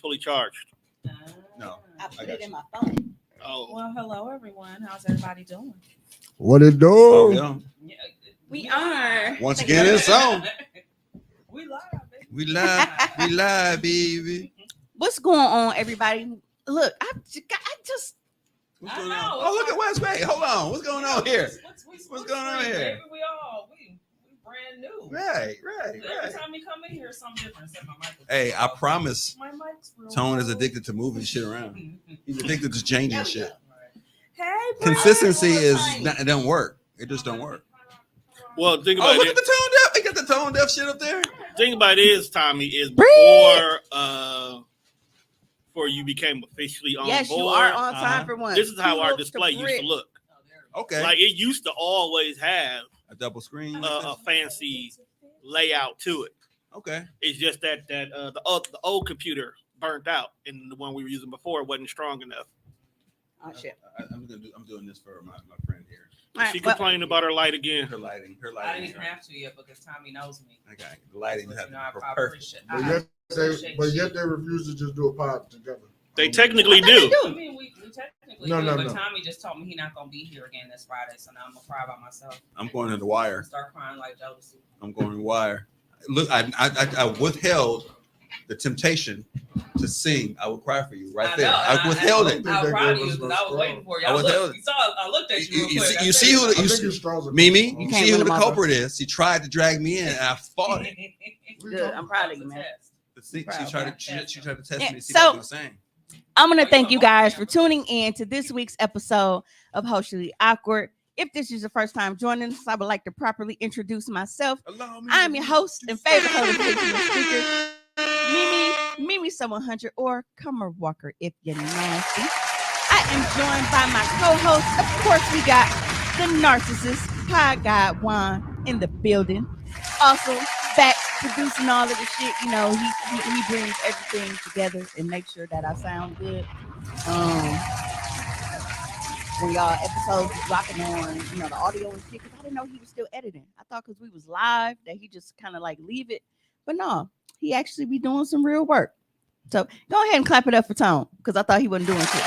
fully charged. No, I put it in my phone. Oh, Well, hello everyone. How's everybody doing? What it do? Oh, yeah. We are. Once again, it's on. We live, baby. We live, baby. What's going on, everybody? Look, I just What's I going know, on? it's Oh, look at like- West Bay. Hold on. What's going on here? What's going on free, here? Baby? We brand new. Right. Every time we come in here, it's something different. Except my mic is Hey, I low. promise My mic's real Tone is low. addicted to moving shit around. He's addicted to changing shit. Hey, Consistency Brian. is not, it don't work. It just don't work. well, think Oh, about look it. at the tone deaf. They got the tone deaf shit up there. Thing about it is, Tommy, is before you became officially on yes, board. you are on time for one. This is how our Kudos to display used Britt. to look. Okay. Like it used to always have A double screen. a fancy layout to it. Okay. It's just that the old computer burnt out, and the one we were using before wasn't strong enough. Oh shit! I'm doing this for my friend here. All right, She well, complaining about her light again. Her lighting. I didn't even have to yet because Tommy knows me. Okay. The lighting But, has you to know, be I perfect. But yet they refuse to just do a pod together. They technically I think do. they I mean, we technically No, do, no, but no. Tommy just told me he's not gonna be here again this Friday, so now I'm gonna cry by myself. I'm going to the wire. Start crying like Jodeci. I'm going to the wire. Look, I withheld the temptation to sing. I will cry for you right there. I withheld it. I was proud of you because I was waiting for you. I withheld it. I looked at you. You real quick. see, you see who I you think see, it's straws. Mimi. You can't see win who the them all, culprit is. She tried to drag me in, and I fought it. good. I'm proud of you, man. She Proud. tried to test Yeah, me to see so- what I was saying. I'm gonna thank you guys for tuning in to this week's episode of Hoecially Awkward. If this is your first time joining us, I would like to properly introduce myself. Allow me I'm to your host and favorite host, introduce speaker, Mimi 700 or Comer Walker if you're nasty. I am joined by my co-host. Of course, we got the narcissist, Pie God Juan in the building. Also back producing all of the shit. You know, he brings everything together and makes sure that I sound good. When y'all episodes is rocking on, you know, the audio and shit, because I didn't know he was still editing. I thought because we was live that he just kind of like leave it. But no, he actually be doing some real work. So go ahead and clap it up for Tone, because I thought he wasn't doing shit.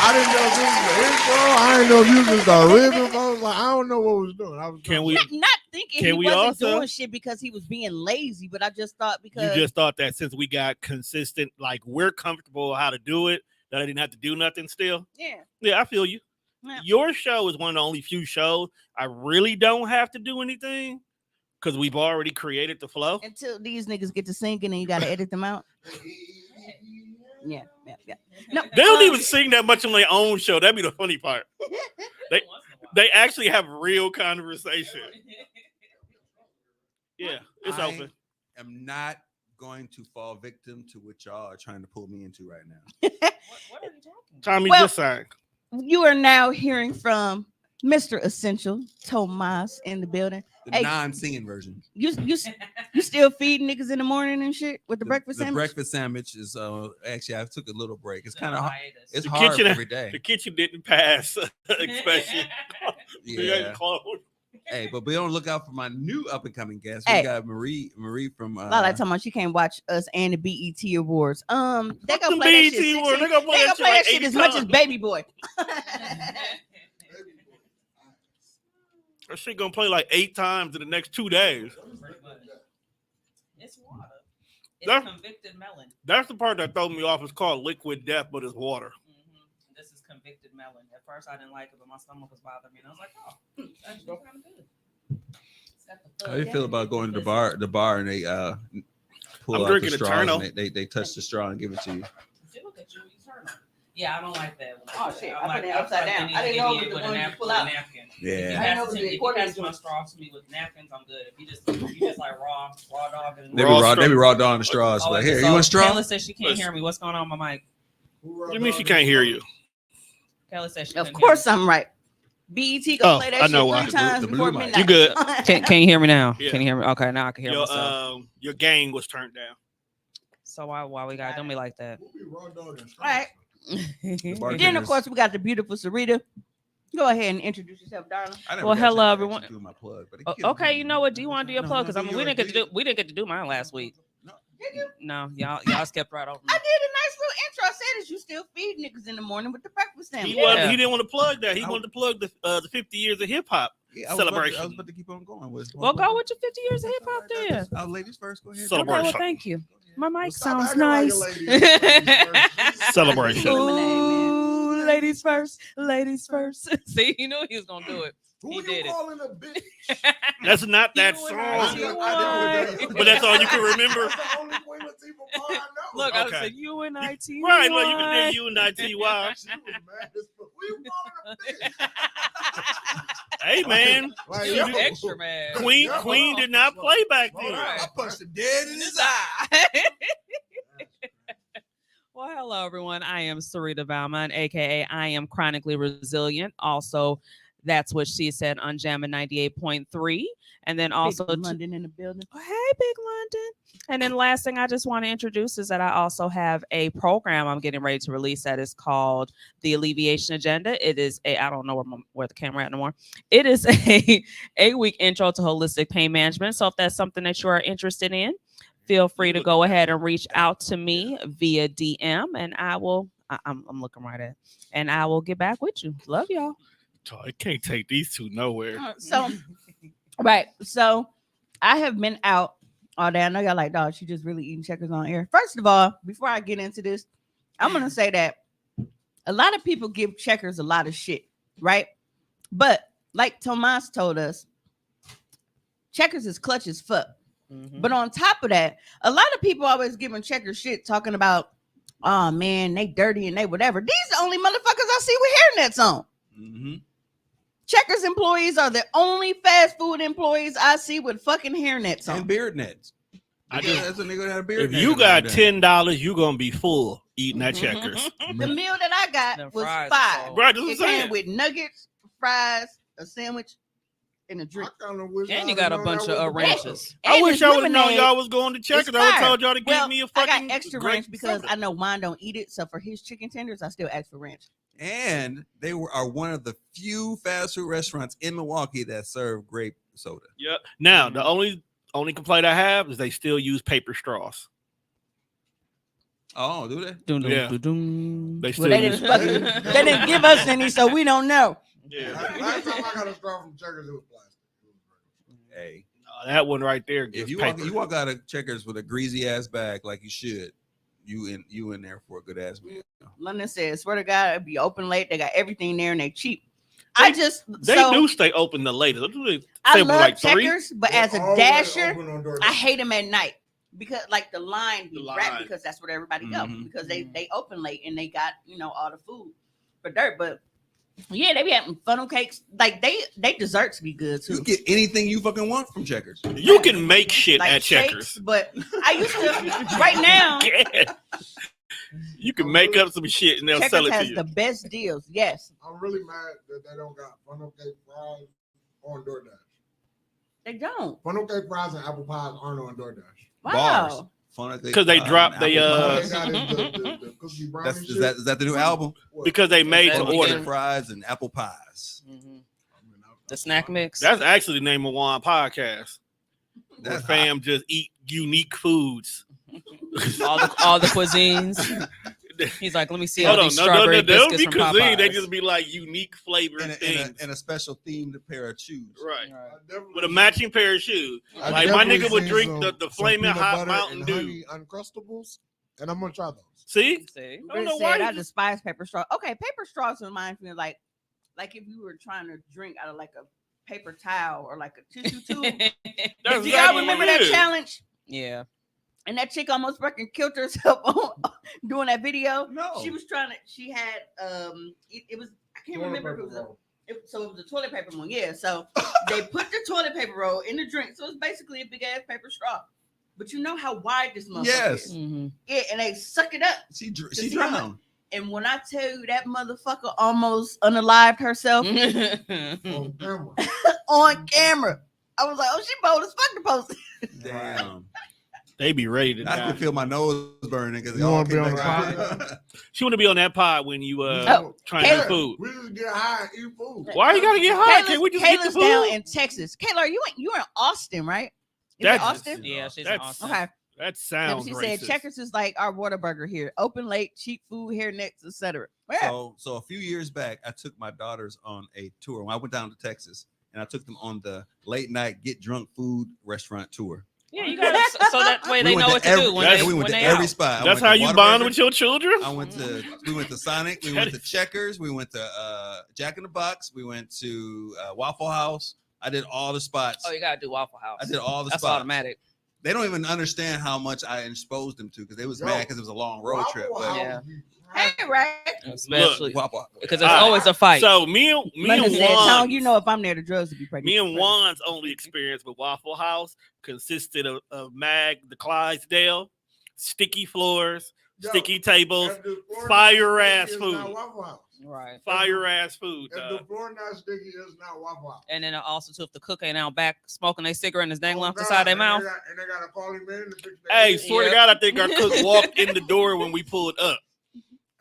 I didn't know if this was the intro. I didn't know if you was the rhythm. I was like, I don't know what I was doing. I was Can we? Not thinking Can he we wasn't also- doing shit because he was being lazy, but I just thought You because just thought that since we got consistent, like we're comfortable how to do it, that I didn't have to do nothing still. Yeah, I feel you. Yeah. Your show is one of the only few shows I really don't have to do anything because we've already created the flow. until these niggas get to singing and you got to edit them out. Yeah. No, They don't even sing that much on their own show. That'd be the funny part. They actually have real conversation. Yeah, it's I open. am not going to fall victim to what y'all are trying to pull me into right now. What are you talking about? Tommy Well- just sang. You are now hearing from Mr. Essential Tomas in the building. The Hey. non-singing version. You still feeding niggas in the morning and shit with the breakfast The sandwich? breakfast sandwich is actually I took a little break. It's kind of it's The hard kitchen- every day. The kitchen didn't pass inspection. We Yeah. ain't closed. Hey, but be on the lookout for my new up and coming guest. Hey. We got Marie from Lala talking about she can't watch us and the BET Awards. They Fuck gonna them play that BET shit. Awards. 16 They gonna play They that gonna play shit like that shit 80 as much as times. Baby Boy. That shit gonna play like 8 times in the next 2 days. It's water. It's That's- convicted melon. That's the part that threw me off. It's called liquid death, but it's water. This is convicted melon. At first, I didn't like it, but my stomach was bothering me, and I was like, "Oh, that's kind of good." It's got the How do you feel about going to the bar and they pull I'm out drinking the a straws Turno. and they touch the straw and give it to you? Look at you, eternal. Yeah, I don't like that. Oh, shit, I put it upside down. I didn't know it was the one you pull out. Napkin. Yeah. If you I didn't know pass it was it the to- if you accordion pass my joint. straw to me with napkins, I'm good. If you just like raw dog. And They be Raw raw. straw. They be raw down the straws. Oh, But okay, here, so you want a straw? Kayla says she can't hear me. What's going on with my mic? What do you mean she can't hear you? Kayla says she Of couldn't course hear me. I'm right. BET gonna Oh, play that I shit know why. 3 times The blue before mic. midnight. You good. Can you hear me now? Yeah. Can you hear me? Okay, now I can hear myself. Your gang was turned down. So why we got don't be like that? All right. bartender- Then of course we got the beautiful Sarita. Go ahead and introduce yourself, darling. I never Well, got hello, to everyone. actually do my plug, but it Oh, kills okay, me. you know what? Do you want to do your No, plug? no, Because do we yours, didn't get to do do mine last week. Did you? No, y'all skipped right over me. I did a nice little intro. I said, "Is you still feed niggas in the morning with the breakfast sandwich?" He didn't want to plug that. He wanted to plug the 50 years of hip hop celebration. I was about to keep on going. Well, go with your 50 years of hip hop then. Our ladies first. Go ahead. Celebration. Okay, well, thank you. My mic Stop sounds acting like a nice. lady. Celebration. Ooh, ladies first, ladies first. See, you knew he was gonna do it. Who He you did it. calling a bitch? That's not that You and song. I. But that's all you can remember. That's the only Queen Latifah part I know. Look, I Okay. said UNIT. Right, look, you can do UNITY. She was mad as fuck. Who you calling a bitch? Hey, man. Like, You yo, extra man. Queen did not play back then. I punched him dead in his eye. Well, hello, everyone. I am Sarita Valmont, aka I am chronically resilient. Also, that's what she said on Jammin' 98.3. And then also Big London in the building. Oh, hey, Big London. And then last thing I just want to introduce is that I also have a program I'm getting ready to release that is called The Alleviation Agenda. It is I don't know where the camera at no more. It is a 8-week intro to holistic pain management. So if that's something that you are interested in, feel free to go ahead and reach out to me via DM and I'm looking right at, and I will get back with you. Love y'all. I can't take these two nowhere. Right. So I have been out all day. I know y'all like, dog, she just really eating checkers on air. First of all, before I get into this, I'm going to say that a lot of people give checkers a lot of shit, right? But like Tomas told us, checkers is clutch as fuck. Mm-hmm. But on top of that, a lot of people always giving checkers shit talking about, oh man, they dirty and they whatever. These the only motherfuckers I see with hairnets on. Mm-hmm. Checkers employees are the only fast food employees I see with fucking hairnets on. And beard nets. That's a nigga that had a beard If net you in got there. $10, you're going to be full eating that checkers. The meal that I got Them was fries $5. are Right, that's what It I'm came saying. with nuggets, fries, a sandwich, and a drink. I kinda wish And I'd you got a known bunch that of was the ranches. I And wish this I would have known lemonade y'all was going to checkers. is I would have fire. told y'all to Well, give me a I fucking got extra grape ranch because soda. I know wine don't eat it. So for his chicken tenders, I still ask for ranch. And they are one of the few fast food restaurants in Milwaukee that serve grape soda. Yeah. Now, the only complaint I have is they still use paper straws. Oh, do they? Dun, dun, Yeah. dun, dun. They Well, still they use didn't fucking, they didn't give us any, so we don't know. Yeah. Last time I got a straw from Checkers, it was plastic. It was regular. Hey, That one right there if gets you paper. walk out of Checkers with a greasy ass bag like you should, you in there for a good ass meal. London says, swear to God, it'd be open late. They got everything there and they cheap. They do stay open the latest. I Say love like 3? Checkers, but They're as a always dasher, open on DoorDash. I hate them at night because like the line be The wrapped line. because that's where everybody go Mhm. because they open late and they got all the food for dirt. But yeah, they be having funnel cakes. Like they desserts be good too. You get anything you fucking want from Checkers. You can make shit Like at shakes, Checkers. but I used to right now. Yeah. You can make up some shit and they'll sell Checkers it to has you. the best deals. Yes, I'm really mad that they don't got funnel cake fries on DoorDash. they don't. Funnel cake fries and apple pies aren't on DoorDash. Wow. Bars. Because they dropped apple they All pies. they got is the cookie brownie That's shit. is that the new album? What? because they made That to we order. can- Fries and apple pies. Mhm. I mean, The snack mix. That's actually the name of one podcast. Where That's fam just eat unique foods. all the cuisines. He's like, let me see all Hold on, these no, strawberry they don't be biscuits from cuisine. They Popeyes. just be like unique flavored and things. a special themed pair of shoes. Right. I definitely With a matching pair of shoes. I Like my definitely nigga would seen drink some- the some Flamin' peanut Hot butter Mountain and Dew. honey Uncrustables, and I'm gonna try those. See? See? I don't know Said, why I you just- despise paper straw. Okay, paper straws reminds me of like if you were trying to drink out of like a paper towel or like a tissue tube. That's Do exactly y'all what remember it that is. challenge? Yeah. And that chick almost fucking killed herself on doing that video. No. She was trying to. She had it was I can't Toilet remember if it paper was a, roll. so it was a toilet paper one. Yeah. So they put the toilet paper roll in the drink. So it's basically a big ass paper straw. But you know how wide this motherfucker Yes. is. Mm-hmm. Yeah, and they suck it up. She see how much- drowned. And when I tell you that motherfucker almost unalived herself On camera. on camera, I was like, oh, she bold as fuck to post it. Damn. They be ready to I die. can feel my nose burning because You wanna be on the pod? She want to be on that pod when you Oh, trying to eat Kayla. food. We just get high and eat food. Why you gotta get high? Can't we just eat the Kayla's down food? in Texas. Kayla, you're in Austin, right? Is it That's- Austin? Yeah, she's That's- awesome. Okay. That sounds She racist. said Checkers is like our Whataburger here. Open late, cheap food, hair necks, etc. Yeah. So a few years back, I took my daughters on a tour. When I went down to Texas, and I took them on the late night get drunk food restaurant tour. Yeah, you got so that way they went know to what to every- do when that's- they we went when to they every out. spot. I That's went how to you bond Whataburger. with your children. We went to Sonic. We went to Checkers. We went to Jack in the Box. We went to Waffle House. I did all the spots. Oh, you gotta do Waffle House. I did all the That's spots. automatic. They don't even understand how much I exposed them to because they was mad because it was a long road trip. But Yeah. Hey, right. Especially Waffle- because there's always a fight. So me and Tone, you Juan, know, if I'm there, the drugs would be pregnant. me and Juan's only experience with Waffle House consisted of Mag the Clydesdale, sticky floors, sticky tables, fire ass food. Right. Fire ass food. If the floor not sticky, it's not Waffle House. And then also too, if the cook ain't out back smoking their cigarette and is dangling off the God, side of their and mouth. and they gotta call him in to fix that. Hey, swear to Yeah. God, I think our cook walked in the door when we pulled up.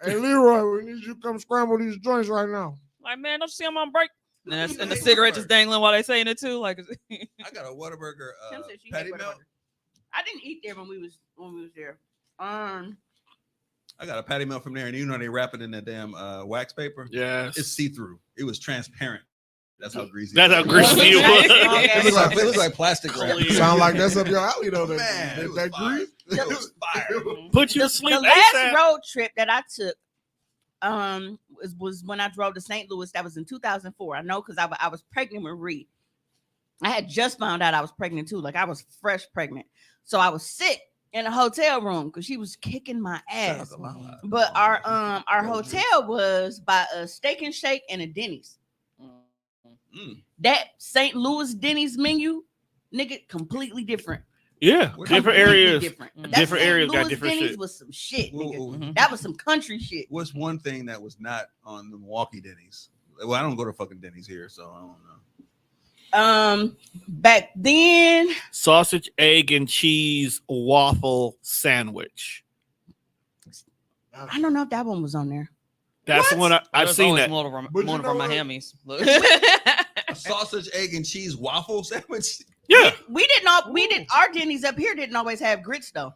Hey, Leroy, we need you to come scramble these joints right now. Like, man, don't you see I'm on break? And the cigarette just dangling while they saying it too. Like, I got a Whataburger Tim said she patty had melt. Whataburger. I didn't eat there when we was there. I got a patty melt from there, and you know they wrap it in that damn wax paper. Yes. It's see through. It was transparent. That's how greasy. That's how greasy it was. It looks like plastic wrap. Clear. Sound like that's up your alley though. Man, it was that fire. grease. It was fire. Put you to The sleep. last ASAP. road trip that I took was when I drove to St. Louis. That was in 2004. I know because I was pregnant with Reed. I had just found out I was pregnant too. Like I was fresh pregnant. So I was sick in a hotel room because she was kicking my ass. But our hotel was by a Steak and Shake and a Denny's. That St. Louis Denny's menu, nigga, completely different. Yeah, Completely different areas. Different. Mm. That Different St. areas got Louis different Denny's shit. was some shit, nigga. Whoa. That was some country shit. What's one thing that was not on the Milwaukee Denny's? Well, I don't go to fucking Denny's here, so I don't know. Back then, Sausage, egg, and cheese waffle sandwich. I don't know if that one was on there. That's the one I've There's seen always that. One of our, But you one of know our what? Miamis. Look. A sausage, egg, and cheese waffle sandwich? Yeah, We didn't our Denny's up here didn't always have grits though.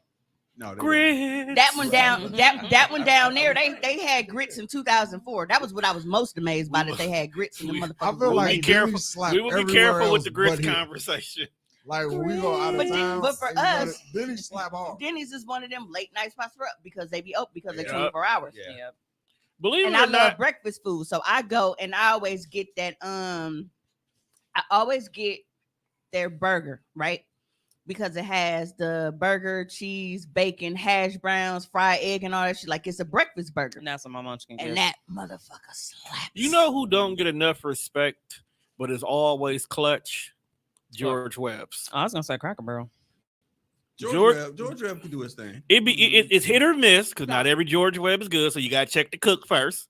No, they grits. That one down that one down there, they had grits in 2004. That was what I was most amazed by, that they had grits in the We- I motherfucking feel We'll like be careful. Denny's slap We will be everywhere careful with else the grits but here. conversation. Like when we go out of But town, but for everybody- us, Denny's slap hard. Denny's is one of them late night spots for us because they be open because they're Yeah. 24 hours. Yeah. Yeah. Believe And it I or love not, breakfast food. So I go and I always get that I always get their burger, right? Because it has the burger, cheese, bacon, hash browns, fried egg, and all that shit. Like it's a breakfast burger. And that's what my munchkin And gets. that motherfucker slaps. you know who don't get enough respect, but is always clutch? George Webb's. I was gonna say Cracker Barrel. George Webb can do his thing. It's hit or miss because not every George Webb is good. So you gotta check the cook first.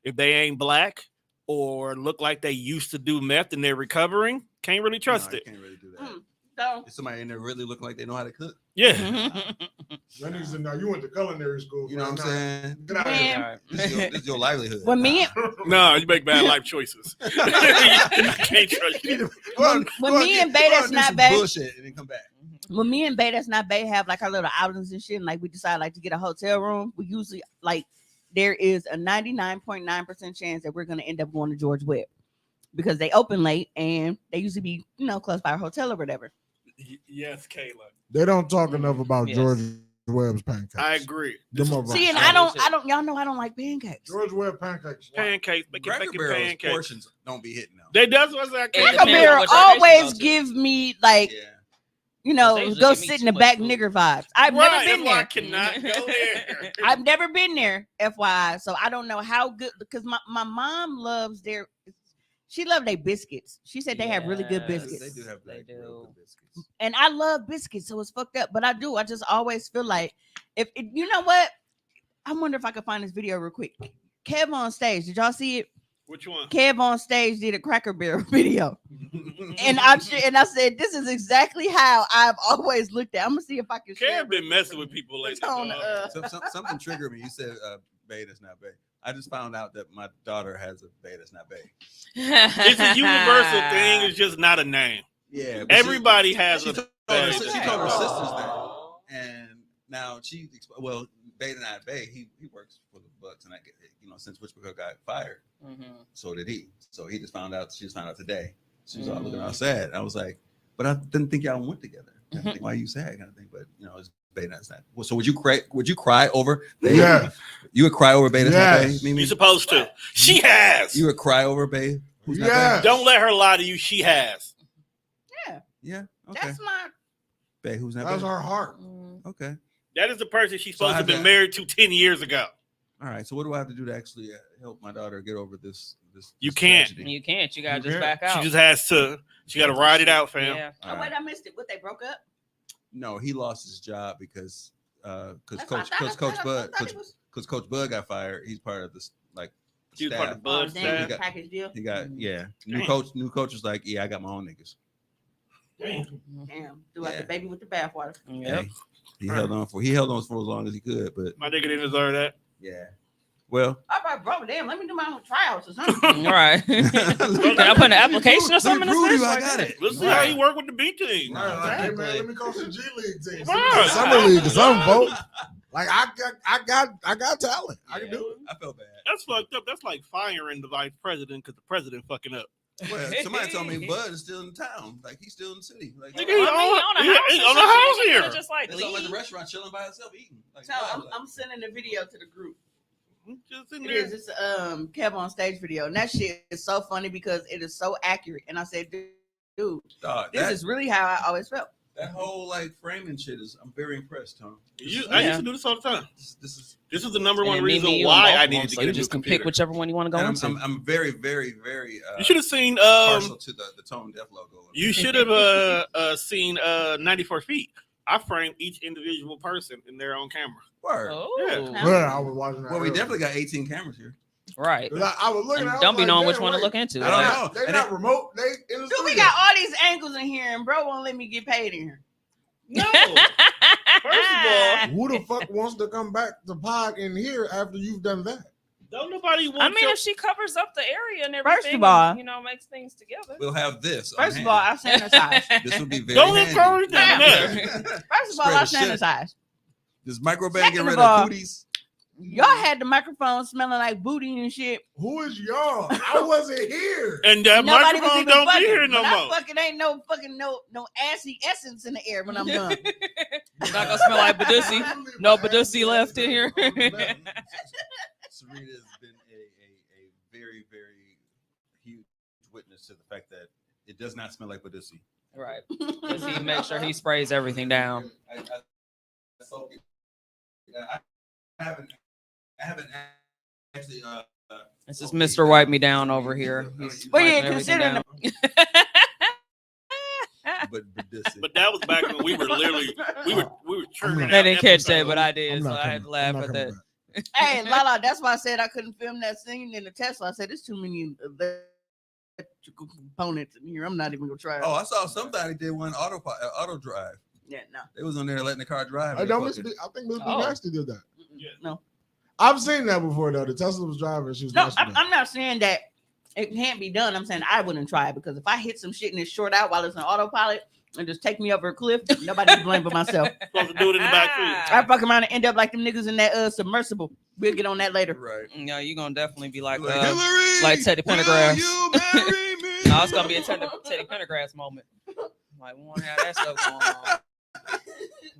If they ain't black or look like they used to do meth and they're recovering, can't really trust No, it. you can't really do that. So Is somebody in there really looking like they know how to cook? Yeah. That nigga said, "Now you went to culinary school." You know what I'm saying? Get out of here. Man, This is your livelihood. when me No, you make bad life choices. You can't trust you. when me and Bay That's Not Bay, bullshit and then come back. when me and Bay That's Not Bay have like our little outings and shit, and like we decide like to get a hotel room, we usually like there is a 99.9% chance that we're gonna end up going to George Webb because they open late and they usually be close by our hotel or whatever. Yes, Kayla. They don't talk enough about Yes. George Webb's pancakes. I agree. Them motherfuckers. See, and I I don't y'all know I don't like pancakes. George Webb pancakes. Pancakes, bacon, Cracker bacon, Barrel's pancakes. portions don't be hitting them. They does what's that? It Cracker depends on Barrel what location you always go to. give me like Yeah. They usually go give me sit too in the much back food. nigger vibes. I've Right, never been that's why I there. cannot go there. I've never been there, FYI. So I don't know how good because my mom loves she loved their biscuits. She said they have really good Yes. biscuits. They do have They like, real do. good biscuits. And I love biscuits, so it's fucked up. But I just always feel like if you know what? I wonder if I could find this video real quick. Kev on stage. Did y'all see it? Which one? Kev on stage did a Cracker Barrel video. And I said, this is exactly how I've always looked at. I'm gonna see if I can share. Kev been messing with people lately. On, dog. Something triggered me. You said bae that's not bae. I just found out that my daughter has a bae that's not bae. It's a universal thing. It's just not a name. Yeah. but Everybody has she a told bae her that's sister's not name. And now Bay denied Bay. He works for the Bucks, and since Witchburg got fired, so did he. So he just found out. She just found out today. She was all looking all sad. I was like, but I didn't think y'all went together. I didn't think why you sad kind of thing. But it's Bay that's not. Well, so would you cry over Bay? Yeah. You would cry over Bay that's not Bay? You're supposed to. She has. You would cry over Bay? Who's not Yeah. Bay? Don't let her lie to you. She has. Yeah. Okay. That's my. Bay, who's not That's Bay? her heart. Okay. That is the person she's So I supposed to have have been to- married to 10 years ago. All right. So what do I have to do to actually help my daughter get over this? You this can't. tragedy? You can't. You gotta You just can't. back out. She just has to. She got to ride it out, fam. Yeah. All Oh, wait, right. I missed it. What, they broke up? No, he lost his job because That's what I thought. Coach Bud got fired. He's part of this She was part staff. of Bud Oh, staff. damn, He got- package deal. He got Damn. New coach was like, yeah, I got my own niggas. Damn. Damn, threw out Yeah. the baby with the bathwater. Yep. Hey, he held on for as long as he could, but My nigga didn't deserve that. yeah. Well, I probably bro, damn, let me do my own trials or something. All right. Can I put an application or something in prove this you bitch? I got it. Let's see how he work with the B team. Right, like, hey, man, Exactly. let me coach the G League team. Right. Summer league or something, folks. Like I got talent. I can do it. I felt bad. That's fucked up. That's like firing the vice president because the president fucking up. Well, somebody told me Bud is still in town. Like he's still in the city. Like Nigga, He on a house here. Just like it's all at the leave. restaurant chilling by himself eating. Like, So I'm sending the video to the group. Just in It there. is. It's Kev on stage video, and that shit is so funny because it is so accurate. And I said, dude, dog, this is really how I always felt. that whole framing shit is. I'm very impressed, Tom. I used to do this all the time. This is. This is the number one And me, reason you, why and both I of them, needed to so get you a new just can computer. pick whichever one you want to go And into. I'm very, very, very. You should have seen. partial to the Tone Deaf logo. You should have seen 94 feet. I framed each individual person in their own camera. Word. Oh, Yeah, I was watching that. Well, we earlier. definitely got 18 cameras here. right. I was looking And at it, don't be I was knowing like, which one to wait, look into. I don't Like, know. They And not remote. They in the Dude, studio. we got all these angles in here, and bro won't let me get paid in here. No. First of all, Who the fuck wants to come back to pod in here after you've done that? don't nobody want I mean, your- if she covers up the area and First everything, of all- and, makes things together. We'll have this. First of all, I sanitize. this will be very Don't handy. encourage them. Damn. to that. First of all, I Spread the shit. sanitize. Does microbang get Second rid of of all- cooties? Y'all had the microphone smelling like booty and shit. Who is y'all? I wasn't here. And that Nobody was microphone even don't be fucking. here no But I more. fucking ain't no fucking no assy essence in the air when I'm done. It's not gonna smell like Badussi. No Badussi left in here. Sarita has been a very, very huge witness to the fact that it does not smell like Badussi. Right. Because he makes sure he sprays everything down. I haven't actually. This is Mr. Wipe Me Down over here. He's Well, yeah, wiping everything considering down. But Badussi. But that was back when we were literally we were churning. I'm They out didn't catch that, episodes. but I I'm did, so not I had to coming- laugh I'm not at that. coming back. Hey, Lala, that's why I said I couldn't film that scene in the Tesla. I said there's too many electrical components in here. I'm not even gonna try it. Oh, I saw somebody did one auto drive. Yeah, no. They was on there letting the car drive. I and know they Miss fucking- B, I think Miss B Oh. Nasty did that. Yeah. No. I've seen that before though. The Tesla was driving. She was No, masturbating. I'm not saying that it can't be done. I'm saying I wouldn't try it because if I hit some shit and it's short out while it's on autopilot and just take me over a cliff, nobody to blame but myself. Supposed to do it in the back seat. I fuck around and end up like them niggas in that submersible. We'll get on that later. Right. No, you're gonna definitely be like, Hillary, like Teddy will Pendergrass. you marry me? No, it's gonna be a Teddy Pendergrass moment. Like, we want to have that stuff going on.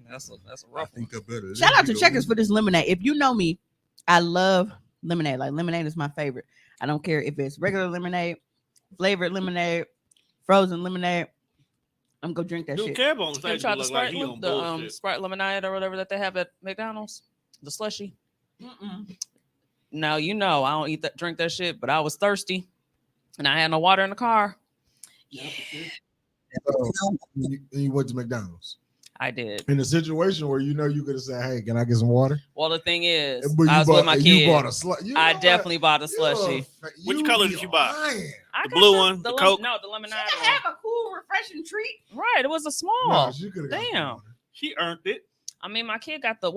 That's a I rough one. think I better. Shout out to let you Checkers go. for this lemonade. If you know me, I love lemonade. Like lemonade is my favorite. I don't care if it's regular lemonade, flavored lemonade, frozen lemonade. I'm gonna drink that Dude, shit. Kev on You stage tried the look like Sprite, he on the bullshit. Sprite lemonade or whatever that they have at McDonald's, the slushy. Mm-mm. Now I don't drink that shit, but I was thirsty, and I had no water in the car. You went to McDonald's I did. in a situation where you know you could have said, "Hey, can I get some water?" Well, the thing is, But I was with my you kid. bought a slushy. I definitely bought a slushy. Which color did you buy? I The got blue one, the lem- Coke? No, the lemonade Should one. have a cool, refreshing treat. Right, it was a small. No, she coulda got some Damn. water. She earned it. I mean, my kid got the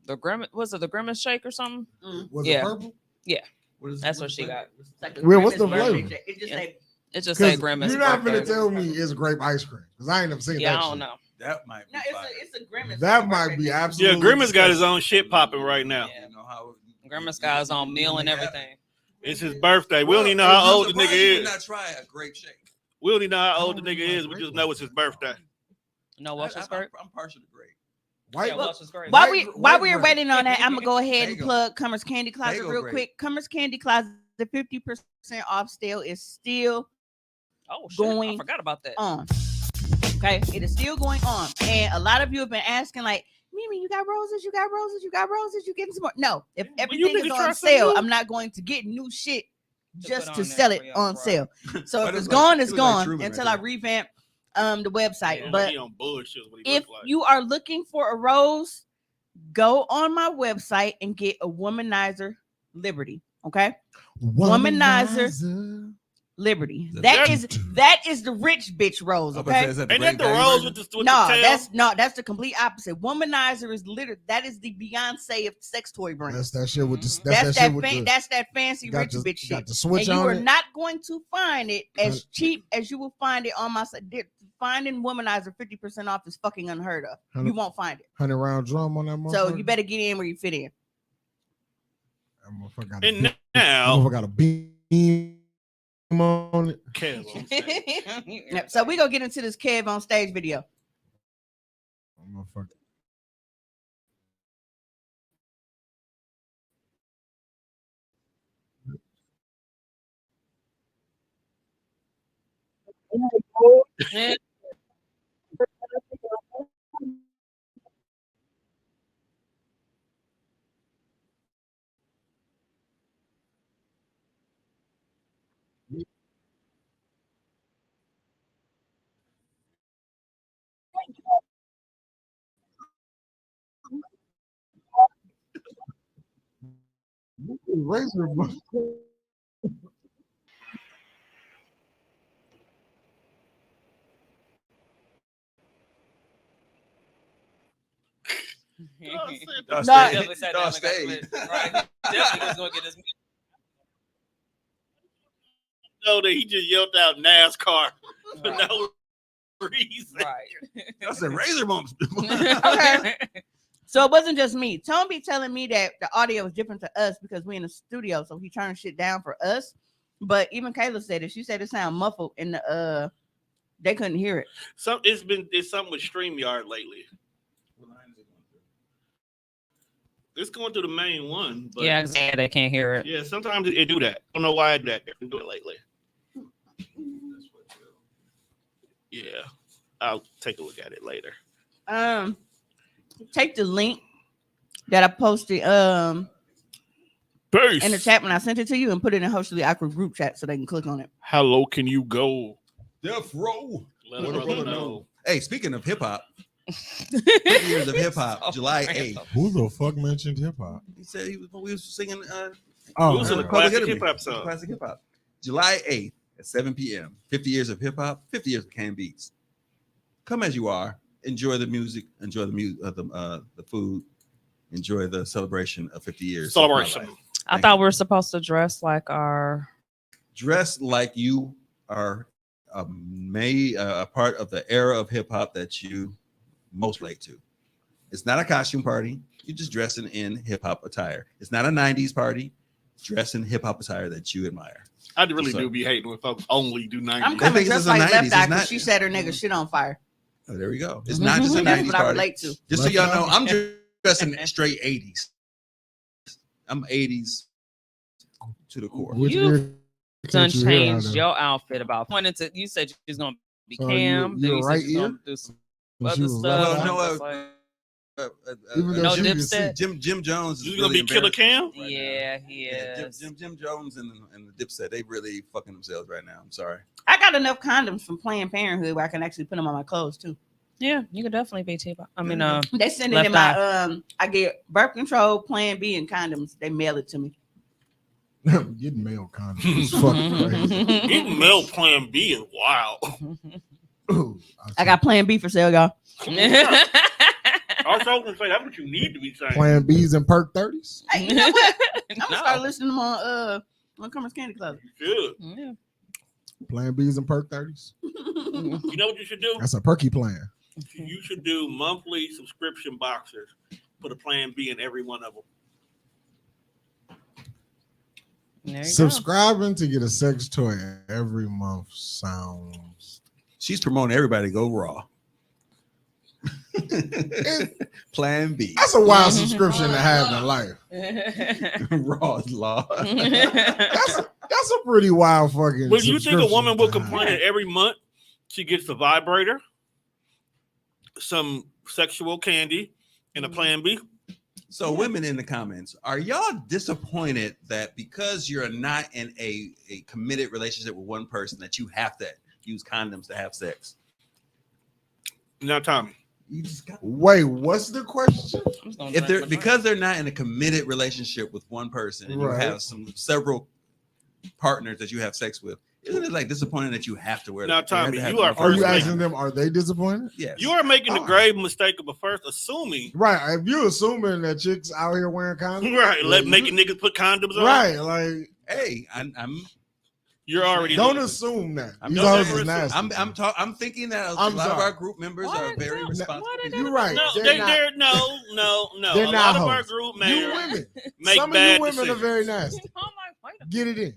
the grimace, was it the grimace shake or something? Was Yeah. it purple? What is That's what she got. It's like a Well, what's the Grimace birthday flavor? shake. It just Yeah. say It just said 'Cause grimace. you're not birthday. gonna tell me it's grape ice cream because I ain't never seen Yeah, that. I don't shit. know. That might be No, fire. it's a Grimace. That might be absolutely. Yeah, Grimace got his own shit popping right now. Yeah. You know how Grimace guy's on meal and everything. It's his birthday. We don't even know how old the nigga You would is. not try a grape shake. We don't even know how old the I don't nigga like is. We grape just know it's his birthday. No, what's his grape? I'm partial to grape. White, Yeah, what's his grape? While White we're grape. waiting on that, I'm gonna go ahead and Bagel. plug Cummer's Candy Closet Bagel real grape. quick. Cummer's Candy Closet, the 50% off sale is still Oh shit! I going forgot about that. on. Okay, it is still going on, and a lot of you have been asking, like, Mimi, you got roses, you got roses, you got roses, you getting some more? No, if You everything is niggas try on some sale, new? I'm not going to get new shit To just put to on sell there it for y'all, on right. sale. So But if it it's look gone, like- it's it look like gone Truman until right I there. revamp the website. Yeah, But he on bullshit. What he if look like. you are looking for a rose, go on my website and get a Womanizer Liberty. Okay, Womanizer Liberty. That is the rich bitch rose. Okay, Ain't that the rose with the no, tail? that's the complete opposite. Womanizer is literally that is the Beyonce of sex toy brands. That's that shit with the. That's shit with the. that's that fancy got rich the- bitch got shit. the switch And you on are it. not going to find it as cheap as you will find it on my site. Finding Womanizer 50% off is fucking unheard of. You won't find it. 100-round drum on that motherfucker. So you better get in where you fit in. That motherfucker got a And beam- that now, motherfucker got a beam on it. Kev on stage. Yep, so we gonna get into this Kev on stage video. That motherfucker. Razor bump. Dog Nah. stayed. Definitely sat down Dog and got stayed. lit. Right. Definitely was gonna get his know that he just yelled out NASCAR for Right. no reason. right. I said razor bumps. Okay. So it wasn't just me. Tone be telling me that the audio was different to us because we in the studio, so he turned shit down for us. But even Kayla said it. She said it sounded muffled in the they couldn't hear it. It's something with StreamYard lately. It's going through the main one. But Yeah, exactly. They can't hear it. yeah, sometimes it do that. I don't know why it do that. It do it lately. Yeah, I'll take a look at it later. Take the link that I posted Peace. in the chat when I sent it to you and put it in Hoecially Awkward group chat so they can click on it. How low can you go? Death row. Let a brother know. Hey, speaking of hip hop, 50 years of hip hop, July 8th. Who the fuck mentioned hip hop? He said we was singing It Oh, was in the Public classic Enemy. hip hop song. Classic hip hop. July 8th at 7 p.m. 50 years of hip hop, 50 years of canned beats. Come as you are. Enjoy the music. Enjoy the food. Enjoy the celebration of 50 years. of my Celebration. life. I thought we were supposed to dress like our. Dress like you are a part of the era of hip hop that you most relate to. It's not a costume party. You're just dressing in hip hop attire. It's not a 90s party. Dress in hip hop attire that you admire. I really So- do be hating when folks only do 90s. I'm coming think just it's like the 90s, Left it's Eye because not- she set her nigga shit on fire. Oh, there we go. It's not just a That's 90s what I party. relate to. Just so y'all know, I'm dressing straight 80s. I'm 80s to the core. Which You ear Done can't you hear out changed of? your outfit about pointed to. You said you was gonna be So Cam. you Then you right said you was ear? gonna do some When she other was stuff. left Well, out? no, It's like, Even though No she didn't see. Dipset? Jim Jones is You really gonna be Killer Cam? right now. yeah, he Yeah, is. Jim Jones and the Dipset, they really fucking themselves right now. I'm sorry. I got enough condoms from Planned Parenthood where I can actually put them on my clothes too. Yeah, you could definitely be T. I mean, They send it Left in my I get birth control, Plan B, and condoms. They mail it to me. Getting male condoms is fucking crazy. Getting male Plan B is wild. Ooh, I got Plan B for sale, y'all. I was going to say that's what you need to be saying. Plan B's and perk 30s. Hey, you know what? I'm gonna No. start listening to them on Cummer's Candy Club. You Yeah. Plan B's and perk 30s. should. You know what you should do? That's a perky plan. You should do monthly subscription boxes. Put a plan B in every one of them. There you Subscribing to get a sex toy every month sounds. She's promoting everybody to go raw. Plan B. That's a wild subscription to have in life. Raw is law. That's a pretty wild fucking. But you think a woman will subscription to complain have. that every month she gets a vibrator, some sexual candy, and a plan B? So, women in the comments, are y'all disappointed that because you're not in a committed relationship with one person that you have to use condoms to have sex? Now, Tommy. You just got. Wait, what's the question? If they're because they're not in a committed relationship with one person and Right. you have several partners that you have sex with, isn't it like disappointing that you have to wear? Now, Tommy, you are Are you First asking them? Are they disappointed? Yes. You are making the Oh. grave mistake of first assuming, Right. If you assuming that chicks out here wearing condoms, right? you- Making niggas put condoms on, right? Like, Hey, I'm You're already don't losing. assume that. I'm- These don't hoes ever is nasty. I'm thinking that a I'm lot of sorry. our group members Why are very don't- responsible. why they people. You're right. No, They're not- they're no. They're A not lot of our hoes. group You members women, make some of bad you women decisions. are very nasty. I'm like, wait a Get it in,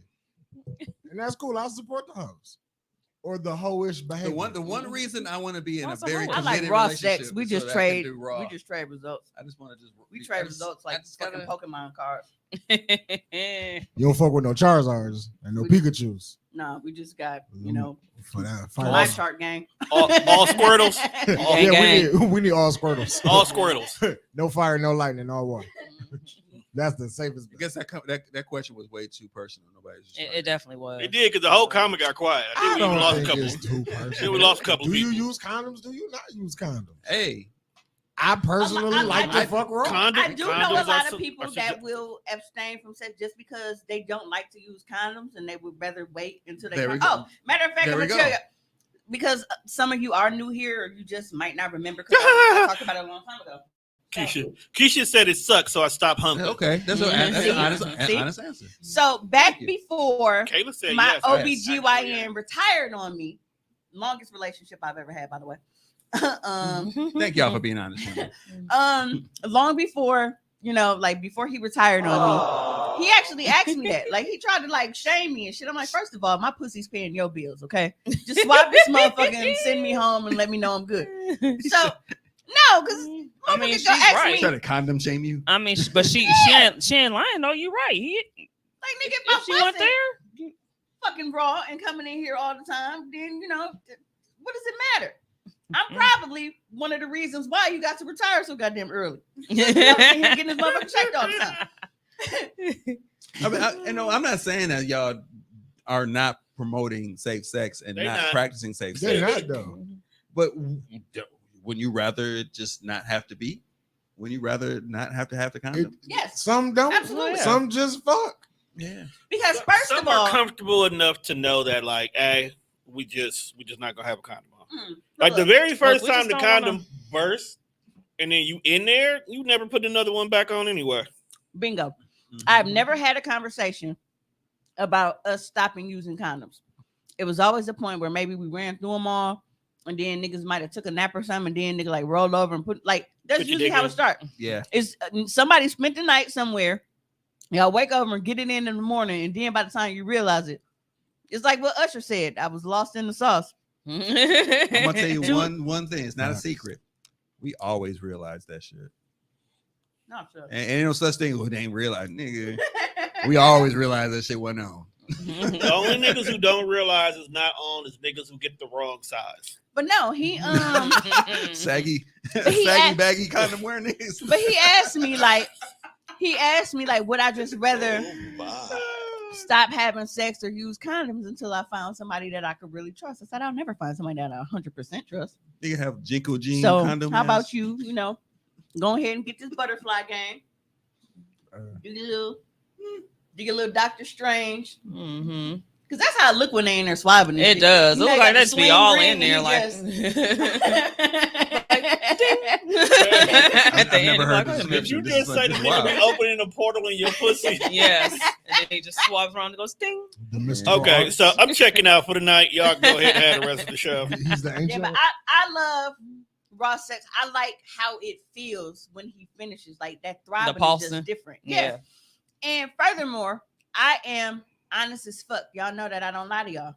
and that's cool. I'll support the hoes or the hoe-ish behavior. The one reason I want to be in a What's a very hoe? I committed like raw relationship sex. We is just so that I can trade. do raw. We just trade results. I just want to just We trade results like fucking Pokemon cards. minute. You don't fuck with no Charizards and no We- Pikachus No, we just got for that. my Fight. chart gang. all Squirtles, Yeah, Gang. we need all Squirtles. all Squirtles. No fire, no lightning, all water. That's the safest. I guess that question was way too personal. Nobody's just It definitely was. It did because the whole comment got quiet. I I think we even don't lost a think couple. it's too I think personal. we lost a couple Do you people. use condoms? Do you not use condoms? Hey, I personally I like to like fuck raw. I do know a condoms lot are of people that will abstain from sex just because they don't like to use condoms and they would rather wait until they There we come. go. Oh, matter of fact, There I'm we gonna tell go. you because some of you are new here or you just might not remember because I talked about it a long time ago. Keisha said it sucks, so I stopped humping. okay, that's See? an See? honest answer. So back Thank you. before Kayla said my yes. OBGYN retired on me, longest relationship I've ever had, by the way. Thank y'all for being honest. with me. Long before, like before he retired on me, he actually asked me that. Like he tried to like shame me and shit. I'm like, first of all, my pussy's paying your bills, okay? Just swap this motherfucker and send me home and let me know I'm good. So no, because I mean, motherfucker she's go ask right. me, Try to condom shame you. I mean, but she ain't lying. No, you're right. like nigga, if If she my went pussy there, fucking raw and coming in here all the time, then what does it matter? I'm probably one of the reasons why you got to retire so goddamn early. Getting his motherfucker checked all the time. I mean, I'm not saying that y'all are not promoting safe sex and They not not. practicing safe They're sex, not though. but wouldn't you rather it just not have to be? Wouldn't you rather not have to have the condom? Yes, Some don't. Absolutely. Some just fuck. Yeah. because first Some of all, are comfortable enough to know that, like, hey, we just not gonna have a condom on. Like the look, very first we time just the don't wanna- condom burst, and then you in there, you never put another one back on anywhere. bingo. Mhm. I've never had a conversation about us stopping using condoms. It was always a point where maybe we ran through them all, and then niggas might have took a nap or something, and then nigga like rolled over and put like that's Put your usually dick how in. it starts. Yeah. Is somebody spent the night somewhere, y'all wake over and get it in the morning, and then by the time you realize it, it's like what Usher said. I was lost in the sauce. I'm gonna tell you Two- one thing. It's not a secret. We always realize that shit, No, sure. and ain't no such thing. Well, they ain't realize, nigga. We always realize that shit wasn't on. The only niggas who don't realize it's not on is niggas who get the wrong size. But no, he Saggy, he saggy, asked- baggy condom wearing niggas. but he asked me like, would I just rather stop having sex or use condoms until I found somebody that I could really trust? I said I'll never find somebody that I 100% trust. Nigga have Jinko Jean So condom. how ass. about you? Go ahead and get this butterfly game. Uh, Do your little Doctor Strange. Mhm. Because that's how it look when they in there swabbing. It does. It You look know, like got the that's be swing all ring in there, and like. you At the I've end, never it's heard like, the wait a Did minute. you This just is say like- the this is nigga be wild. opening a portal in your pussy? Yes, and then he just swabs around and goes ding. the Mr. Okay, Hart. so I'm checking out for the night. Y'all go ahead and have the rest of the show. He's the Yeah, ancient. but I love raw sex. I like how it feels when he finishes. Like that throbbing is pulsing. just different. Yeah. And furthermore, I am honest as fuck. Y'all know that I don't lie to y'all.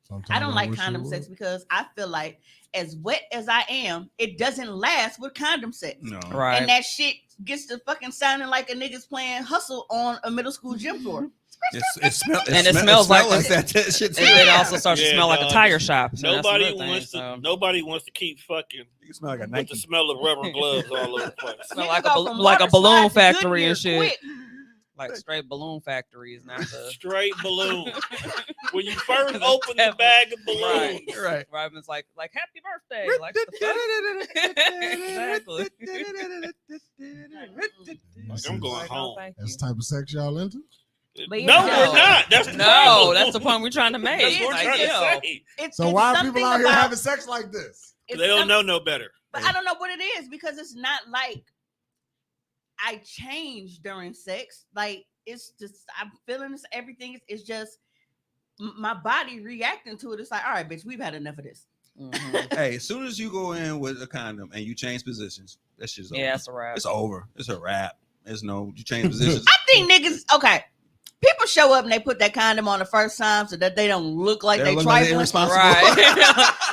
Sometimes I don't like wish condom you sex would. because I feel like as wet as I am, it doesn't last with condom sex. No. Right. And that shit gets to fucking sounding like a nigga's playing hustle on a middle school gym floor. It smells like that shit too. And it also starts to Yeah, smell like a dog. tire shop. So Nobody that's another wants thing, to. so. Nobody wants to keep fucking You smell like a with Nike. the smell of rubber gloves all over the place. Smell Niggas like go from like a water balloon slide to factory Goodyear and shit. quick. Like straight balloon factories, not the Straight balloon. When you first open the bag of balloons, Right. Robin's like happy birthday. Like the fuck? Exactly. like, I'm going Like, no, home. thank That's you. the type of sex y'all into? But No, yeah, we're not. That's the No, problem. that's the point we're trying to make. That's what we're Like, trying to yo. say. So why are something people out here about- having sex like this? it's They don't some- know no better. But I don't know what it is because it's not like I change during sex. Like it's just I'm feeling this. Everything is just my body reacting to it. It's like, all right, bitch, we've had enough of this. Mhm. Hey, as soon as you go in with a condom and you change positions, that shit's over. Yeah, it's a wrap. It's over. It's a wrap. There's no you change positions. I think niggas okay. People show up and they put that condom on the first time so that they don't look like they look like trifling. irresponsible. Right. Like, They,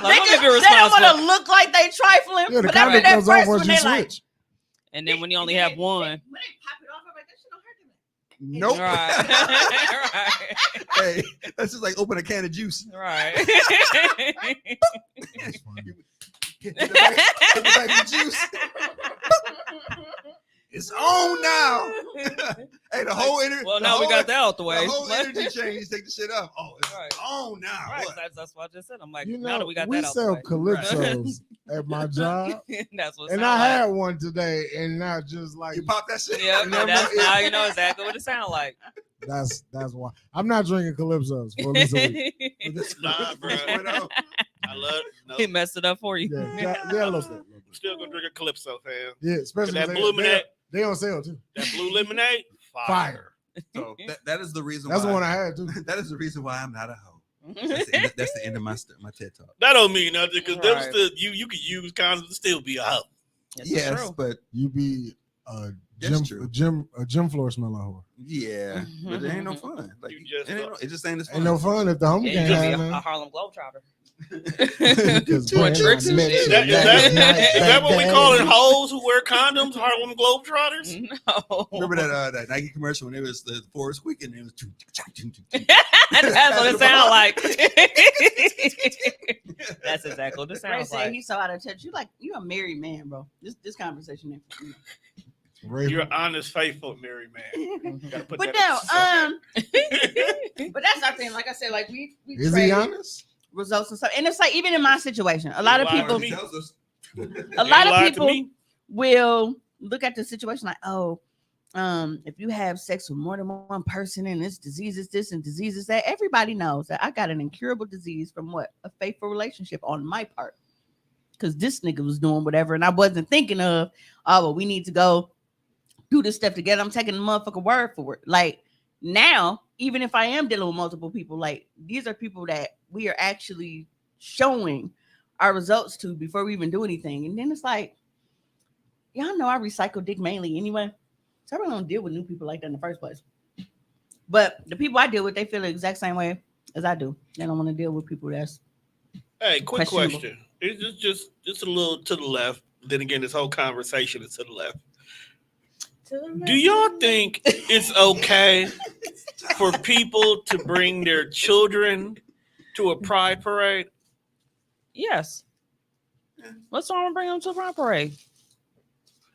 let me just, be they don't want responsible. to look like they trifling. Yeah, the but after condom that comes off first once one, you they like, switch. And then when you only have one. When they pop it off, I'm like, that shit don't hurt that much. Nope. Right. Hey, that's just like open a can of juice. Right. That's funny. Get the bag of juice. It's on now. Hey, the whole energy. Well, now we got that out the way. The whole energy change. Take the shit up. Oh, it's Right. on now. Right, What? that's what I just said. I'm like, You now that know, we got we that out the sell way. calypsos at my job, That's what it and sound I like. had one today, and now just like You pop that shit. Yep, You know, that's now you know exactly what it sounds like. that's why I'm not drinking calypsos for at least a week. Nah, bro. I love no. He messed it up for you. Yeah, a little bit. I'm still gonna drink a Calypso, fam. Yeah, especially That when blue lemonade, they on sale too. that blue lemonade, Fire. So that is the reason. That's why, the one I had too. That is the reason why I'm not a hoe. That's the end of my TED talk. That don't mean nothing because Right. them still you could use condoms and still be a hoe. This is Yes, true. but You be a That's gym floor smelling whore. yeah, but it ain't no fun. Like You just it just ain't as fun. Ain't no fun if the home Yeah, can't you have just be none. a Harlem Globetrotter. 'Cause Doing man, tricks I and met shit. Is you that, is, last that, night, is that what we back calling then. hoes who wear condoms? Harlem Globetrotters? No. Remember that Nike commercial when it was the forest weekend? It was That's what it sounds like. That's exactly what it Ray sounds said like. he's so out of touch. You a married man, bro. This conversation ain't. Raven. You're an honest, faithful married man. Gotta put But that no, but that's our thing. Like I said, like we Is he trade honest? results and stuff, and it's like even in my situation, a lot of Lied to people, me. a lot You of lied to people me. will look at the situation like, oh, if you have sex with more than one person and this disease is this and disease is that, everybody knows that I got an incurable disease from what? A faithful relationship on my part. Because this nigga was doing whatever, and I wasn't thinking of, oh, well, we need to go do this stuff together. I'm taking the motherfucking word for it. Like now, even if I am dealing with multiple people, like these are people that we are actually showing our results to before we even do anything. And then it's like, y'all know I recycle dick mainly anyway. So I really don't deal with new people like that in the first place. But the people I deal with, they feel the exact same way as I do. They don't want to deal with people that's Hey, quick questionable. question. It's just a little to the left. Then again, this whole conversation is to the left. Do y'all think it's okay for people to bring their children to a pride parade? Yes. What's wrong with bringing them to a pride parade?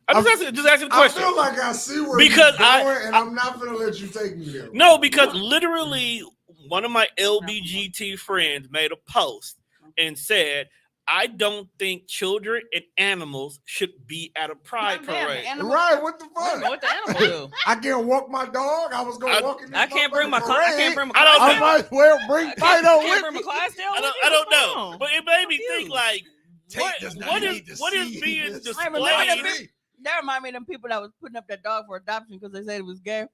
I'm just asking the I question. feel like I see where Because you're going, and I'm not gonna let you take me there. No, because literally one of my LBGT friends made a post and said, I don't think children and animals should be at a pride parade. Right? What the I don't know fuck? what the animal do. I can't walk my dog. I was gonna walk in. This I can't bring my motherfucking I parade. can't bring my I don't I know. might as well bring Fido can't with bring my me. Clydesdale I with me. don't What's know. wrong? But it made me think Confused. like, Tate does not what need is to what is see being this. displayed? remember that Hey, That reminded me of them people that was putting up that dog for adoption because they said it was gay.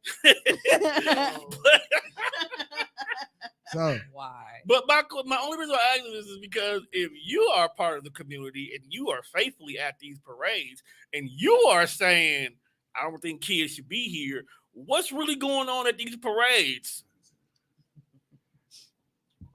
So Why? But my only reason I ask this is because if you are part of the community and you are faithfully at these parades and you are saying, I don't think kids should be here, what's really going on at these parades?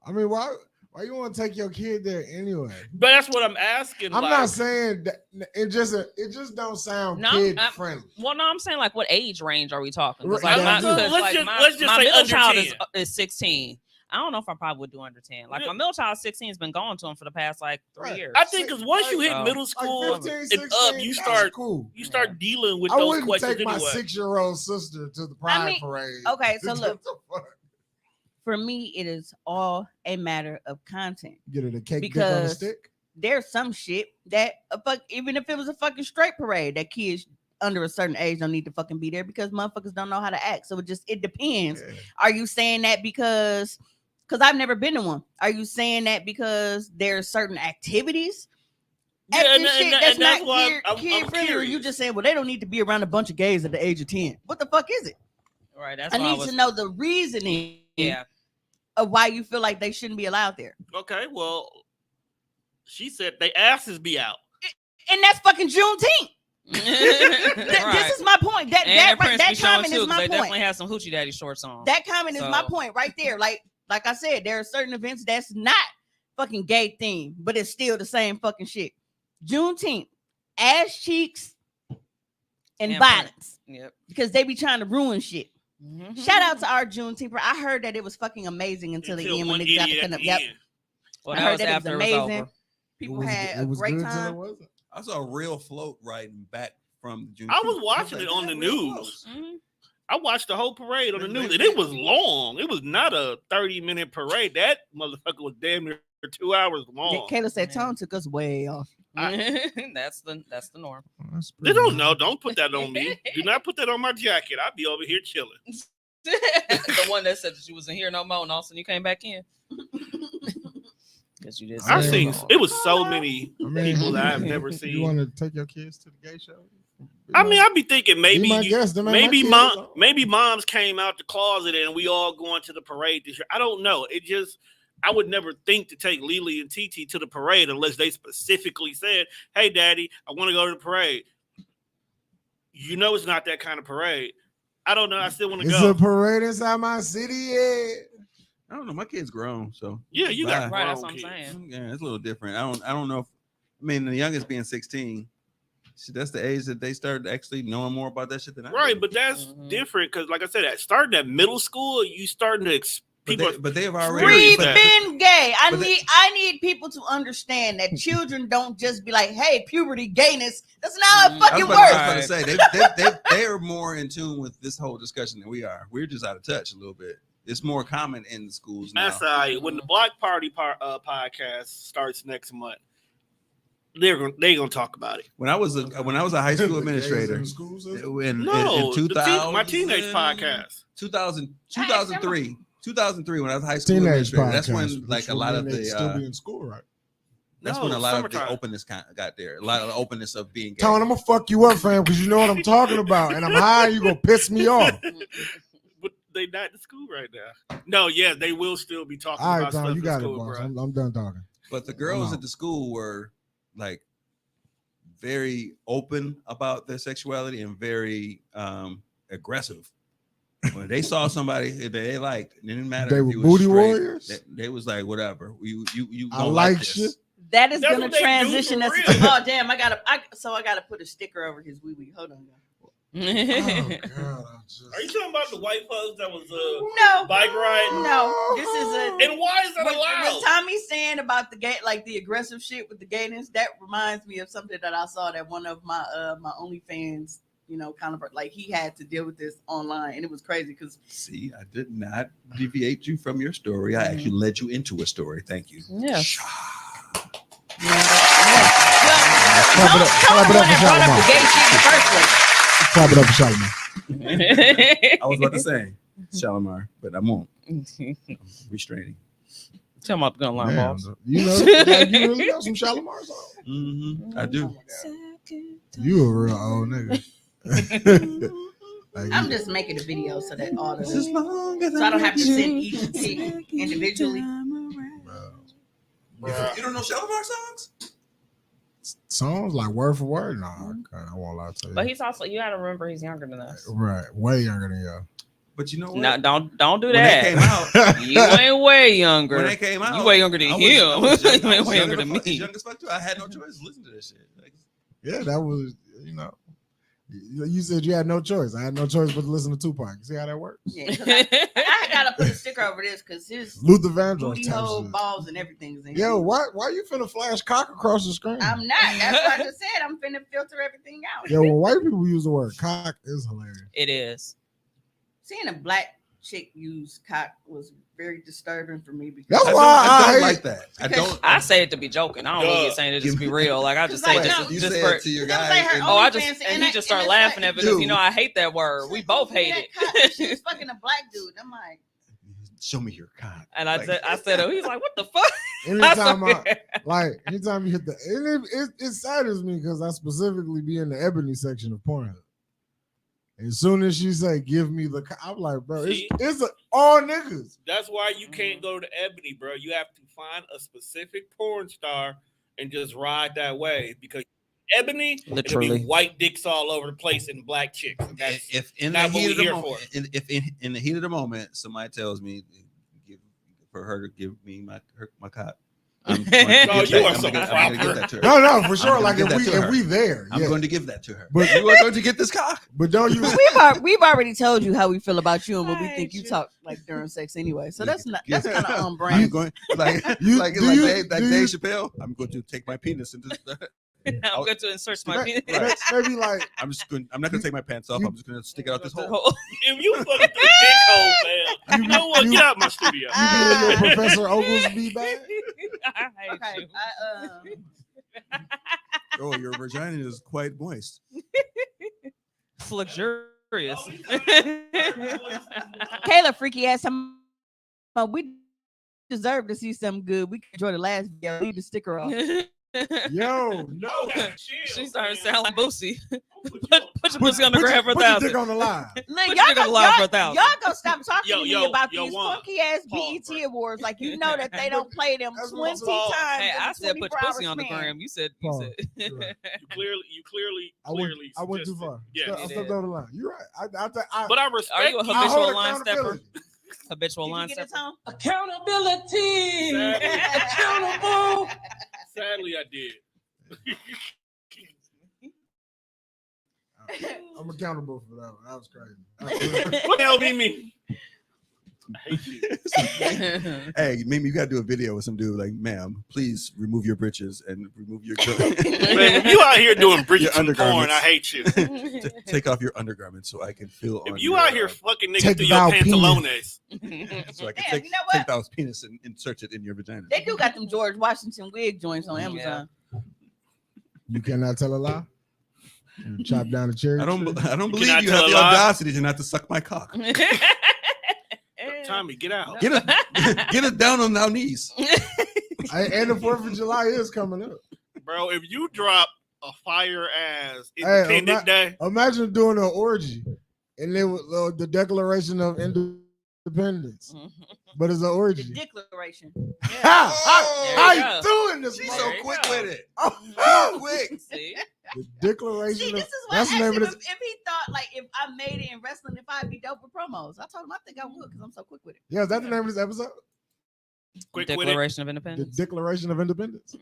I mean, why you want to take your kid there anyway? But that's what I'm asking. I'm not saying that it just don't sound kid friendly. Well, no, I'm saying like what age range are we talking? Right, Like, let's just my say middle under child 10. is 16. I don't know if I probably would do under 10. Like my middle child 16 has been going to him for the past like 3 years. I think because once you hit middle school like 15, and 16, up, you start cool. You start dealing with I those wouldn't questions take my anyway. 6-year-old sister to the pride parade. Okay, so look. For me, it is all a matter of content. Get it a cake because dick on a stick. There's some shit that even if it was a fucking straight parade, that kids under a certain age don't need to fucking be there because motherfuckers don't know how to act. So it depends. Yeah. Are you saying that because I've never been to one? Are you saying that because there's certain activities? Yeah, that's not why I'm friendly. Or you just saying, well, they don't need to be around a bunch of gays at the age of 10. What the fuck is it? Right. That's I need to know the reasoning. Yeah. Of why you feel like they shouldn't be allowed there. Okay, well, she said they asses be out, and that's fucking Juneteenth. This is my point. That comment is my point. They definitely have some hoochie daddy shorts on. That comment is my point right there. Like I said, there are certain events that's not fucking gay themed, but it's still the same fucking shit. Juneteenth, ass cheeks, and violence. Yep. Because they be trying to ruin shit. Mm-hmm. Shout out to our Juneteenth. I heard that it was fucking amazing until the end when they got to come up. Yep. Well, I heard that it was amazing. People had a great time. I saw a real float riding back from Juneteenth. I was watching it on the news. Mm-hmm. I watched the whole parade on the news, and it was long. It was not a 30-minute parade. That motherfucker was damn near 2 hours long. Kayla said Tone took us way off. That's the norm. They don't know. Don't put that on me. Do not put that on my jacket. I'll be over here chilling. The one that said that you wasn't here no more, and all of a sudden you came back in. Because you did. I've seen it was so many people that I've never seen. You want to take your kids to the gay show? I mean, I'd be thinking maybe moms came out the closet and we all going to the parade this year. I don't know. I would never think to take Lily and TT to the parade unless they specifically said, hey, Daddy, I want to go to the parade. You know it's not that kind of parade. I don't know. I still want to go. It's a parade inside my city, yeah. I don't know. My kid's grown, so. Yeah, you got right. That's what I'm saying. Yeah, it's a little different. I don't know if, the youngest being 16, that's the age that they start actually knowing more about that shit than I do. Right, but that's different because, like I said, starting at middle school, you starting to but they have already been gay. I need people to understand that children don't just be like, "Hey, puberty, gayness." That's not how it fucking works. I was about to say they are more in tune with this whole discussion than we are. We're just out of touch a little bit. It's more common in the schools now. That's right. When the Black Party podcast starts next month, they're gonna talk about it. When I was a high school administrator, in 2000, my teenage podcast, 2003, when I was a high school administrator, that's when like a lot of the still be in school, right? That's when a lot of the openness got there. A lot of the openness of being gay. Tone, I'm gonna fuck you up, fam, because you know what I'm talking about, and I'm high. You gonna piss me off. But they not in school right now. No, yeah, they will still be talking all right, about Tom, stuff you got in school, it, boss. bro. I'm done talking. But the girls at the school were like very open about their sexuality and very aggressive. When they saw somebody they liked, it didn't matter. They if were you booty straight, warriors. They was like, whatever. You I like this shit. That is gonna transition us. Oh damn! I gotta put a sticker over his wee wee. Hold on, oh, God, Are you talking about the white folks that was no bike ride? No, this is a. And why is that allowed? What Tommy's saying about the gay, like the aggressive shit with the gayness, that reminds me of something that I saw that one of my my OnlyFans, kind of like he had to deal with this online, and it was crazy because. See, I did not deviate you from your story. I actually led you into a story. Thank you. Yeah. Clap it up for Shalimar. I was about to say Shalimar, but I won't. I'm restraining. Tell my gun line, boss. You really know some Shalimar songs? Mm-hmm. I do. You a real old nigga. Like, I'm just making a video so that all the As long as so I don't have to send each pick individually. You don't know Shalimar songs? songs like word for word. Nah, I won't lie to you. But he's also, you got to remember, he's younger than us. Right, way younger than you. But you know what? No, don't do When that. they came out, You ain't way younger. when they came out, you way younger than him. You ain't way younger than me. Young as fuck too. I had no choice to listen to this shit. Like, Yeah, that was, you know. You said you had no choice. I had no choice but to listen to Tupac. You see how that works? Yeah, 'cause I gotta put a sticker over this because his Luther Vandross booty type hole, shit. balls, and everything is in Yo, here. why you finna flash cock across the screen? I'm not. That's what I just said. I'm finna filter everything out. Yo, when white people use the word cock is hilarious. It is. Seeing a black chick use cock was very disturbing for me because That's I why don't I like that. I don't. I say it to be joking. I don't really saying it just to be real. Like I just say Like, this. no, you just say for, it to your Don't guy. say her and- own- oh, I just OnlyFans, and and he I- just and start it's laughing like, at it because you dude. know I hate that word. We both hate that it. cock, she was fucking a black dude. I'm like, Show me your cock. And I Like- said, oh, he's like, what the fuck? Anytime anytime you hit the, and it saddens me because I specifically be in the ebony section of Pornhub. As soon as she say, "Give me the," I'm like, bro, See? it's all niggas. That's why you can't go to Ebony, bro. You have to find a specific porn star and just ride that wave because Ebony, Literally. it'll be white dicks all over the place and black chicks. And that's If in the not what heat we of the here moment, for. if in the heat of the moment, somebody tells me for her to give me my cock, I'm going to Oh, give you that- are I'm so gonna proper. give that to her. No, for sure. gonna Like give that to if her. we there, I'm yeah. going to give that to her. But You are going to get this cock. But don't you? we've already told you how we feel about you and what we think you Right. talk like during sex anyway. So that's kind Yeah. of on I'm brand. going like You- like do like you- Dave, like do Dave you- Chappelle. I'm going to take my penis into. I'm going to insert my penis. Right. Maybe like I'm not going to take my pants off. I'm just going to stick it out this hole. if you fucking through dick hole, man, you know what? you- Get out my studio. you be in your Professor Oglesby bag. I hate Okay, you. Oh, your vagina is quite moist. Luxurious. Kayla freaky ass. We deserve to see something good. We can enjoy the last video. Leave the sticker off. Yo, no. She started to sound like Boosie. Put Put your pussy on the ground for put your 1,000. dick on the line. Look, Put y'all your dick on gonna, the line for y'all, 1,000. y'all gonna stop talking Yo, to me yo, about yo, these Juan. funky ass Pause, BET bro. awards. Like you know that they don't play them That's 20 what I'm saying. times. Hey, in I a said put 24 your pussy hour on the span. gram. You said. Pause. You clearly I went too suggested- far. Yeah, I you stepped did. over the line. You're right. I but I respect Are you a you. I habitual hold line stepper? accountability. Habitual Did you line get it, stepper. Tom? Accountability. Accountable. Sadly, I did. I'm accountable for that one. That was crazy. What the hell do you mean? I hate you. Hey, maybe you got to do a video with some dude like, ma'am, please remove your britches and remove your Man, if you out here doing Bridgerton porn, undergarments. I hate you. take off your undergarments so I can feel on If you your, out here fucking niggas take through your Val penis. pantalones, so I can Damn, take you know what? take Val's penis and insert it in your vagina. They do got them George Washington wig joints on Yeah. Amazon. You cannot tell a lie. You chop down a cherry. I don't tree. believe cannot you tell have a the lie? audacity to not to suck my cock. Tommy, get out. Get it down on our knees. And the 4th of July is coming up. Bro, if you drop a fire ass Hey, Independence Day, Imagine doing an orgy and then with the Declaration of Independence, but it's an The orgy. declaration. How you you go. doing this? She's mother- so There you quick go. with it. Oh, Quick. See? the Declaration See, of this is why I that's asked the name him of if this. he thought like if I made it in wrestling, if I'd be dope with promos. I told him I think I would because I'm so quick with it. Yeah, is that the name of this episode? quick with it. Declaration of The Independence. Declaration of Independence.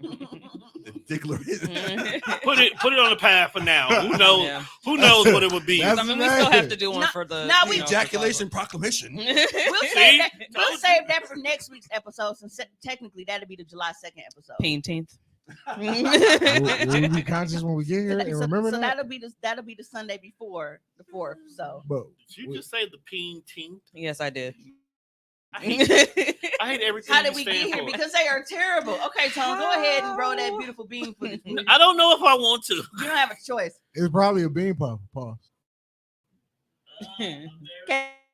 The declaration. Put it on the path for now. Who knows? Yeah. Who knows what it would be? That's- I mean, we still have to do one No, for the no, we- Ejaculation proclamation. We'll See? save that. We'll Told save that for next week's episode. Since technically that'll be the July 2nd episode. 15th. will we be conscious when we get here and remember so that? that'll be the Sunday before the 4th. So But Did you just say the peen tink? Yes, I did. I hate everything. how did you we get stand here? for. Because they are terrible. Okay, Tom, go ahead and roll that beautiful bean footage. You I don't know if I want to. don't have a choice. it's probably a bean pop. Pause. Kayla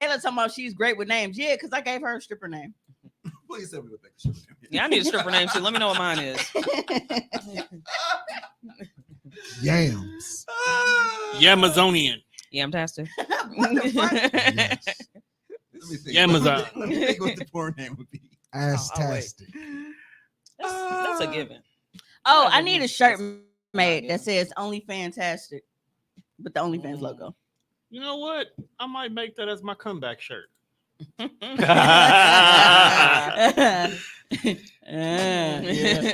talking about she's great with names. Yeah, because I gave her a stripper name. Please tell me what that is. Yeah, I need a stripper name too. Let me know what mine is. Yams. Yamazonian. Yeah, I'm tasty. What the fuck? Yes. Let me think. Amazon. Let me think what the porn name would be. Ass-tastic. That's a given. Oh, Gotta I give need me- a shirt that's- made not that says "Only Fantastic" with the OnlyFans logo. You know what? I might make that as my comeback shirt.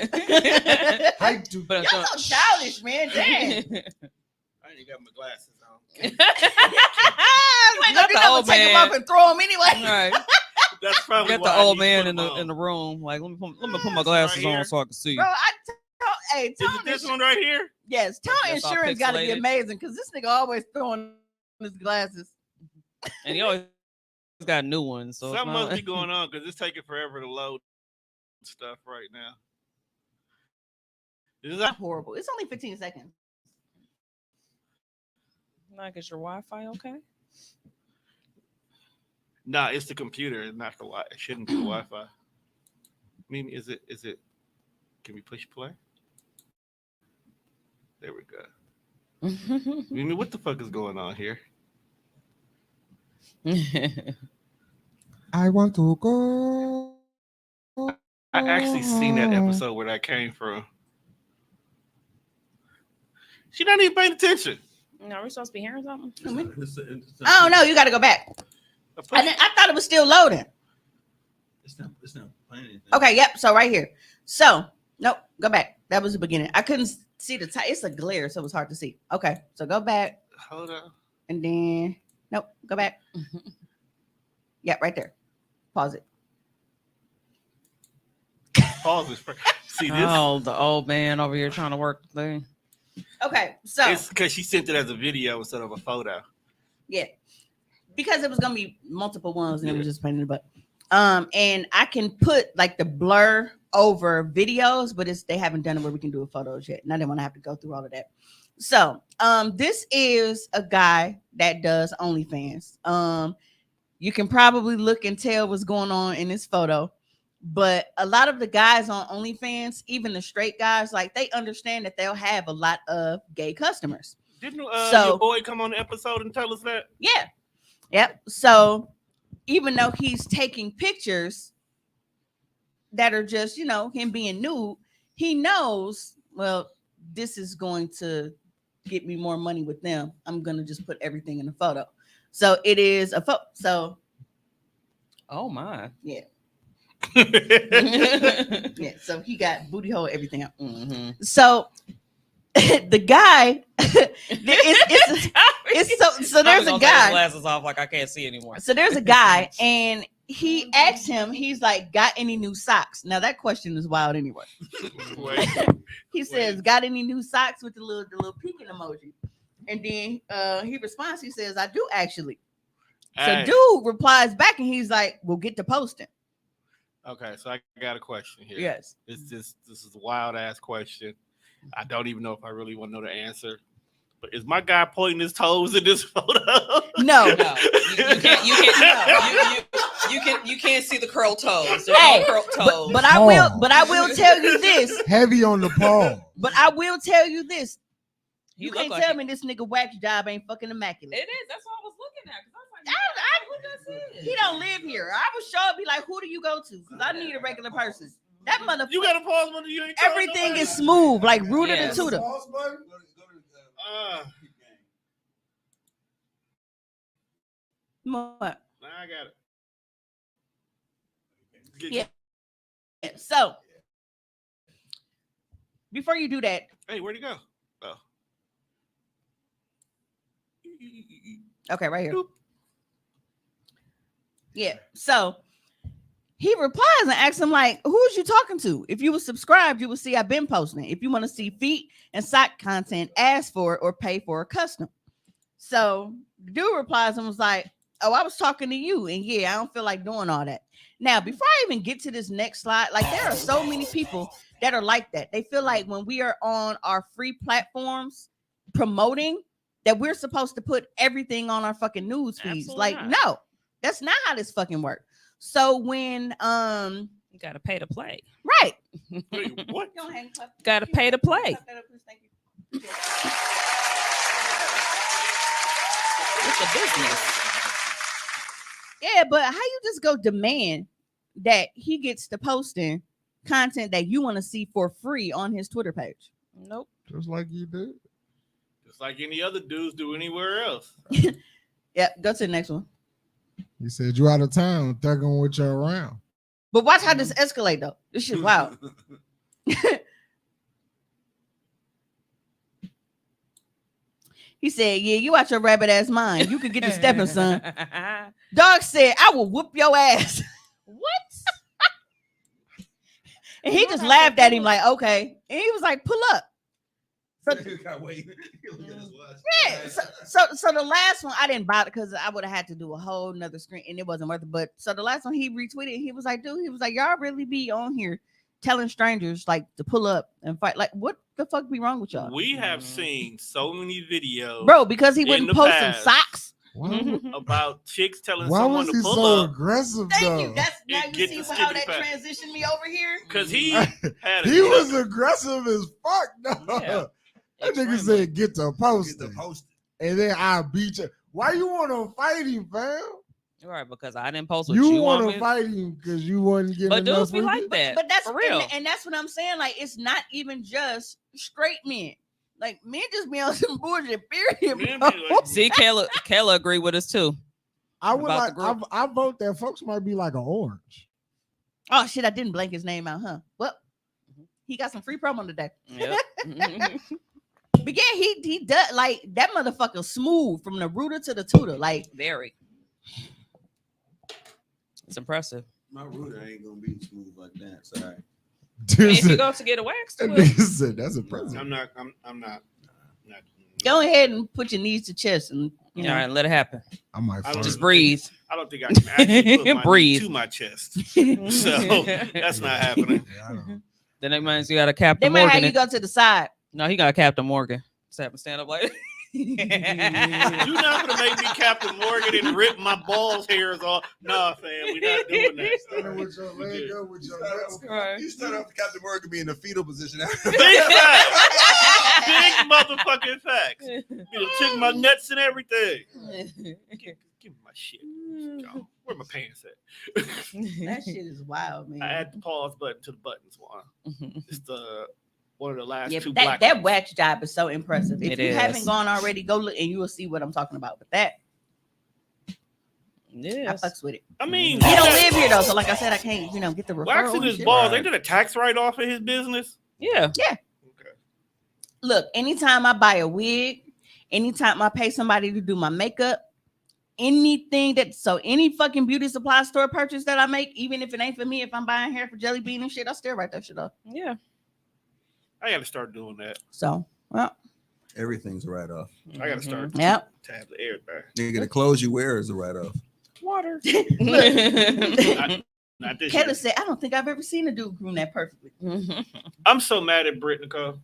Hype to But Y'all so childish, man. Damn. I ain't got my glasses on. Wait, Got you the never old take them man. off and throw them anyway. Right. That's probably Got why the I old need to man put in them the on. room. Like, let me put my Right glasses here. on so I can see. Bro, hey, Is it this one right here? Yes, tone That's all insurance got to be pixelated. amazing because this nigga always throwing his glasses. And he always got new ones. So it's Something not- must be going on because it's taking forever to load stuff right now. Is that Horrible. It's only 15 seconds. Like, is your Wi-Fi okay? Nah, it's the computer, it's not the Wi. It shouldn't be the Wi-Fi. I mean, is it? Can we push play? There we go. I mean, what the fuck is going on here? I want to go. I actually seen that episode where that came from. She not even paying attention. No, are we supposed to be hearing something? Oh no, you got to go back. I thought it was still loading. It's not playing anything. Okay, yep. So right here. So nope, go back. That was the beginning. I couldn't see the it's a glare, so it was hard to see. Okay, so go back Hold on. and then nope, go back. Yeah, right there. Pause it. Pause this. See this? Oh, the old man over here trying to work the thing. Okay, so It's because she sent it as a video instead of a photo. yeah, because it was gonna be multiple ones and it was just pain in the butt. And I can put like the blur over videos, but they haven't done it where we can do a photos yet. And I didn't want to have to go through all of that. So this is a guy that does OnlyFans. You can probably look and tell what's going on in this photo. But a lot of the guys on OnlyFans, even the straight guys, like they understand that they'll have a lot of gay customers. Didn't So- your boy come on the episode and tell us that? Yeah. Yep. So even though he's taking pictures that are just, him being nude, he knows, well, this is going to get me more money with them. I'm going to just put everything in the photo. So it is a photo. So Oh my. yeah. Mhm. Yeah. So he got booty hole, everything out. So the guy, so there's a guy. Glasses off like I can't see anymore. So there's a guy, and he asked him, he's like, got any new socks? Now that question is wild anyway. Wait. He says, got any new socks with the little peeking emoji? And then he responds, he says, I do actually. So Hey, dude replies back and he's like, we'll get to posting. okay, so I got a question here. Yes. This is a wild ass question. I don't even know if I really want to know the answer. But is my guy pointing his toes in this photo? No. No, you can't see the curl toes. There's Hey, no curl toes. But I will tell you this. Heavy on the paw. But I will tell you this. He You look can't like tell it. me this nigga wax job ain't fucking immaculate. It is. That's what I was looking at. 'Cause I was like, what does He don't live here. I was sure be like, who do you go to? Because I need a regular person. That motherfucker. You got to pause when you ain't telling Everything nobody? is smooth, like rooter Yes. to tutor. What? Nah, I got it. Yeah. So before you do that, Hey, where'd he go? Oh. okay, right here. Boop. Yeah. So he replies and asks him, like, who's you talking to? If you were subscribed, you will see I've been posting. If you want to see feet and sock content, ask for it or pay for a custom. So the dude replies and was like, oh, I was talking to you. And yeah, I don't feel like doing all that. Now, before I even get to this next slide, like there are so many people that are like that. They feel like when we are on our free platforms promoting that we're supposed to put everything on our fucking news feeds. Absolutely Like, not. no, that's not how this fucking works. So when You gotta pay to play. right. Wait, what? Go ahead and clap. Gotta pay to play. Clap that up, please. Thank you. It's a business. Yeah, but how you just go demand that he gets to posting content that you want to see for free on his Twitter page? Nope. Just like you did. Just like any other dudes do anywhere else. Yep, go to the next one. He said you out of town, thugging with you around. But watch how this escalate though. This shit wild. He said, "Yeah, you out your rabbit ass mind. You could get the stepping, son." Dog said, "I will whoop your ass." What? And he just laughed at him like, "Okay." And he was like, "Pull up." So, yeah. So the last one I didn't bother because I would have had to do a whole nother screen and it wasn't worth it. But so the last one he retweeted, he was like, "Dude, he was like, y'all really be on here telling strangers like to pull up and fight. Like, what the fuck be wrong with y'all?" We have seen so many videos, Bro, because he in wouldn't the post past. some socks. Why, about chicks telling why someone was to he pull so up aggressive Thank though? you. That's now And you get see the how skippity that pack. transitioned me over here. because he had a He was aggressive as fuck though. Yeah. That nigga Extremely. said get to post Get the post. and then I'll beat you. Why you want to fight him, fam? Right, because I didn't post what You you want want to me. fight him because you wasn't getting But enough dudes be with like you? that. But that's for real. and that's what I'm saying. Like, it's not even just straight men. Like, men just be on some bullshit. Period. Men Bro. be like- See, Kayla agree with us too. I would about like. the group. I vote that folks might be like an orange. Oh shit! I didn't blank his name out, huh? Well, he got some free promo today. Yep. But yeah, he does like that motherfucker smooth from the rooter to the tutor. Like, Very. It's impressive. My router ain't gonna be smooth like that. Sorry. Dude If you said, go to get a wax, that to it. nigga said that's a present. I'm not. go ahead and put your knees to chest and you know. All right, let it happen. I might I don't fart. Just know. breathe. I don't think I can actually put my Breathe. knee to my chest, so that's not happening. Yeah, I don't. Then that means you got a Captain They might Morgan. have you go to the side. No, he got a Captain Morgan. Just have to stand up like. You're not gonna make me Captain Morgan and rip my balls hairs off. Nah, fam, we're not doing that. Standing with your leg up, with your nuts. Right. You start off Captain Morgan being in the fetal position. Big facts. Big motherfucking facts. You know, took my nuts and everything. Give me my shit. Yo, where my pants at? That shit is wild, man. I add the pause button to the buttons one. It's the one of the last Yeah, two but black that ones. wax job is so impressive. If It you is. haven't gone already, go look and you will see what I'm talking about. But that I Yes. fucks with it. I mean, He don't live here though, so like I said, I can't get the referral. waxing and his shit. balls. They did a tax write off of his business. Yeah. Okay. Look, anytime I buy a wig, anytime I pay somebody to do my makeup, anything any fucking beauty supply store purchase that I make, even if it ain't for me, if I'm buying hair for Jelly Bean and shit, I still write that shit up. Yeah. I got to start doing that. So, well, Everything's a write off. I got to start yep. tab the air back. Nigga, the clothes you wear is a write off. Water. Not this Kayla year. said, I don't think I've ever seen a dude groom that perfectly. I'm so mad at Britt Nicole.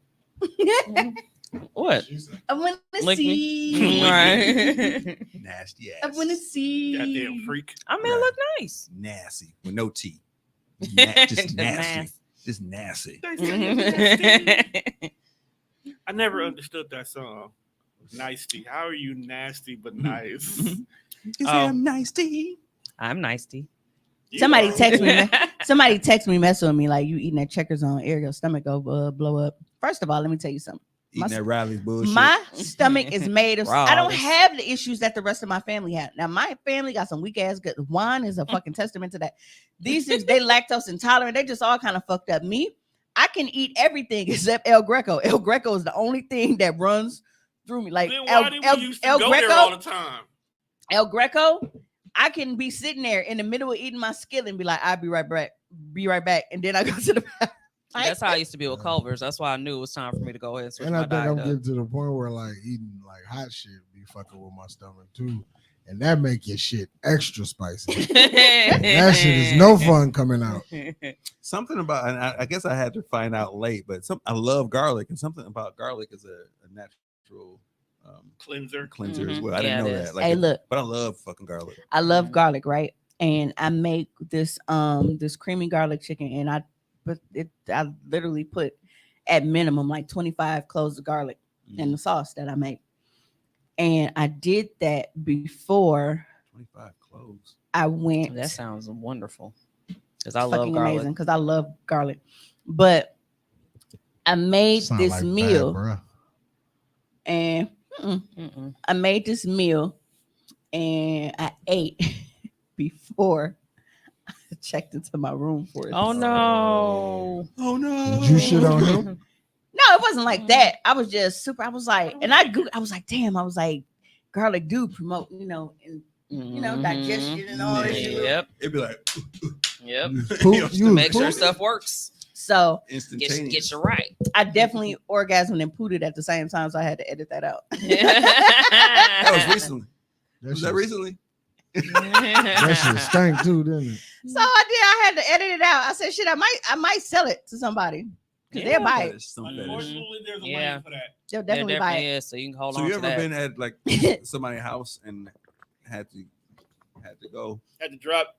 What? I want to Lick me. see. Right. Nasty I ass. want to see. Goddamn freak. I mean, it look nice. Nasty with no T. Just Just nasty. Just nasty. I never understood that song. Nasty. How are you nasty but nice? I'm nasty. I'm nasty. Somebody You are. text me. Somebody text me, messing with me like, you eating that Checkers on air, your stomach go blow up. First of all, let me tell you something. Eating that Riley's bullshit. My stomach is made of. I don't Rawls. have the issues that the rest of my family had. Now, my family got some weak ass gut. Wine is a fucking testament to that. These things, they lactose intolerant. They just all kind of fucked up. Me, I can eat everything except El Greco. El Greco is the only thing that runs through me. Like Then why did we used to El go there Greco, all the time? El Greco, I can be sitting there in the middle of eating my skillet and be like, I'll be right back. And then I go to the bathroom. That's how I used to be with Culver's. That's why I knew it was time for me to go ahead and switch And I my think I'm diet up. getting to the point where like eating like hot shit be fucking with my stomach too. And that make your shit extra spicy. That shit is no fun coming out. Something about, and I guess I had to find out late, but I love garlic, and something about garlic is a natural Cleanser. cleanser as Mhm. well. I Yeah, didn't know it that. is. Like, Hey, look, but I love fucking garlic. I love garlic, right? And I make this this creamy garlic chicken, and I literally put at minimum like 25 cloves of garlic in the sauce that I make. And I did that before 25 cloves. I went. That sounds wonderful. Because I love fucking garlic. amazing because I love garlic. But I made Sound this like meal bad, bruh. and I made this meal and I ate before I checked into my room for it. Oh no. Oh no. Did you shit on him? No, it wasn't like that. I was just super. I was like, and I was like, damn. I was like, garlic do promote, digestion and all this shit. Yep. It'd be like, Yep. Poop, you Make sure poop. stuff works. So instantaneous. Get you right. I definitely orgasmed and pooted at the same time, so I had to edit that out. That was recently. That Was shit- that recently? That shit stank too, didn't it? So I had to edit it out. I said, shit, I might sell it to somebody because they'll buy it. Fetish, some fetish. Unfortunately, there's a Yeah. lane for that. They'll There definitely buy definitely it. is. So you can hold So on you to ever that. been at like somebody's house and had to go? Had to drop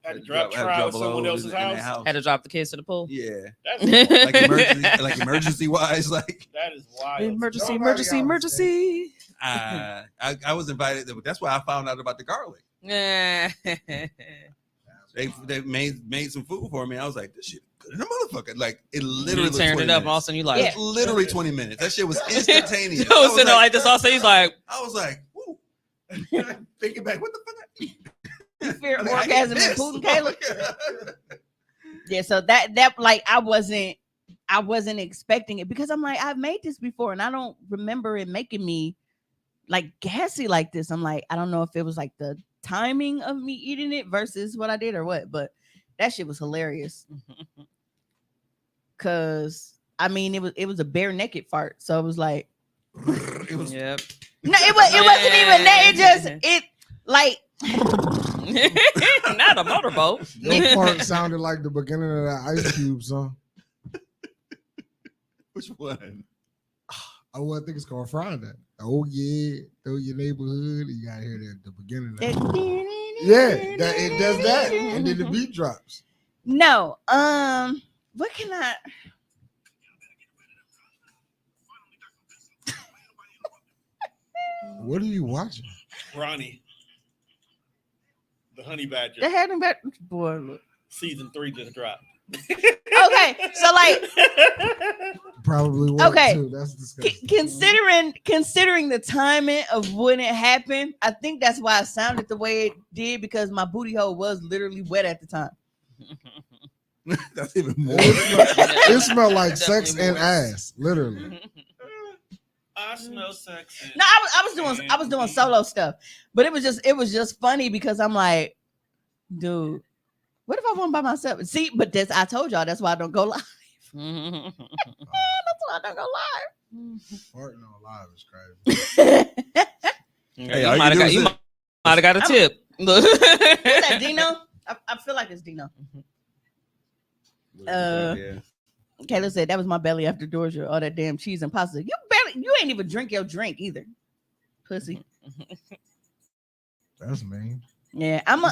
trial at someone else's in their house. Had to drop the kids to the pool. Yeah, That's like emergency wise, like that is wild. Emergency, Nobody emergency, else emergency. I was invited. That's why I found out about the garlic. Yeah. They made some food for me. I was like, this shit good in a motherfucker. Like it literally You turned 20 it up, and all of a minutes. sudden you like, It was literally 20 minutes. That shit was instantaneous. I was sitting there like this. Also, he's like, I was like, woo. Thinking back, what the fuck? You fear I ate orgasm and this. Putin, Caleb? Yeah, so that like I wasn't expecting it because I'm like, I've made this before and I don't remember it making me like gassy like this. I'm like, I don't know if it was like the timing of me eating it versus what I did or what, but that shit was hilarious. Cause I mean it was a bare naked fart. So it was like It was yep. no, it wasn't even that. It like Not a motorboat. Your part sounded like the beginning of that Ice Cube song. which one? Oh, I think it's called Friday. Oh yeah, through your neighborhood. You gotta hear that at the beginning. Of it. Yeah, that it does that, and then the beat drops. No, what can I? What are you watching? Ronnie, the Honey Badger. The head and back boy. Look. Season 3 just dropped. Okay, so like Probably was Okay. too. That's disgusting. considering the timing of when it happened, I think that's why it sounded the way it did because my booty hole was literally wet at the time. That's even more. It smelled like Definitely sex and worse. ass, literally. I smell sex. No, I was doing solo stuff, but it was just funny because I'm like, dude, what if I went by myself? See, but I told y'all that's why I don't go live. That's why I don't go Farting on live is crazy. live. Hey, you all you might do have is got a tip. Who's that, Dino? I feel like it's Dino. Yeah. Kayla said that was my belly after Georgia. All that damn cheese and pasta. You ain't even drink your drink either, pussy. That's mean. Yeah, I'm a.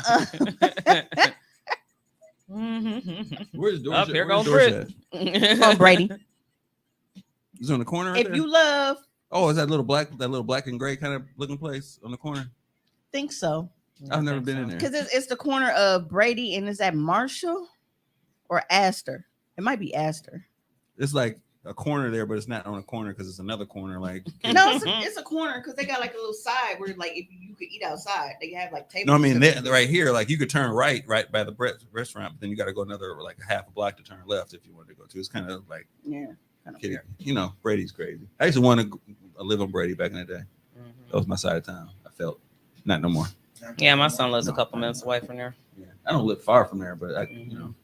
Where's Doris? Up here Where's goes Doris Brit. at? From Brady. He's on the corner. Right If there? you love, Oh, is that little black and gray kind of looking place on the corner? think so. I've never been in there. Because it's the corner of Brady and is that Marshall or Astor? It might be Astor. It's like a corner there, but it's not on a corner because it's another corner. Like No, it's a corner because they got like a little side where like if you could eat outside, they have like tables. no, I mean right here, like you could turn right by the restaurant, but then you got to go another like a half a block to turn left if you wanted to go to. It's kind of like Yeah, kind of kidding. weird. You know, Brady's crazy. I used to want to live on Brady back in the day. That was my side of town. I felt not no more. Yeah, my son lives a No. couple minutes away from there. Yeah. I don't live far from there, but you know,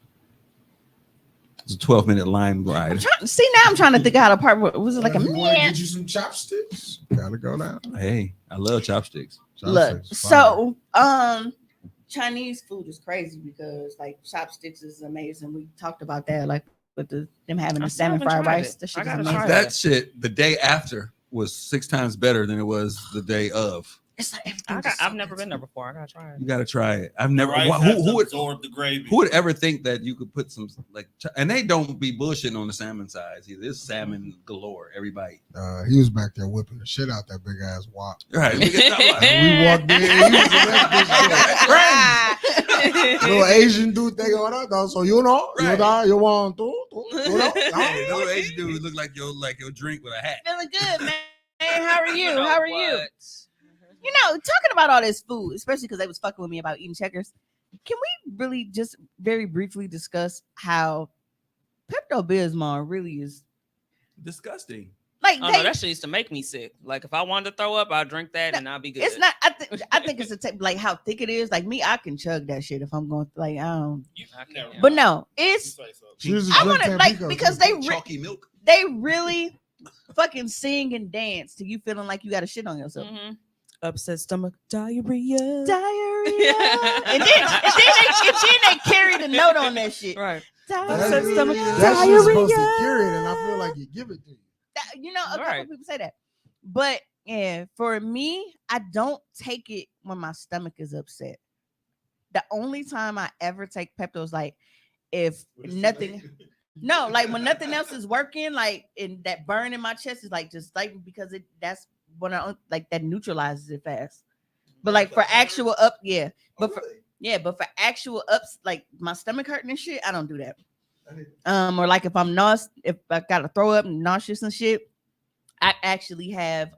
it's a 12-minute line ride. Now I'm trying to think out a part. Was it like a If you want to man? get you some chopsticks, gotta go down. Hey, I love chopsticks. Look, Chopsticks, fire. so Chinese food is crazy because like chopsticks is amazing. We talked about that, like with them having the salmon fried rice. That shit is gotta amazing. try That shit, the day after was 6 times better than it was the day of. It's like everything. I've never been there before. I gotta try it. You gotta try it. I've never. Rice has Who to would absorb the gravy? Who would ever think that you could put some like? And they don't be bullshitting on the salmon size. There's salmon galore every bite. He was back there whipping the shit out that big ass wok. Right. We walked in. He was this little Asian dude. They go, no, so you know, Right. you want to, you know. Hey, little Asian dude look like your drink with a hat. Feeling good, man. How are you? How are you? What? You know, talking about all this food, especially because they was fucking with me about eating checkers. Can we really just very briefly discuss how Pepto-Bismol really is Disgusting. like? Oh no, that shit used to make me sick. Like if I wanted to throw up, I'll drink that and I'll be good. It's not. I think it's like how thick it is. Like me, I can chug that shit if I'm going. Like I don't. Never. But no, it's. You say so. She used to I drink want to like Tampico, because too. Chalky milk. they really fucking sing and dance to you feeling like you got a shit on yourself. Mm-hmm. Upset stomach, diarrhea. Diarrhea. and then they carry the note on that shit. Right. Diarrhea. That shit's supposed to carry it, and I feel like you give it to you. You know, a couple Right. people say that. But yeah, for me, I don't take it when my stomach is upset. The only time I ever take Pepto is like if nothing. No, like when nothing else is working, like in that burn in my chest is like just like because that's when I like that neutralizes it fast. But like for actual but for actual ups, like my stomach hurting and shit, I don't do that. Or like if I'm nauseous, if I gotta throw up and nauseous and shit, I actually have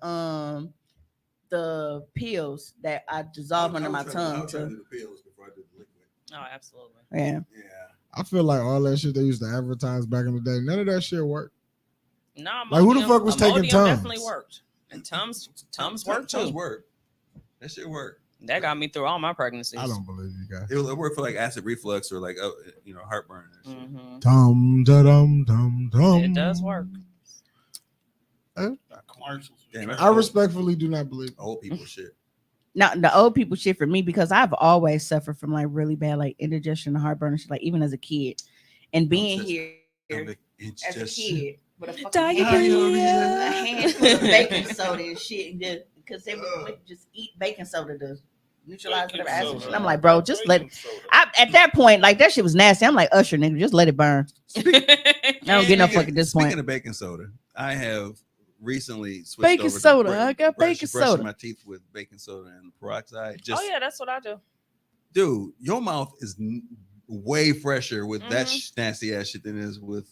the pills that I dissolve under my tongue. Oh, absolutely. Yeah. I feel like all that shit they used to advertise back in the day, none of that shit worked. No, Like, who the fuck was taking Imodium Tums? definitely worked. And Tums worked Tums too. work. That shit work. That got me through all my pregnancies. I don't believe you guys. It worked for like acid reflux or like heartburn. And shit. Mhm. Tum dum dum dum. It does work. Commercials. Damn, I respectfully do not believe. old people shit. Now the old people shit for me because I've always suffered from like really bad like indigestion and heartburn and shit, like even as a kid. And being here It's as a just kid with a fucking Diarrhea. a handful of baking soda and shit, and just because they would just eat baking soda to neutralize whatever acid. And I'm like, bro, just let it. At that point, like that shit was nasty. I'm like, Usher, nigga, just let it burn. I don't get no fucking disappointment. Speaking of baking soda, I have recently switched Baking over to soda. I got baking brushing soda. my teeth with baking soda and peroxide. Oh yeah, that's what I do. Dude, your mouth is way fresher with that Mhm. nasty ass shit than it is with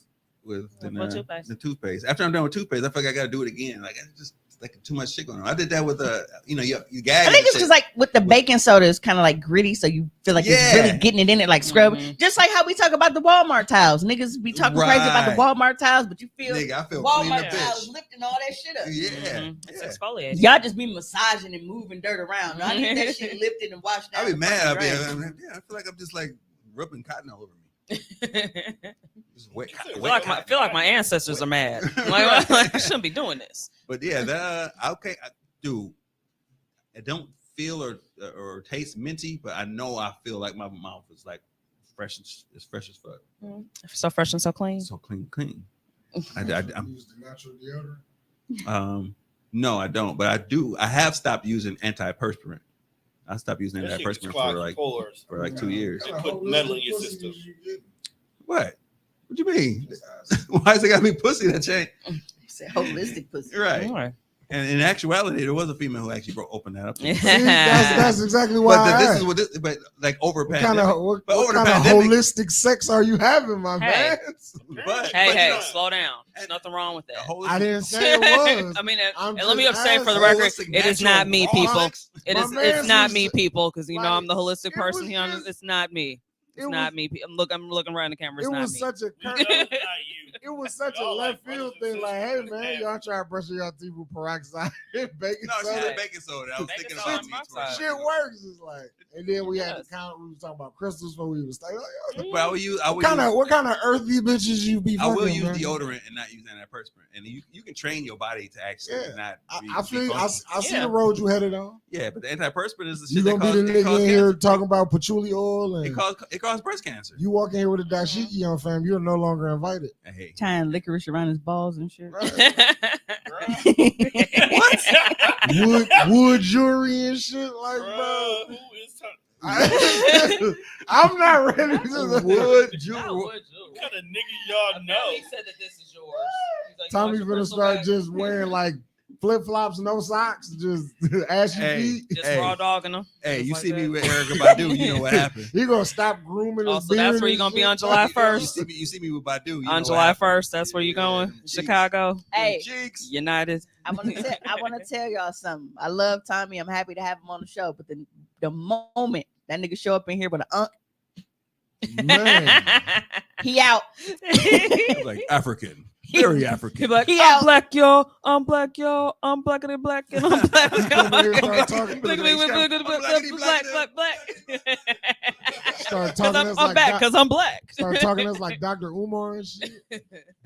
toothpaste. the toothpaste. After I'm done with toothpaste, I feel like I gotta do it again. Like I just like too much shit going on. I did that with you gag. I think it's because like with the baking soda, it's kind of like gritty, so you feel like it's Yeah. really getting it in it, like scrub. Mhm. Just like how we talk about the Walmart tiles. Niggas be talking crazy about the Right. Walmart tiles, but you feel Nigga, I feel clean Walmart a tiles bitch. lifting all that shit up. Yeah. Mhm. It's yeah. exfoliating. Y'all just be massaging and moving dirt around. I need that shit lifted and washed down. I be the mad. fucking I drain. feel like I'm just like rubbing cotton all over me. Just wet, I feel like my ancestors are mad. Like, I shouldn't be doing this. But yeah, dude, I don't feel or taste minty, but I know I feel like my mouth is like fresh. It's fresh as fuck. So fresh and so clean. So clean. I'm, Use the natural deodorant. no, I don't, but I do. I have stopped using antiperspirant. I stopped using That shit antiperspirant just clogs for your pores. like 2 years. It put metal in your system. What? What you mean? Why is it got me pussy that change? It's a holistic pussy. Right. All right. And in actuality, there was a female who actually opened that up. See, that's exactly why. But I this asked. is what this, but like over What pandemic. kind of what But over the kind of pandemic- holistic sex are you having, my Hey. man? But Hey, but, slow down. There's nothing wrong with that. I didn't say it was. I mean, I'm and let me just say for the asking. record, Holistic, it is natural, not me, raw people. sex. It My is. man's It's not was- me, people, because you know I'm the like, holistic it person was here. just- It's not me. It's it not was- me. I'm looking around the camera. It's It not was me. such a You know cur- it's not you. it was such a Y'all left like field brothers thing. and Like, hey sisters, man, man. y'all try to brush your teeth with peroxide and baking No, she soda. said baking soda. I was Baking thinking soda about and peroxide. Shit works. It's like, and then we It had does. the count. We was talking about crystals before we was like, But I would use. what kind of earthy bitches you be? I will fucking, use man? deodorant and not use antiperspirant, and you can train your body to actually Yeah. not. I feel. I see Yeah. the road you headed on. Yeah, but the antiperspirant is the You shit gonna be the that nigga causes in here cancer. talking about patchouli oil It and causes breast cancer. you walk in here with a dashiki on, fam. You're no longer invited. Hey, Hey. tying licorice around his balls and shit. Wood jewelry and shit, like, bro. Who is talking? I'm not ready to Wood What jewelry. kind of nigga y'all know? He said that this is yours. He's like, Tommy "You want your gonna crystal start back?" just wearing like flip flops, no socks, just ashy Hey. feet. Just Hey. raw dogging them. Hey, Just you like see me that. with Erica Badu, you know what happened. He gonna stop grooming his Also, beard. that's where you're and gonna be shit. on July You 1st. see me with Badu. You know On what July happened. 1st, that's where you going. them cheeks. Chicago, Hey, Cheeks. United. I want to tell y'all something. I love Tommy. I'm happy to have him on the show. But the moment that nigga show up in here with an Man. he out. Like African. Very African. He's like, He I'm out. black, y'all. I'm black, y'all. I'm blacker than black, and I'm black. He come in here and start talking. Black. Start Because talking us I'm like back. Because I'm black. start talking us like Dr. Umar and shit.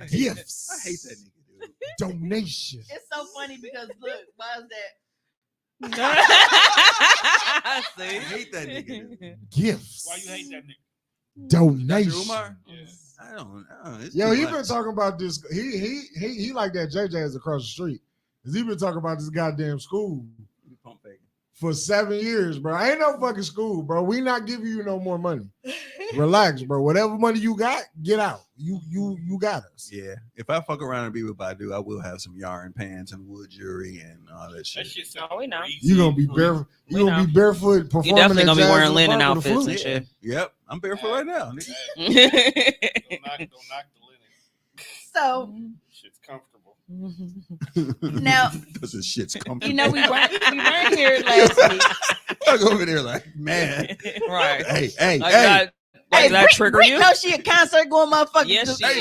Gifts. I hate that nigga, dude. Donation. It's so funny because look, why is that? I See? hate that nigga, dude. Gifts. Why you hate that nigga? Donation. Dr. Umar? Yeah. I don't know. It's Yo, too he much. been talking about this. He like that JJ's across the street. Cause he been talking about this goddamn school Pump faking. for 7 years, bro. Ain't no fucking school, bro. We not giving you no more money. Relax, bro. Whatever money you got, get out. You got us. Yeah. If I fuck around and be with Badu, I will have some yarn pants and wood jewelry and all that That shit. shit sound Oh, we know. crazy. You gonna be barefoot. You We gonna know. be barefoot performing. You definitely at gonna be Jazz wearing in the linen Park with a outfits flute. and shit. Yep. I'm barefoot right now. nigga. Don't knock the linen. So Shit's comfortable. now, Because this shit's comfortable. you know, we weren't here last week. I go over there like, man. Right. Hey. Like that, Hey, that trigger Brit you? know she a concert going motherfucker. Yes, she I is.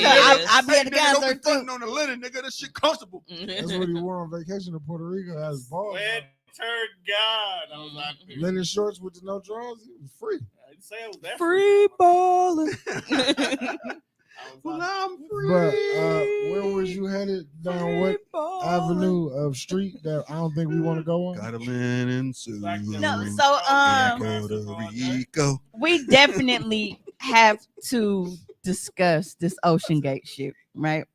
be at the Nigga, don't be concert too. fronting on the linen, nigga. This shit comfortable. That's what he wore on vacation to Puerto Rico. Had his balls. Winter God. I was like, Linen shorts with the no drawers. He was free. I didn't say it was that Free balling. I was Well, like, I'm free. But where was you headed? Down what avenue of street that I don't think we want to go on? Got a linen suit. No, so Puerto Rico. we definitely have to discuss this Ocean Gate shit, right?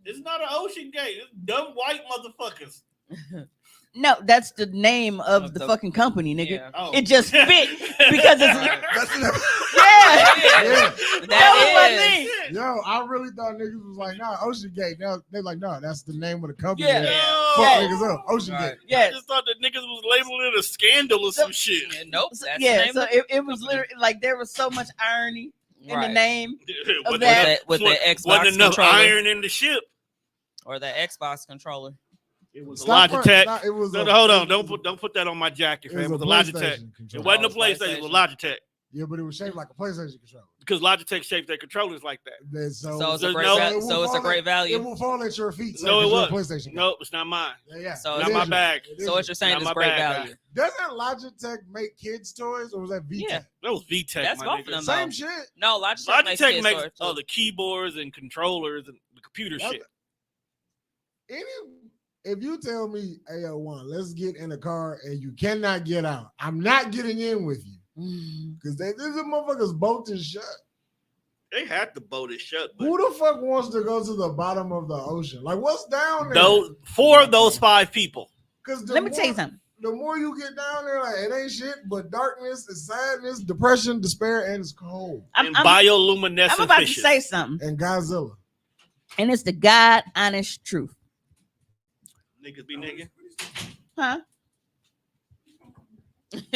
it's not an ocean gate. It's dumb white motherfuckers. No, that's the name of the the- fucking company, nigga. Yeah. Oh. It just fit because it's Right. That's yeah. Yeah. That was my is. thing. Yo, I really thought niggas was like, nah, Ocean Gate. Now they're like, nah, that's the name of the company. Yeah. that No. Fuck Yeah. niggas up. Ocean Right. Gate. I Yes. just thought that niggas was labeling it a scandal or some shit. Nope. So, That's the yeah, name so of it was literally like there was so much irony in the Right. name. With that- with the Xbox wasn't enough controller. iron in the ship. Or the Xbox controller. It was Stop a Logitech. front- nah, it was No, a- no, hold on. it Don't was put that on my jacket, a- fam. It was a PlayStation Logitech. It controller. wasn't a Oh, PlayStation. It was Logitech. Yeah, but it was shaped like a PlayStation controller. Because Logitech shaped their controllers like that. Then So it's a There's great. no- va- it will so it's a fall great It value. will fall at your feet. No, it was. wasn't. PlayStation. No, it's not mine. Yeah. So it Not is my yours. bag. It is So what yours. you're saying Not is my great bag, value. Doesn't Logitech make kids toys or was that VTech? Yeah. That was VTech. That's my both nigga. of them. Same though. shit. No, Logitech makes kids makes toys, too. the keyboards and controllers and the computer That's- shit. If you tell me, hey, yo, one, let's get in a car and you cannot get out, I'm not getting in with you. Because these motherfuckers bolted shut. They had to bolt it shut. But Who the fuck wants to go to the bottom of the ocean? Like, what's down there? those 4 of those 5 people. Because Let me tell you something. The more you get down there, like, it ain't shit but darkness and sadness, depression, despair, and it's cold. And bioluminescent I'm about fishes. to say something, And Godzilla. and it's the God honest truth, Niggas be nigga. huh?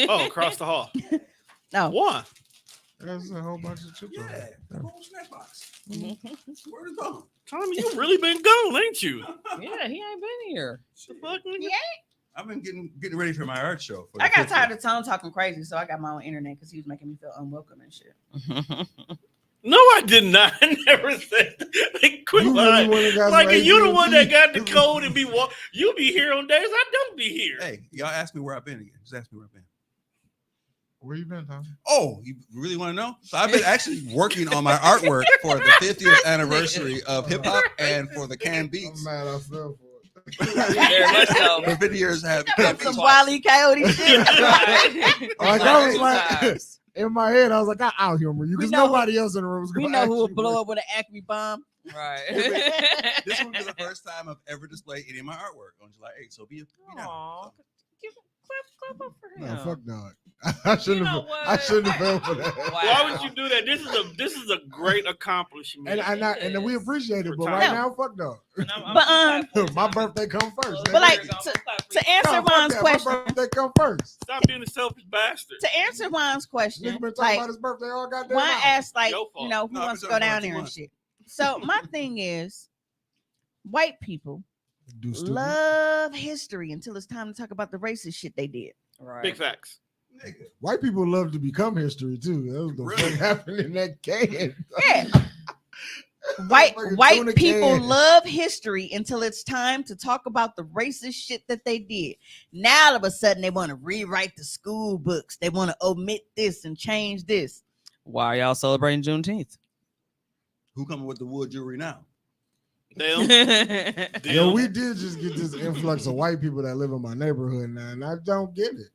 Oh, across the hall. No, One. There's a whole bunch of chips. on Yeah. there. Whole snack box. Where it gone? Tommy, you really been gone, ain't you? Yeah, he ain't been here. The fuck, nigga? Yeah. I've been getting ready for my art show. For I the got 50th. tired of Tone talking crazy, so I got my own internet because he was making me feel unwelcome and shit. No, I did not. I never said that. Like, quit You really lying. one of the guys Like, with you the one that AT&T? got the code and you be here on days I don't be here. Hey, y'all ask me where I've been again. Just ask me where I've been. Where you been, Tom? Oh, you really want to know? So I've been actually working on my artwork for the 50th anniversary of hip hop and for the Can I'm Beats. mad I fell for it. Very much so. For 50 years, I have the Can Some Beats. Wile E. Coyote shit. Like, I was like, In my head, I was like, I'll humor you because nobody else in the room was going We to know who would blow up with an Acme bomb. Right. This will be the first time I've ever displayed any of my artwork on July 8th. So be Aw, give clap up for him. No, fuck dog. I shouldn't have. I shouldn't have fell for that. Wow. Why would you do that? This is a great accomplishment. And we appreciate it, but right now, fuck dog. But my birthday come first. But like to answer Juan's question, my birthday come first. Stop being a selfish bastard. To answer Juan's question, Nigga been talking like about his birthday all goddamn Juan night. asked, like, Your fault. you know, who No, wants to it's go over down too there and much. shit. So my thing is, white people Do stupid. love history until it's time to talk about the racist shit they did. Right. Big facts. Nigga. White people love to become history too. That was the Really? fuck happened in that can. Yeah. White Fucking tuna people can. love history until it's time to talk about the racist shit that they did. Now all of a sudden they want to rewrite the school books. They want to omit this and change this. Why are y'all celebrating Juneteenth? Who coming with the wood jewelry now? Damn. Yo, we did just get this influx of white people that live in my neighborhood now, and I don't get it.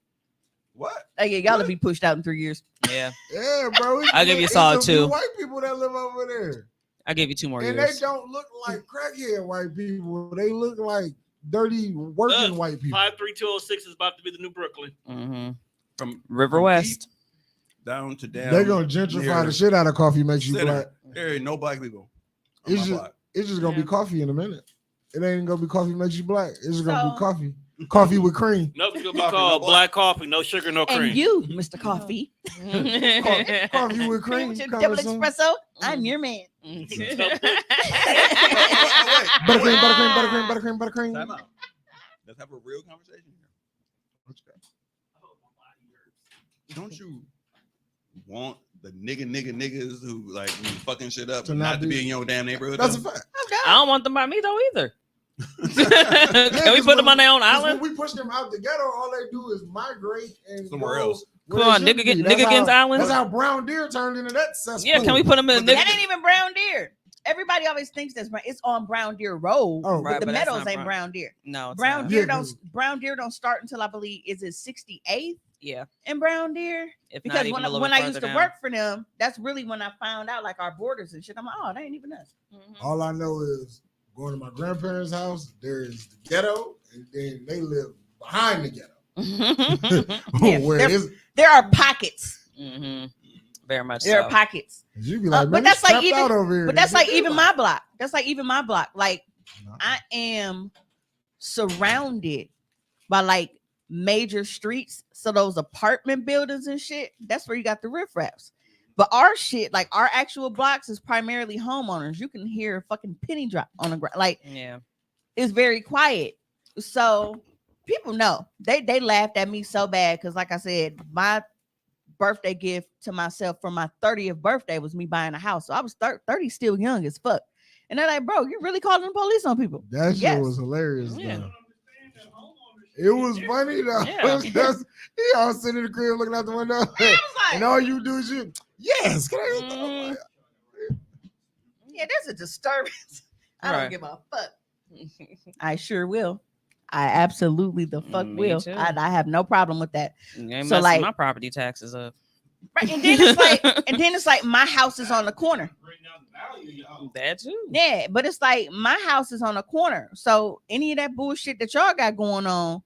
What? Hey, yeah, y'all will be pushed out in 3 years. Yeah. Yeah, bro. I'll give you a it's solid few two. White people that live over there. I'll give you 2 more And years. they don't look like crackhead white people. They look like dirty working white people. 53206 is about to be the new Brooklyn. Mm-hmm. From River from West. deep down to down. They're gonna gentrify the shit out of coffee, makes you Center. black. There ain't no black people. on It's my just block. it's just gonna be coffee in a minute. It ain't gonna be coffee makes you black. It's just gonna be So- coffee. Coffee with cream. Nope, it's gonna be Coffee, called no black coffee, no sugar, no cream. And you, Mr. Coffee, Coffee with cream. with your coming double soon. espresso, I'm your man. Buttercream, buttercream. Time out. Let's have a real conversation here. Don't you want the niggas who like be fucking shit up To not not to be- be in your damn neighborhood? That's a though? fact. I don't want them by me though either. Yeah, Can we 'cause put them on their own 'cause island? When we push them out the ghetto, all they do is migrate and Somewhere go else. where Come on, they should be. That's Nigga how- Island. That's how brown deer turned into that cesspool. Yeah, can we put them in? But That ain't even brown deer. Everybody always thinks that's it's on Brown Deer Road, Oh, but right, the but that's meadows not ain't brown deer. No, it's Brown not. deer Yeah, don't start until I believe is it 68th Yeah, in Brown Deer. if not Because even a little when bit I used further to down. work for them, that's really when I found out like our borders and shit. I'm like, oh, that ain't even us. Mhm. All I know is going to my grandparents' house, there is the ghetto, and then they live behind the ghetto. Yeah, Where there- is there are pockets. Mhm. Very much There so. are pockets. you be like, but man, that's that's like even- out over here. But that's like Nigga, even my block. That's like even my block. Like No. I am surrounded by like major streets. So those apartment buildings and shit, that's where you got the riffraffs. But our shit, like our actual blocks, is primarily homeowners. You can hear a fucking penny drop on the ground. Like Yeah. it's very quiet. So people know. They laughed at me so bad because, like I said, my birthday gift to myself for my 30th birthday was me buying a house. So I was 30, still young as fuck. And they're like, bro, you really calling the police on people? That shit Yes. was hilarious. Yeah. Though. It was funny though. Yeah. He all sitting in the crib looking out the window, I was like, and all you do is you. Yes, can I? Mhm. yeah, there's a disturbance. I don't Right. give a fuck. I sure will. I absolutely the fuck Me will. too. I have no problem with that. You ain't So, messing like- my property taxes up. Right. And then it's like my house is on the corner. That too. Yeah, but it's like my house is on a corner. So any of that bullshit that y'all got going on,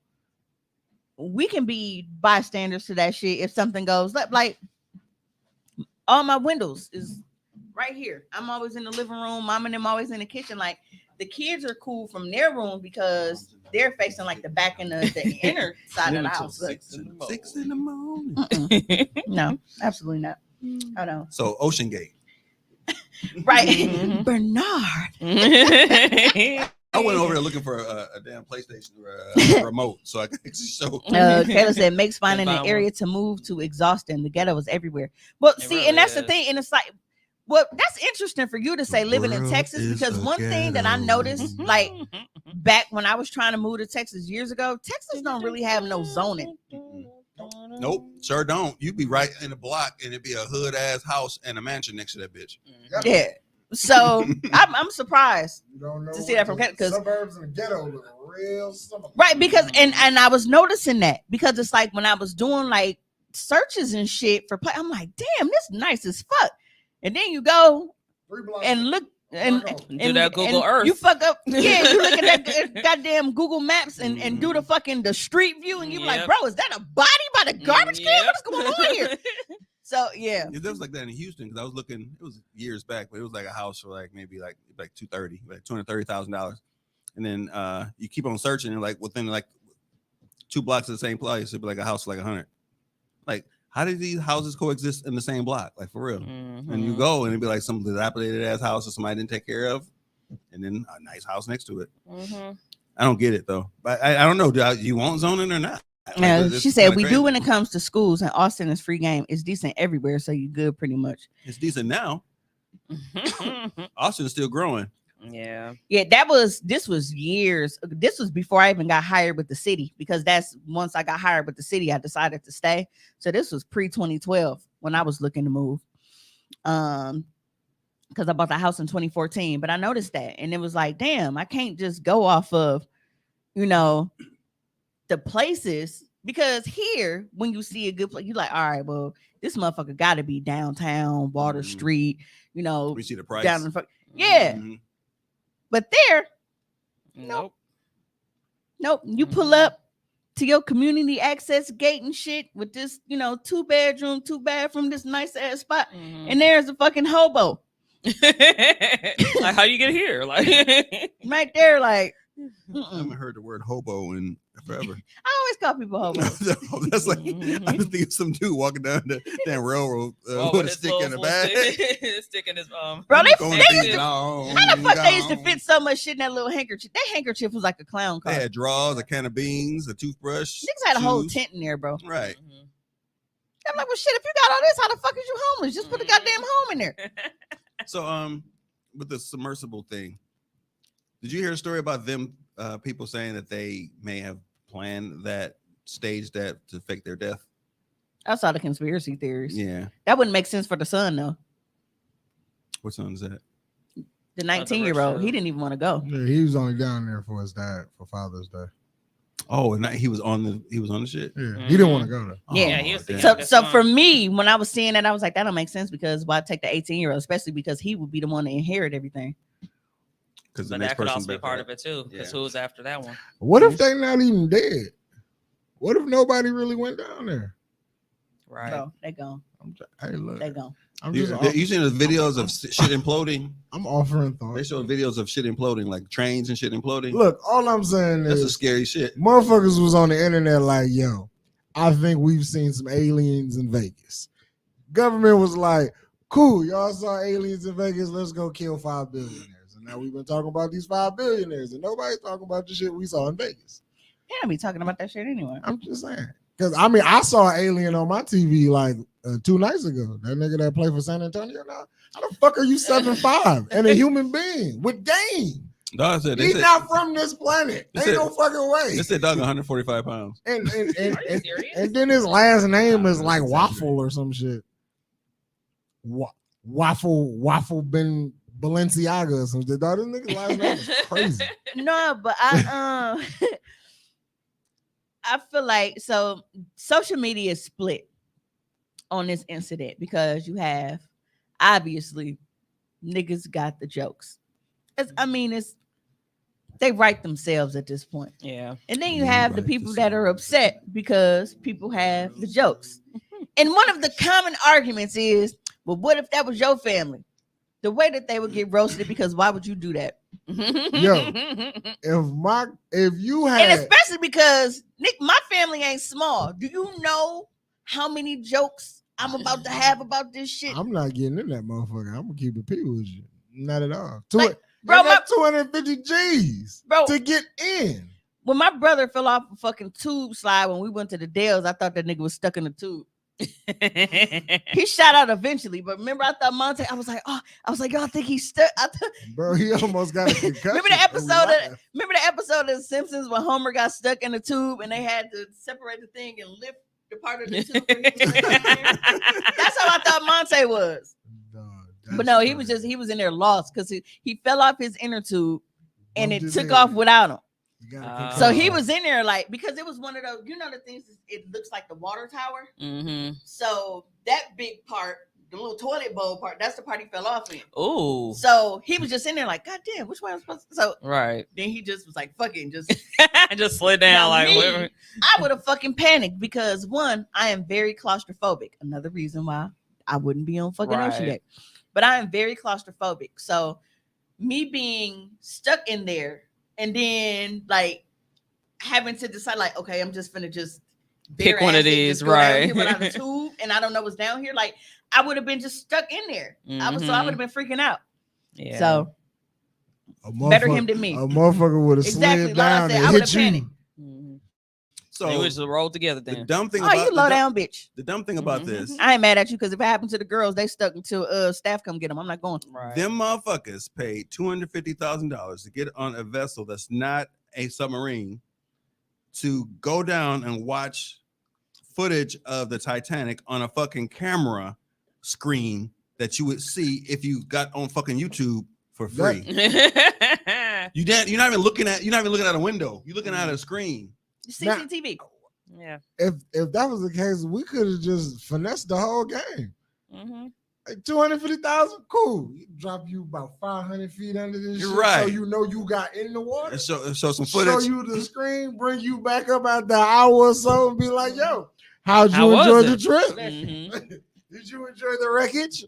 we can be bystanders to that shit if something goes like all my windows is right here. I'm always in the living room. Mom and them always in the kitchen. Like the kids are cool from their room because they're facing like the back and the inner side of the house. Look, 6 in the morning. no, absolutely not. I don't. So Ocean Gate. Right. Mhm. Bernard. I went over there looking for a damn PlayStation or a remote so I could actually show. Kayla said makes finding Found an one. area to move to exhausting. The ghetto is everywhere. Well, It see, really and that's the is. thing. And it's like, well, that's interesting for you to say living in world Texas is because a one thing that I ghetto. noticed, like back when I was trying to move to Texas years ago, Texas don't really have no zoning. Nope, sure don't. You be right in the block and it'd be a hood ass house and a mansion next to that bitch. Yeah. So I'm surprised. You don't know To see that from what the Ken- 'cause- suburbs and the ghetto look real similar. Right, because and I was noticing that because it's like when I was doing like searches and shit for play. I'm like, damn, this nice as fuck. And then you go and look and do that Google Earth. You fuck up. Yeah, you look at that goddamn Google Maps and do the street view, and you like, bro, is that a body by the garbage can? What's going on here? So yeah, it was like that in Houston because I was looking. It was years back, but it was like a house for like maybe like $230,000, and then you keep on searching, and like within like 2 blocks of the same place, it'd be like a house for like 100. Like, how did these houses coexist in the same block? Like for real. And you go and it'd be like some dilapidated ass house that somebody didn't take care of, and then a nice house next to it. I don't get it though. But I don't know. Do you want zoning or not? Like, she said we do when it comes to schools, and Austin is free game. It's decent everywhere, so you good pretty much. It's decent now. Austin is still growing. Yeah. This was years. This was before I even got hired with the city, because that's once I got hired with the city, I decided to stay. So this was pre-2012 when I was looking to move. Because I bought the house in 2014, but I noticed that, and it was like, damn, I can't just go off of, the places, because here when you see a good place, you're like, all right, well, this motherfucker got to be downtown Water Street, We see the price down in front. Yeah. But there, nope. You pull up to your community access gate and shit with this, 2-bedroom, 2-bathroom, this nice ass spot, and there's a fucking hobo. Like, how you get here? Like, right there, like. I haven't heard the word hobo in forever. I always call people hobos. That's like, I was thinking some dude walking down the damn railroad with a stick in a bag. Stick in his bro, how the fuck they used to fit so much shit in that little handkerchief? That handkerchief was like a clown car. They had drawers, a can of beans, a toothbrush. Niggas had a whole tent in there, bro. Right. I'm like, well, shit, if you got all this, how the fuck is you homeless? Just put a goddamn home in there. So, with the submersible thing, did you hear a story about them, people saying that they may have planned that, staged that to fake their death? I saw the conspiracy theories. Yeah. That wouldn't make sense for the son, though. What son is that? The 19-year-old. He didn't even want to go. Yeah, he was only down there for his dad for Father's Day. Oh, and he was on the shit. Yeah, he didn't want to go there. Yeah, he was so for me, when I was seeing that, I was like, that don't make sense, because why take the 18-year-old, especially because he would be the one to inherit everything. But that could also be part of it too, because who's after that one? What if they not even dead? What if nobody really went down there? Right. Bro, they gone. Hey, look. They gone. You seen the videos of shit imploding? I'm offering thoughts. They show videos of shit imploding, like trains and shit imploding. Look, all I'm saying That's is a scary shit. Motherfuckers was on the internet like, yo, I think we've seen some aliens in Vegas. Government was like, cool, y'all saw aliens in Vegas, let's go kill 5 billionaires. And now we've been talking about these 5 billionaires, and nobody's talking about the shit we saw in Vegas. Yeah, I be talking about that shit anyway. I'm just saying. Because, I saw an alien on my TV like 2 nights ago. That nigga that played for San Antonio now. How the fuck are you 7'5" and a human being with game? Dog said He's not from this planet. Ain't no fucking way. They said dog 145 pounds. Are you serious? And then his last name is like Waffle or some shit. Waffle Ben Balenciaga or something. Dog, this nigga's last name is crazy. No, but I feel like social media is split on this incident, because you have obviously niggas got the jokes. They write themselves at this point. Yeah. And then you have the people that are upset because people have the jokes. And one of the common arguments is, well, what if that was your family? The way that they would get roasted, because why would you do that? Yo, if you had, and especially because Nick, my family ain't small. Do you know how many jokes I'm about to have about this shit? I'm not getting in that motherfucker. I'm gonna keep it P with you. Not at all. Bro, my 250 G's to get in. When my brother fell off a fucking tube slide when we went to the Dells, I thought that nigga was stuck in the tube. He shot out eventually, but remember, I thought Monte. I was like, y'all think he's stuck? Bro, he almost got a concussion. Remember the episode of The Simpsons when Homer got stuck in the tube and they had to separate the thing and lift the part of the tube? That's how I thought Monte was. But no, he was in there lost because he fell off his inner tube and it took off without him. You gotta So he was in there like, because it was one of those, you know, the things, it looks like the water tower. Mm-hmm. So that big part, the little toilet bowl part, that's the part he fell off in. Ooh. So he was just in there like, God damn, which way I'm supposed to? So Right. then he just was like, fucking just just slid down now like me, whatever. I would have fucking panicked because one, I am very claustrophobic. Another reason why I wouldn't be on fucking Ocean Deck. But I am very claustrophobic. So me being stuck in there and then like having to decide like, okay, I'm just finna just pick one of these, right? Without a tube, and I don't know what's down here. Like I would have been just stuck in there. I would have been freaking out. Yeah. So better him than me. A motherfucker would have slid down and hit you. Panicked. So we just rolled together then. The dumb thing about you low down bitch. The dumb thing about this, I ain't mad at you because if it happened to the girls, they stuck until staff come get them. I'm not going. Right. Them motherfuckers paid $250,000 to get on a vessel that's not a submarine to go down and watch footage of the Titanic on a fucking camera screen that you would see if you got on fucking YouTube for free. You're not even looking at a window. You're looking at a screen. CCTV. Yeah. If that was the case, we could have just finessed the whole game. Like 250,000, cool. Drop you about 500 feet under this. You're shit, right. So you know you got in the water. And show some footage. Show you the screen. Bring you back up after an hour or so, and be like, "Yo, how'd you enjoy the trip? Did you enjoy the wreckage?"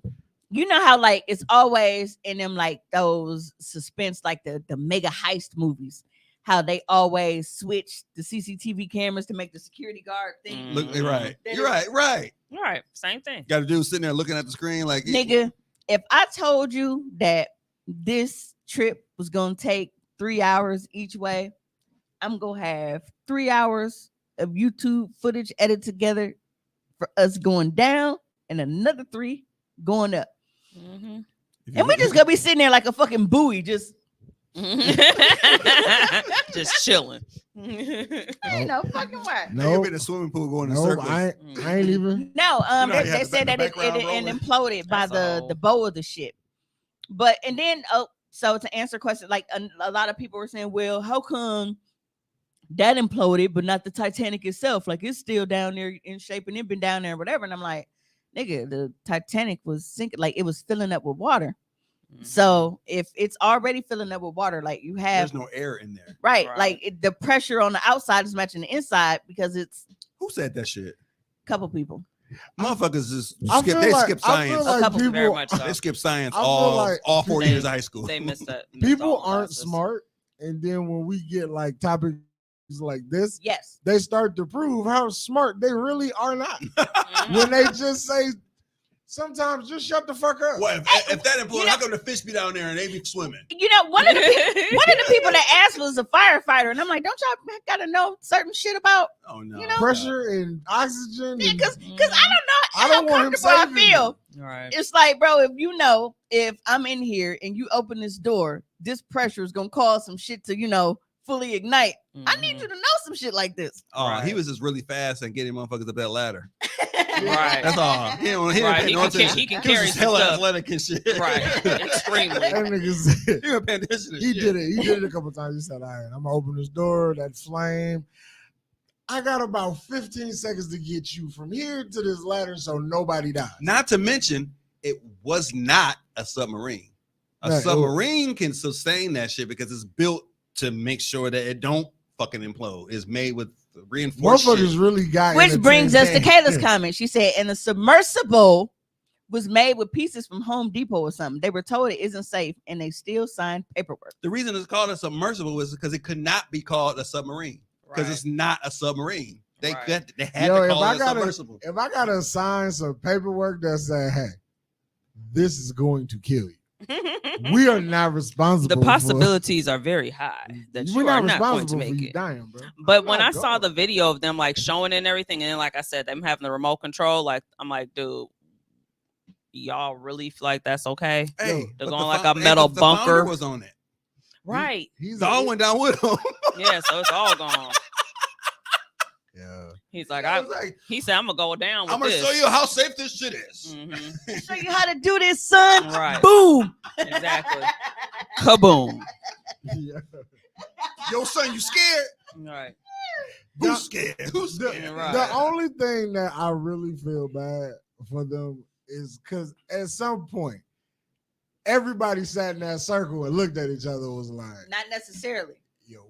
You know how like it's always in them like those suspense, like the mega heist movies. How they always switch the CCTV cameras to make the security guard thing. Look, right. You're right. Right. Same thing. Got a dude sitting there looking at the screen like, nigga, if I told you that this trip was going to take 3 hours each way, I'm going to have 3 hours of YouTube footage edited together for us going down and another 3 going up. And we just going to be sitting there like a fucking buoy, just just chilling. Ain't no fucking way. No, you've been in a swimming pool going in circles. I ain't even. No, they said that it imploded by the bow of the ship. But and then so to answer questions, like a lot of people were saying, well, how come that imploded, but not the Titanic itself? Like it's still down there in shape and it been down there and whatever. And I'm like, nigga, the Titanic was sinking, like it was filling up with water. So if it's already filling up with water, like you have, there's no air in there, right? Like the pressure on the outside is matching the inside because it's. Who said that shit? A couple people. Motherfuckers just skip science. Like people, very much so. They skip science all 4 years of high school. They missed that. People aren't smart, and then when we get like topics like this, yes, they start to prove how smart they really are not. When they just say. Sometimes just shut the fuck up. Well, if that imploded, how come the fish be down there and they be swimming? You know, one of the people that asked was a firefighter, and I'm like, don't y'all gotta know certain shit about? Oh no, you know? Pressure and oxygen. Yeah, because I don't know how comfortable I feel. Right. It's like, bro, if I'm in here and you open this door, this pressure is gonna cause some shit to fully ignite. I need you to know some shit like this. Oh, he was just really fast and getting motherfuckers up that ladder. Right. That's all. He can carry some hella stuff. athletic and shit. Right. Extremely. That nigga said, He was paying attention to he shit. did it. He did it a couple times. He said, all right, I'm gonna open this door, that flame. I got about 15 seconds to get you from here to this ladder so nobody dies. Not to mention, it was not a submarine. A submarine can sustain that shit because it's built to make sure that it don't fucking implode. It's made with reinforced motherfuckers shit. really got. Which brings us to Kayla's comment. She said, and the submersible was made with pieces from Home Depot or something. They were told it isn't safe, and they still signed paperwork. The reason it's called a submersible is because it could not be called a submarine because it's not a submarine. They had to call it a submersible. If I gotta sign some paperwork that say, hey, this is going to kill you. We are not responsible. The possibilities are very high that you are not going to make it. Dying, bro. But when I saw the video of them like showing and everything, and then like I said, them having the remote control, like I'm like, dude, y'all really feel like that's okay? Hey, they're going like a metal bunker. Was on it, right? He's all went down with him. Yeah, so it's all gone. Yeah. He's like, he said, I'm gonna go down with I'm gonna this. show you how safe this shit is. Show you how to do this, son. Right. Boom. Exactly. Kaboom. Yeah. Yo, son, you scared? Right. Who's scared? Who's The, scared? Right. the only thing that I really feel bad for them is because at some point, everybody sat in that circle and looked at each other and was like, Not necessarily. yo,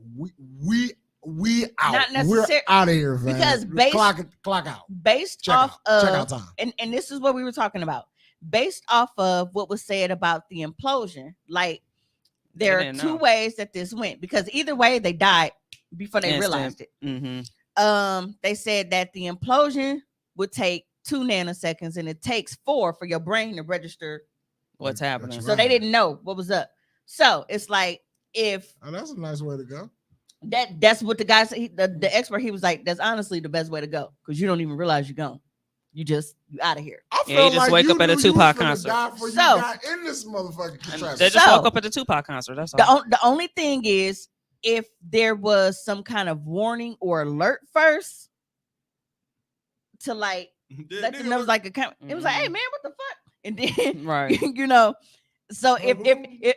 we out. Not We're necessar- out of here, fam. because based- clock out. Based Check off out. of Check out time. and this is what we were talking about. Based off of what was said about the implosion, like there They are didn't two know. ways that this went, because either way they died before they Instant. realized it. Mm-hmm. They said that the implosion would take 2 nanoseconds and it takes 4 for your brain to register. What's happening? That's So they didn't know what was up. So it's like if Oh, that's a nice way to go. that's what the guy said, the expert, he was like, that's honestly the best way to go, because you don't even realize you're gone. You out of here. I Yeah, feel you just wake you up at a knew you Tupac was finna concert. die before you So- got in this motherfucking And contraption. they just So- woke up at the Tupac concert. That's all. The only thing is, if there was some kind of warning or alert first to like let them know, it was like it was like, hey man, what the fuck? And then Right. you know, so if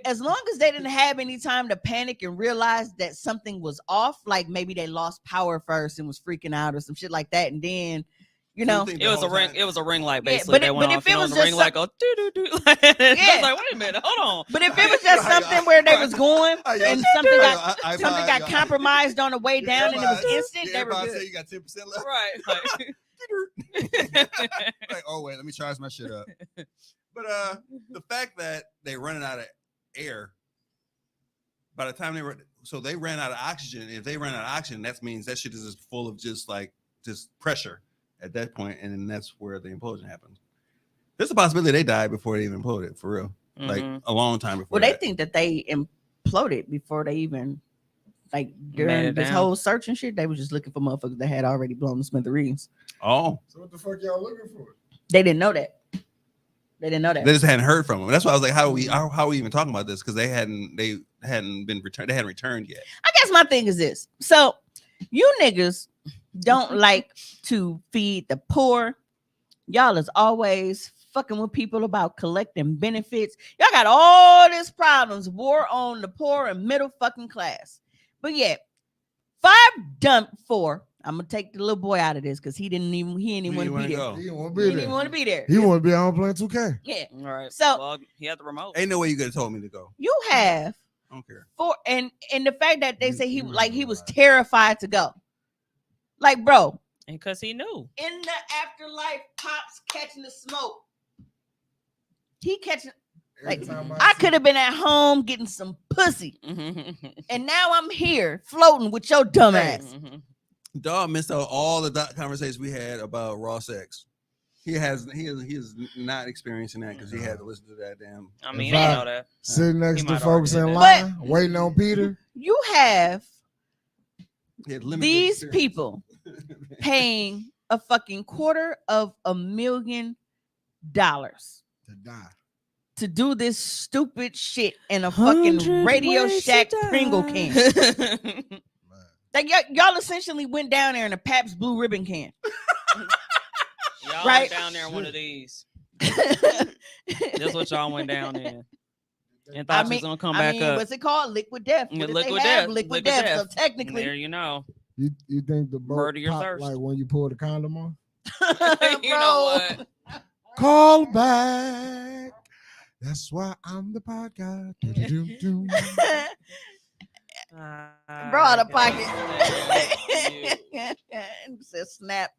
as long as they didn't have any time to panic and realize that something was off, like maybe they lost power first and was freaking out or some shit like that, and then you know, It was a ring. It was a ring light, Yeah, basically. but That it- went but off. if it was the just ring light go doo doo doo. I was like, wait a minute, hold on. but if it was just something where they was going and something got I something got compromised on the way down and it was instant, they were Everybody good. say you got 10% left. Right. Like, oh wait, let me charge my shit up. But the fact that they running out of air by the time they ran out of oxygen. If they ran out of oxygen, that means that shit is just full of just pressure at that point, and then that's where the implosion happens. There's a possibility they died before they even imploded, for real. Like Mhm. a long time before. Well, they that. think that they imploded before they even like Made during it this down. whole search and shit. They was just looking for motherfuckers that had already blown the smithereens. Oh, So what the fuck y'all looking for? They didn't know that. They didn't know that. they just hadn't heard from them. That's why I was like, how are we even talking about this? Because they hadn't been returned. They hadn't returned yet. I guess my thing is this. So you niggas don't like to feed the poor. Y'all is always fucking with people about collecting benefits. Y'all got all these problems, war on the poor and middle fucking class. But yet, 5 dumped 4. I'm gonna take the little boy out of this because he didn't even want to be there. Go. He didn't want He to be didn't there. even want to be there. He want to be on playing 2K. Yeah. All right. So- well, he had the remote. Ain't no way you could have told me to go. You have I don't care. 4, and the fact that they say he You like he remember was that. terrified to go. Like, bro, And because he knew. in the afterlife, Pops catching the smoke. He catching. Every Like, time I see- could have been at home getting some pussy, Mm-hmm. and now I'm here floating with your dumb ass. Dog missed out all the conversations we had about raw sex. He is not experiencing that because he had to listen to that damn. I mean, If you I- didn't know that. Sitting next He to might folks already in did line, waiting on Peter. You have He had limited these experience. people paying a fucking $250,000 To die. to do this stupid shit in a fucking Radio Shack Pringle can. Man. Like y'all essentially went down there in a Pabst Blue Ribbon can. Y'all Right. went down there in one of these. That's what y'all went down in. And thought you was gonna come back up. what's it called? Liquid death. Yeah, What if liquid they have death. liquid Liquid death. death. So technically, There you know. You think the boat Murder your pop thirst. like when you pull the condom on? You know what? Call back. That's why I'm the podcast. Do-do-do-do. Bro, out of pocket. Says snap.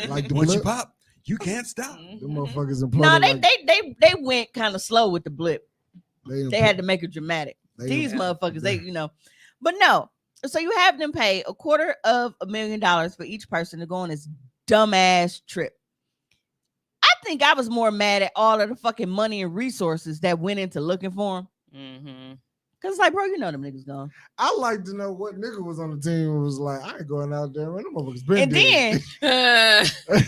Like the Once you blip, pop, you can't stop. them motherfuckers imploded. No, like, they went kind of slow with the blip. They had to make it dramatic. they These impl- motherfuckers, they but no. So you have them pay $250,000 for each person to go on this dumbass trip. I think I was more mad at all of the fucking money and resources that went into looking for him. Mm-hmm. Cause it's like, bro, you know them niggas gone. I like to know what nigga was on the team and was like, I ain't going out there. Man, them motherfuckers been And dead.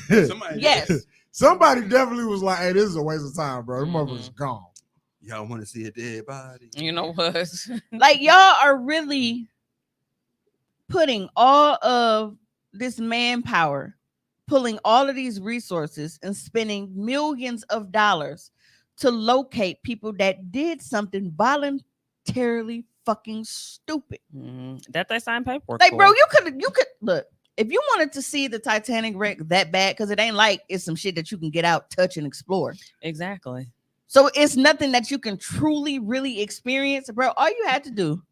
then, Somebody, yes, Somebody definitely was like, hey, this is a waste of time, bro. Them motherfuckers gone. y'all want to see a dead body? You know what? like y'all are really putting all of this manpower, pulling all of these resources and spending millions of dollars to locate people that did something voluntarily momentarily fucking stupid. That they signed paperwork. Like, for. bro, you could look. If you wanted to see the Titanic wreck that bad, because it ain't like it's some shit that you can get out, touch, and explore. Exactly. So it's nothing that you can truly, really experience, bro. All you had to do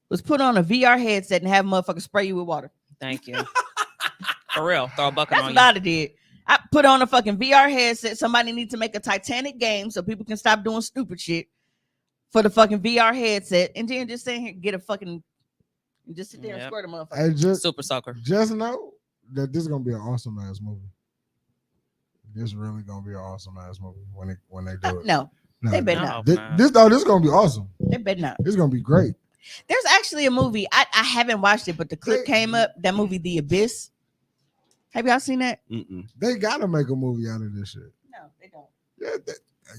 was put on a VR headset and have motherfuckers spray you with water. Thank you. For real, throw a bucket That's on what you. I did. I put on a fucking VR headset. Somebody needs to make a Titanic game so people can stop doing stupid shit for the fucking VR headset, and then just sit here and get a fucking, just sit there and squirt a motherfucker. Hey, Super soaker. Just know that this is gonna be an awesome ass movie. This really gonna be an awesome ass movie when they do it. No, they better not. This is gonna be awesome. They better not. It's gonna be great. There's actually a movie. I haven't watched it, but the clip came up. That movie, The Abyss. Have y'all seen that? They gotta make a movie out of this shit. No, they don't. Yeah,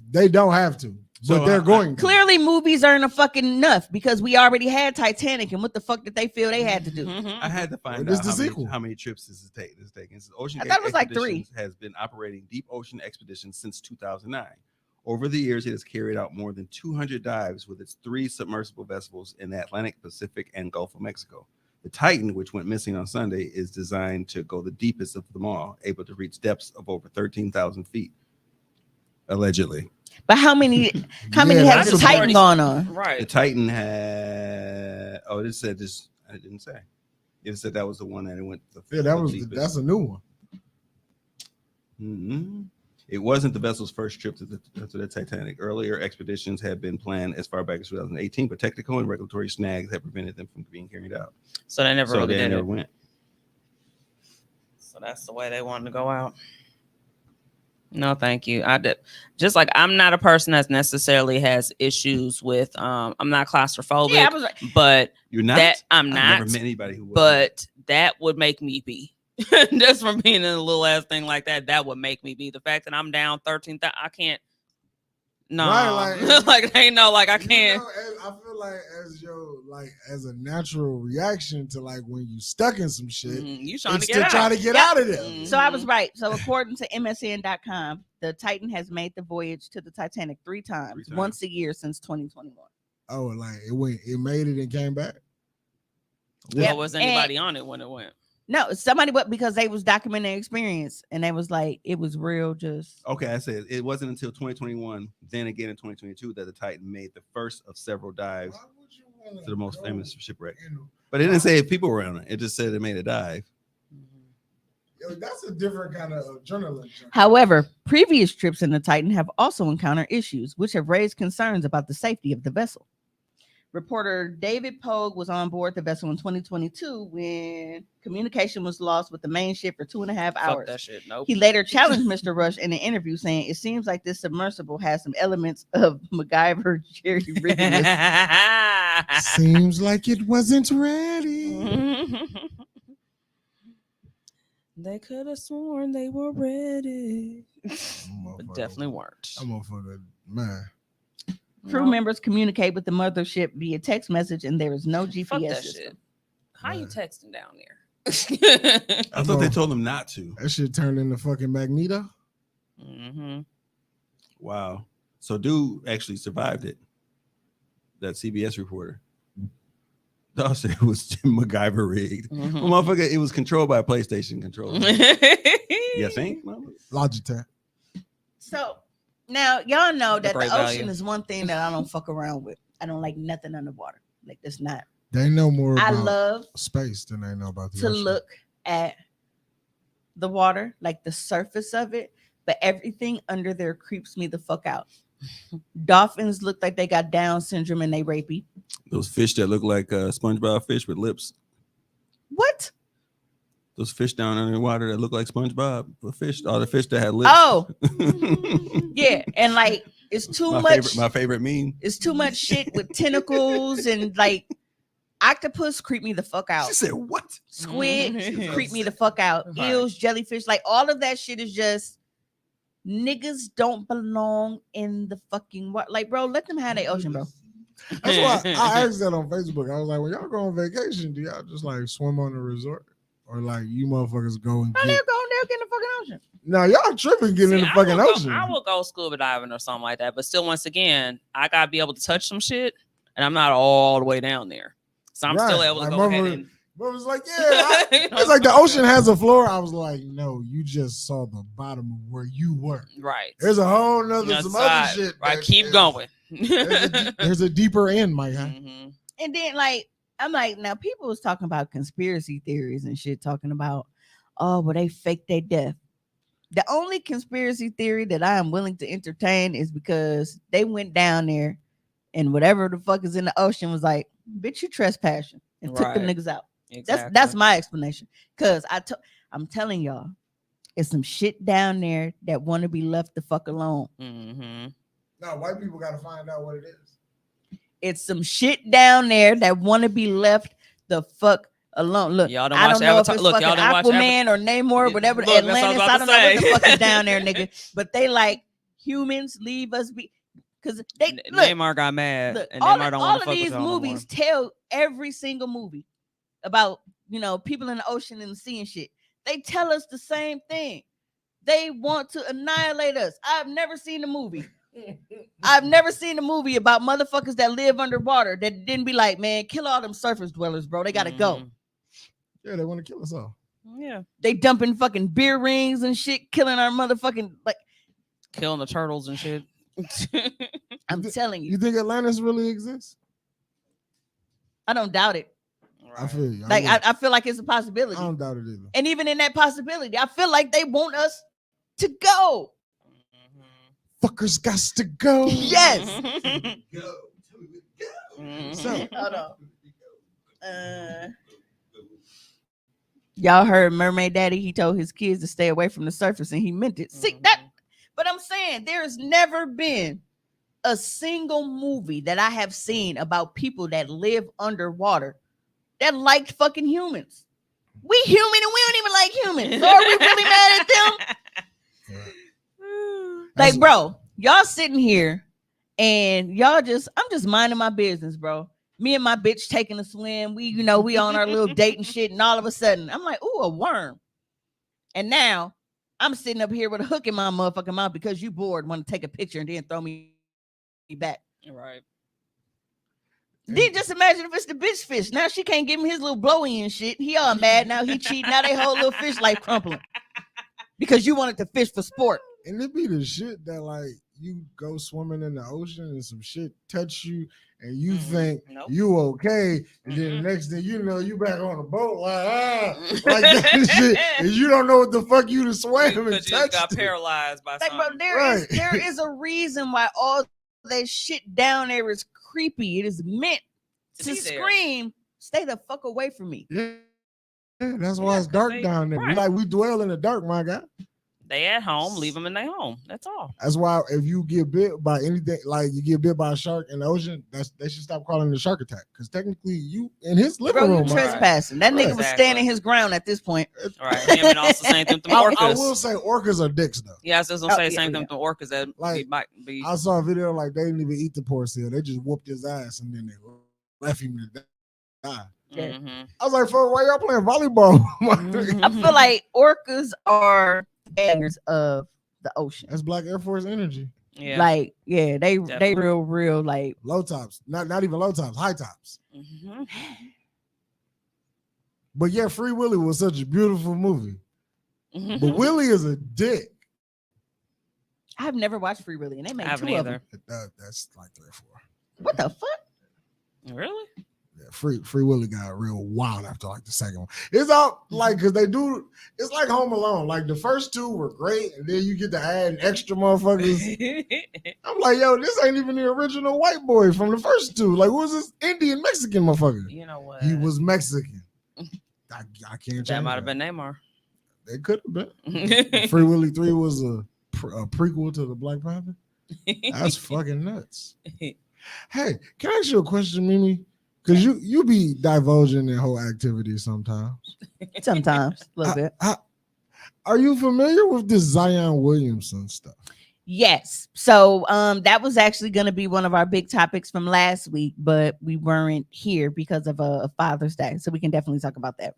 they don't have to, but they're going to. Clearly, movies aren't fucking enough because we already had Titanic, and what the fuck did they feel they had to do? I had to find This out the sequel. how many trips this is taking. Ocean I Gate thought it was like 3. Expeditions has been operating deep ocean expeditions since 2009. Over the years, it has carried out more than 200 dives with its 3 submersible vessels in the Atlantic, Pacific, and Gulf of Mexico. The Titan, which went missing on Sunday, is designed to go the deepest of them all, able to reach depths of over 13,000 feet, allegedly. But how many has the Titan gone on? Right. The Titan had. Oh, it said this. I didn't say. It said that was the one that it went. That's a new one. Mm-hmm. It wasn't the vessel's first trip to the Titanic. Earlier expeditions had been planned as far back as 2018, but technical and regulatory snags had prevented them from being carried out. So they never really did never it. went. So that's the way they wanted to go out. No, thank you. I did. Just like I'm not a person that necessarily has issues with. I'm not claustrophobic. Yeah, I was like, But you're not. I'm not. I've never met anybody who was. But that would make me be. Just from being in a little ass thing like that, that would make me be. The fact that I'm down 13,000, I can't. No, Right, like ain't no like I can't. I feel like as a natural reaction to like when you stuck in some shit, You trying it's to get out. try to get out of there. so I was right. So according to MSN.com, the Titan has made the voyage to the Titanic 3 times, once a year since 2021. Oh, like it made it and came back. Well, was anybody on it when it went? No, somebody, but because they was documenting their experience and they was like, it was real. Just okay. I said it wasn't until 2021, then again in 2022, that the Titan made the first of several dives to the most famous shipwreck. But it didn't say if people were on it. It just said it made a dive. Yo, that's a different kind of adrenaline. However, previous trips in the Titan have also encountered issues, which have raised concerns about the safety of the vessel. Reporter David Pogue was on board the vessel in 2022 when communication was lost with the main ship for 2.5 hours. Fuck that shit. Nope. He later challenged Mr. Rush in an interview, saying, "It seems like this submersible has some elements of MacGyver Jerry Riggins." Seems like it wasn't ready. They could have sworn they were ready, but definitely weren't. I'm motherfucker, man. Crew members communicate with the mothership via text message, and there is no GPS Fuck that system. shit. How you texting down there? I thought they told them not to. That shit turned into fucking Magneto. Wow. So dude actually survived it. That CBS reporter. Dawg said it was MacGyver rigged. Well, motherfucker, it was controlled by a PlayStation controller. You think? Logitech. So now y'all know that the great ocean value. is one thing that I don't fuck around with. I don't like nothing underwater. Like that's not. They know more I about love space than they know about the to ocean. look at the water, like the surface of it, but everything under there creeps me the fuck out. Dolphins look like they got Down syndrome and they rapey. Those fish that look like SpongeBob fish with lips. What? Those fish down underwater that look like SpongeBob. The fish, all the fish that had lips. Oh, yeah, and like it's too much. My favorite meme. It's too much shit with tentacles and like octopus creep me the fuck out. She said what? Squid creep me the fuck out. Eels, jellyfish, like all of that shit is just niggas don't belong in the fucking water. Like, bro, let them have their ocean, bro. That's why I asked that on Facebook. I was like, when y'all go on vacation, do y'all just like swim on the resort? Or like you motherfuckers go and No, get... they'll get in the fucking ocean. No, y'all tripping getting in the fucking ocean. I will go scuba diving or something like that. But still, once again, I gotta be able to touch some shit. and I'm not all the way down there, so I'm still Right. able to Like, go ahead and. But it was like, it's like the ocean has a floor. I was like, no, you just saw the bottom of where you were. Right. There's a whole nother some other side, shit. Right. Keep going. There's a deeper end, my guy. Mm-hmm. And then like I'm like, now people was talking about conspiracy theories and shit, talking about, oh, well, they faked their death. The only conspiracy theory that I am willing to entertain is because they went down there and whatever the fuck is in the ocean was like, bitch, you trespassing, and took them niggas out. Exactly. That's my explanation. Cause I'm telling y'all, it's some shit down there that want to be left the fuck alone. Mm-hmm. No, white people got to find out what it is. It's some shit down there that want to be left the fuck alone. Look, y'all don't I watch don't know Avatar. if it's Look, fucking y'all don't watch Aquaman or Namor, whatever. Look, that's what Atlantis. I was I about don't know to what the say. fuck is down there, nigga. But they like humans leave us be because they look. Neymar got mad, Look, and all Neymar of, don't all want to of fuck these with y'all movies tell every single movie about people in the ocean and the sea and shit. They tell us the same thing. They want to annihilate us. I've never seen a movie. I've never seen a movie about motherfuckers that live underwater that didn't be like, man, kill all them surface dwellers, bro. They gotta go. Yeah, they want to kill us all. Yeah, they dumping fucking beer rings and shit, killing our motherfucking like, killing the turtles and shit. I'm telling you. You think Atlantis really exists? I don't doubt it. I feel you. Like I feel like it's a possibility. I don't doubt it either. And even in that possibility, I feel like they want us to go. Fuckers got to go. Yes. Go. So, hold on. Y'all heard Mermaid Daddy? He told his kids to stay away from the surface, and he meant it. See that? But I'm saying there's never been a single movie that I have seen about people that live underwater that liked fucking humans. We human and we don't even like humans. So are we really mad at them? Like, bro, y'all sitting here and I'm just minding my business, bro. Me and my bitch taking a swim. We on our little date and shit, and all of a sudden I'm like, ooh, a worm. And now I'm sitting up here with a hook in my motherfucking mouth because you bored, want to take a picture and then throw me back. Right. Then just imagine if it's the bitch fish. Now she can't give him his little blowy and shit. He all mad. Now he cheating. Now they whole little fish life crumpling. Because you wanted to fish for sport. And it be the shit that like you go swimming in the ocean and some shit touch you and you think you okay. And then the next thing you know, you back on the boat like that shit. And you don't know what the fuck you to swim and you got paralyzed by something. Bro, there is a reason why all that shit down there is creepy. It is meant to scream, stay the fuck away from me. Yeah, that's why it's dark down there. Right. Like we dwell in the dark, my guy. They at home, leave them in their home. That's all. That's why if you get bit by anything, like you get bit by a shark in the ocean, they should stop calling it a shark attack. Because technically you in his living room. You trespassing. That nigga was standing his ground at this point. Right. Him and also saying them orcas. I will say orcas are dicks though. Yeah, I was just gonna say same thing to orcas that like might be. I saw a video like they didn't even eat the poor seal. They just whooped his ass and then they left him to die. Yeah. Mm-hmm. I was like, why y'all playing volleyball? I feel like orcas are bangers of the ocean. That's Black Air Force energy. Yeah. Like, yeah, they real like low tops. Not even low tops, high tops. Mm-hmm. But yeah, Free Willy was such a beautiful movie. Mm-hmm. But Willie is a dick. I've never watched Free Willy, and they made two of them. That's like 3 or 4. What the fuck? Really? Yeah, Free Willy got real wild after like the second one. It's all like because they do. It's like Home Alone. Like the first 2 were great, and then you get to add extra motherfuckers. I'm like, yo, this ain't even the original white boy from the first 2. Like, who's this Indian Mexican motherfucker? You know what? He was Mexican. I can't change that. Might have been Neymar. It could have been. Free Willy 3 was a prequel to the Black Panther. That's fucking nuts. Hey, can I ask you a question, Mimi? Because you be divulging in whole activity sometimes. Sometimes, a little bit. Are you familiar with this Zion Williamson stuff? Yes. So that was actually going to be one of our big topics from last week, but we weren't here because of a Father's Day. So we can definitely talk about that.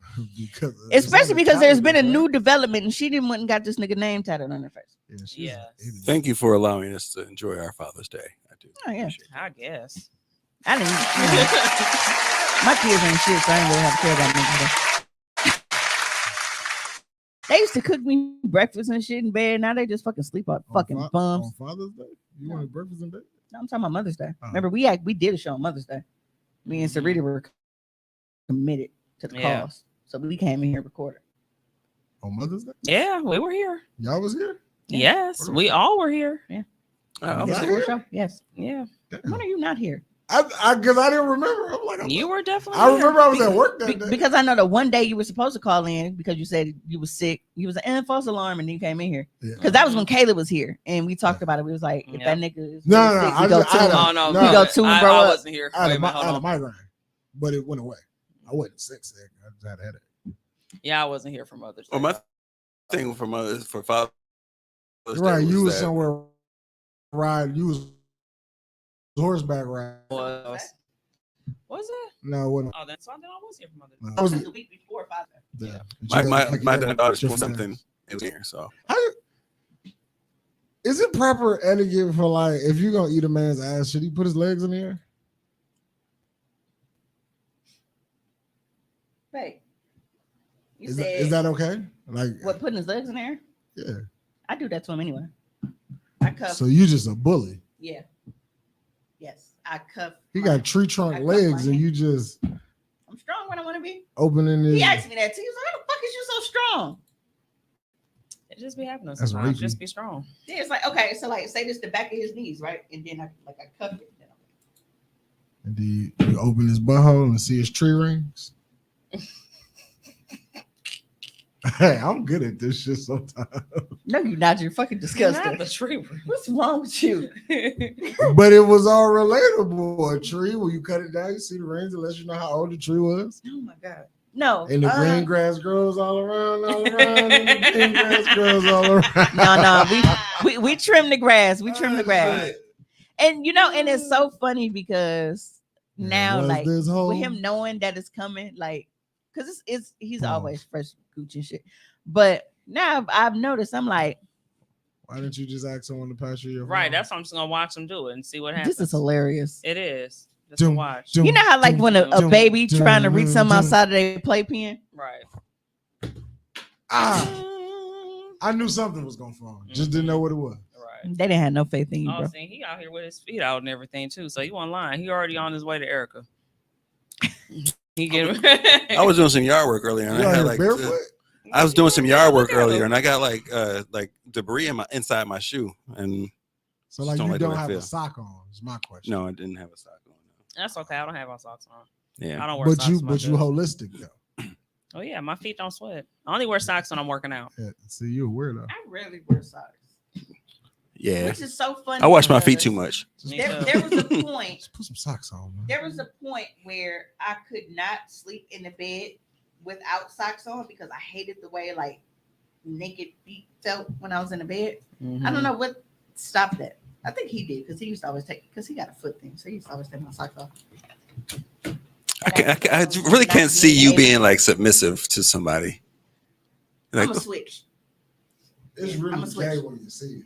Especially because there's been a new development and she didn't went and got this nigga name tattooed on her face. Yeah. Thank you for allowing us to enjoy our Father's Day. I do. Oh, yeah. I guess. I didn't. My kids ain't shit, so I ain't really have to care about them. They used to cook me breakfast and shit in bed. Now they just fucking sleep on fucking bums. On Father's Day, you wanted breakfast in bed? No, I'm talking about Mother's Day. Remember, we did a show on Mother's Day. Me and Sarita were committed to the cause, so we came in here and recorded on Mother's Day. Yeah, we were here. Y'all was here. Yes, we all were here. Yeah. I was Show? Yes. Yeah. When are you not here? Because I didn't remember. I'm like, you were definitely. I remember I was at work that day. Because I know the one day you were supposed to call in because you said you was sick. You was an false alarm, and you came in here. Because that was when Caleb was here, and we talked about it. We was like, if that nigga is sick, we go to him. We go to him, bro. I wasn't here. I had a migraine, but it went away. I wasn't sick. I just had a headache. Yeah, I wasn't here for Mother's Day. Well, my thing for Father's Day, right? You was somewhere riding. You was horseback riding. Was it? No, it wasn't. Oh, that's why I was here for Mother's Day. I was the week before Father's Day. Yeah. My daughter's doing something. It was here, so. Is it proper etiquette for like if you're gonna eat a man's ass, should he put his legs in the air? Right. Is that okay? Like what? Putting his legs in the air? Yeah. I do that to him anyway. I cuff. So you just a bully. Yeah. Yes, I cuff. He got tree trunk legs, and you just. I'm strong when I want to be. Opening his. He asked me that too. He was like, "How the fuck is you so strong?" It just be happening. That's Sometimes. rapey. Just be strong. Yeah, it's like okay, so like say this the back of his knees, right, and then I cuff it. And do you open his butthole and see his tree rings? Hey, I'm good at this shit sometimes. No, you're not. You're fucking disgusting. Not the tree ring. What's wrong with you? But it was all relatable. A tree, when you cut it down, you see the rings, it lets you know how old the tree was. Oh my god. No. And the green grass grows all around, and the green grass grows all around. No, we trim the grass. We trim the grass. And you know, and it's so funny because now, like with him knowing that it's coming, like, because he's always fresh Gucci and shit. But now I've noticed, I'm like, why didn't you just ask someone to pass you your phone? Right, that's why I'm just gonna watch him do it and see what happens. This is hilarious. It is. Just to watch. You know how like when a baby trying to reach something outside of their playpen? Right. I knew something was gonna fall. Just didn't know what it was. Right. They didn't have no faith in you, bro. See, he out here with his feet out and everything too. So he wasn't lying. He already on his way to Erica. I was doing some yard work earlier, and I had like I was doing some yard work earlier, and I got like debris inside my shoe, and so like you don't have a sock on. Is my question. No, I didn't have a sock on. No. That's okay. I don't have my socks on. Yeah, I don't wear socks. But you holistic though. Oh yeah, my feet don't sweat. I only wear socks when I'm working out. Yeah, see, you're a weirdo. I rarely wear socks. Yeah, which is so funny. I wash my feet too much. There was a point. Just put some socks on, man. There was a point where I could not sleep in the bed without socks on because I hated the way like naked feet felt when I was in the bed. I don't know what stopped that. I think he did because he used to always because he got a foot thing, so he used to always take my socks off. I really can't see you being like submissive to somebody. Like, I'm a switch. It's really gay when you see it.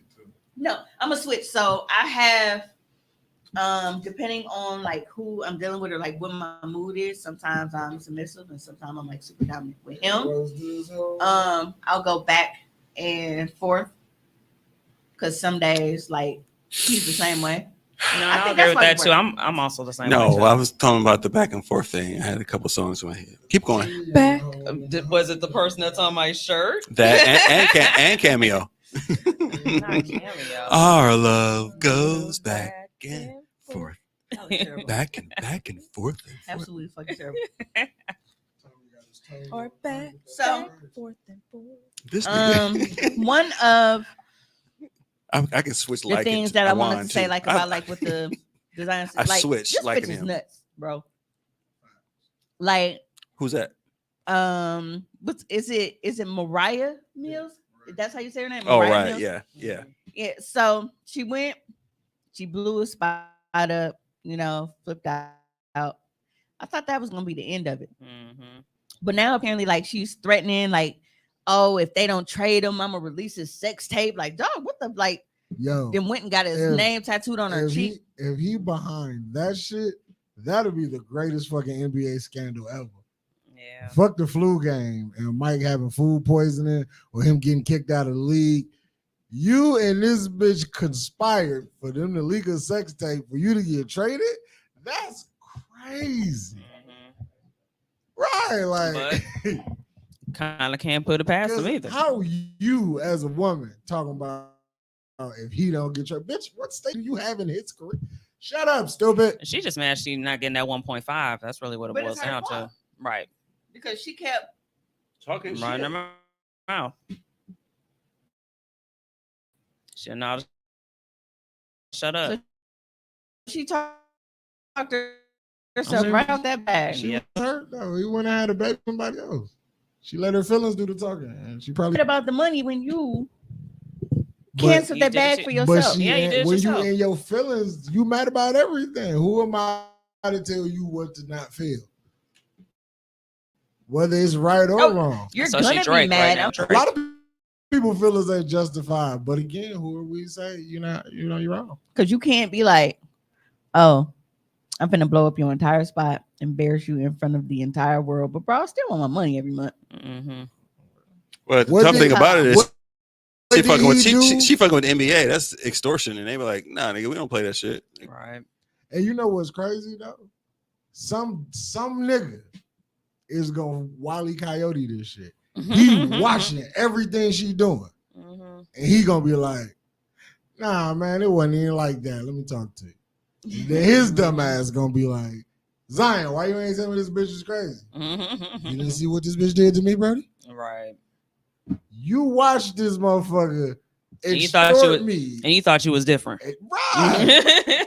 No, I'm a switch. So I have, depending on like who I'm dealing with or like what my mood is, sometimes I'm submissive and sometimes I'm like super dominant with him. I'll go back and forth because some days like he's the same way. No, I agree with that too. I'm also the same. No, way I was talking about the back and forth thing. I had a couple songs in my head. Keep going. Back. Was it the person that's on my shirt? That and cameo. Not cameo. Our love goes back and forth. Back and forth. Absolutely fucking terrible. Or back, so forth and forth. This one of I can switch the things that I wanted to say like about like with the designs. I like, switch this like bitch is him. nuts, bro. Like who's that? What's is it Mariah Mills? That's how you say her name? Oh, Mariah right. Mills? Yeah. Yeah. So she blew a spot up, flipped out. I thought that was gonna be the end of it. Mm-hmm. But now apparently, like, she's threatening, like, oh, if they don't trade him, I'm gonna release his sex tape. Like, dog, what the like? Yo, then went and got his name tattooed on her cheek. If he behind that shit, That'll be the greatest fucking NBA scandal ever. Yeah. Fuck the flu game and Mike having food poisoning or him getting kicked out of the league. You and this bitch conspired for them to leak a sex tape for you to get traded? That's crazy. Right, like Kind of can't put it past him either. How you as a woman talking about if he don't get traded? Bitch, what state do you have in his career? Shut up, stupid. She just mad she's not getting that 1.5. That's really what it boils down to. Right. Because she kept talking shit. Running her mouth. She not shut up. So she talked herself right out that bag. She was hurt though. He went and had a baby with somebody else. She let her feelings do the talking, and she probably about the money when you canceled that bag for yourself. But you did when yourself. you in your feelings, you mad about everything. Who am I to tell you what to not feel? Whether it's right or wrong. You're So gonna Drake be mad. right now. A lot of people feelings ain't justified, but again, who are we say you're wrong? Because you can't be like, oh, I'm finna blow up your entire spot, embarrass you in front of the entire world, but bro, I still want my money every month. Mm-hmm. Well, the tough thing about it is she fucking with the NBA. That's extortion, and they were like, "Nah, nigga, we don't play that shit." Right. And you know what's crazy though? Some nigga is gonna Wile E. Coyote this shit. He watching everything she doing, and he gonna be like, "Nah, man, it wasn't even like that. Let me talk to you." Then his dumb ass gonna be like, "Zion, why you ain't telling me this bitch is crazy? You didn't see what this bitch did to me, Brody? Right. You watched this motherfucker And extort me, and you thought you was different. right?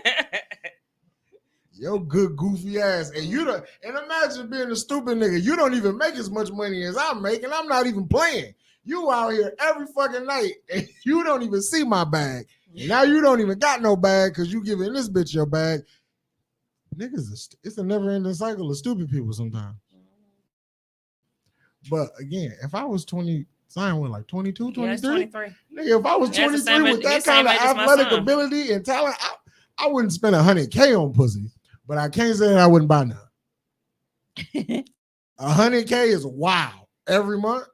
Yo, good goofy ass, and and imagine being a stupid nigga. You don't even make as much money as I'm making. I'm not even playing. You out here every fucking night, and you don't even see my bag. And now you don't even got no bag because you giving this bitch your bag. Niggas, it's a never-ending cycle of stupid people sometimes. But again, if I was 20, Zion went like 22, 23. 23. Nigga, if I was 23 with that kind of athletic ability and talent, I wouldn't spend $100K on pussy. But I can't say that I wouldn't buy none. $100K is wow. Every month,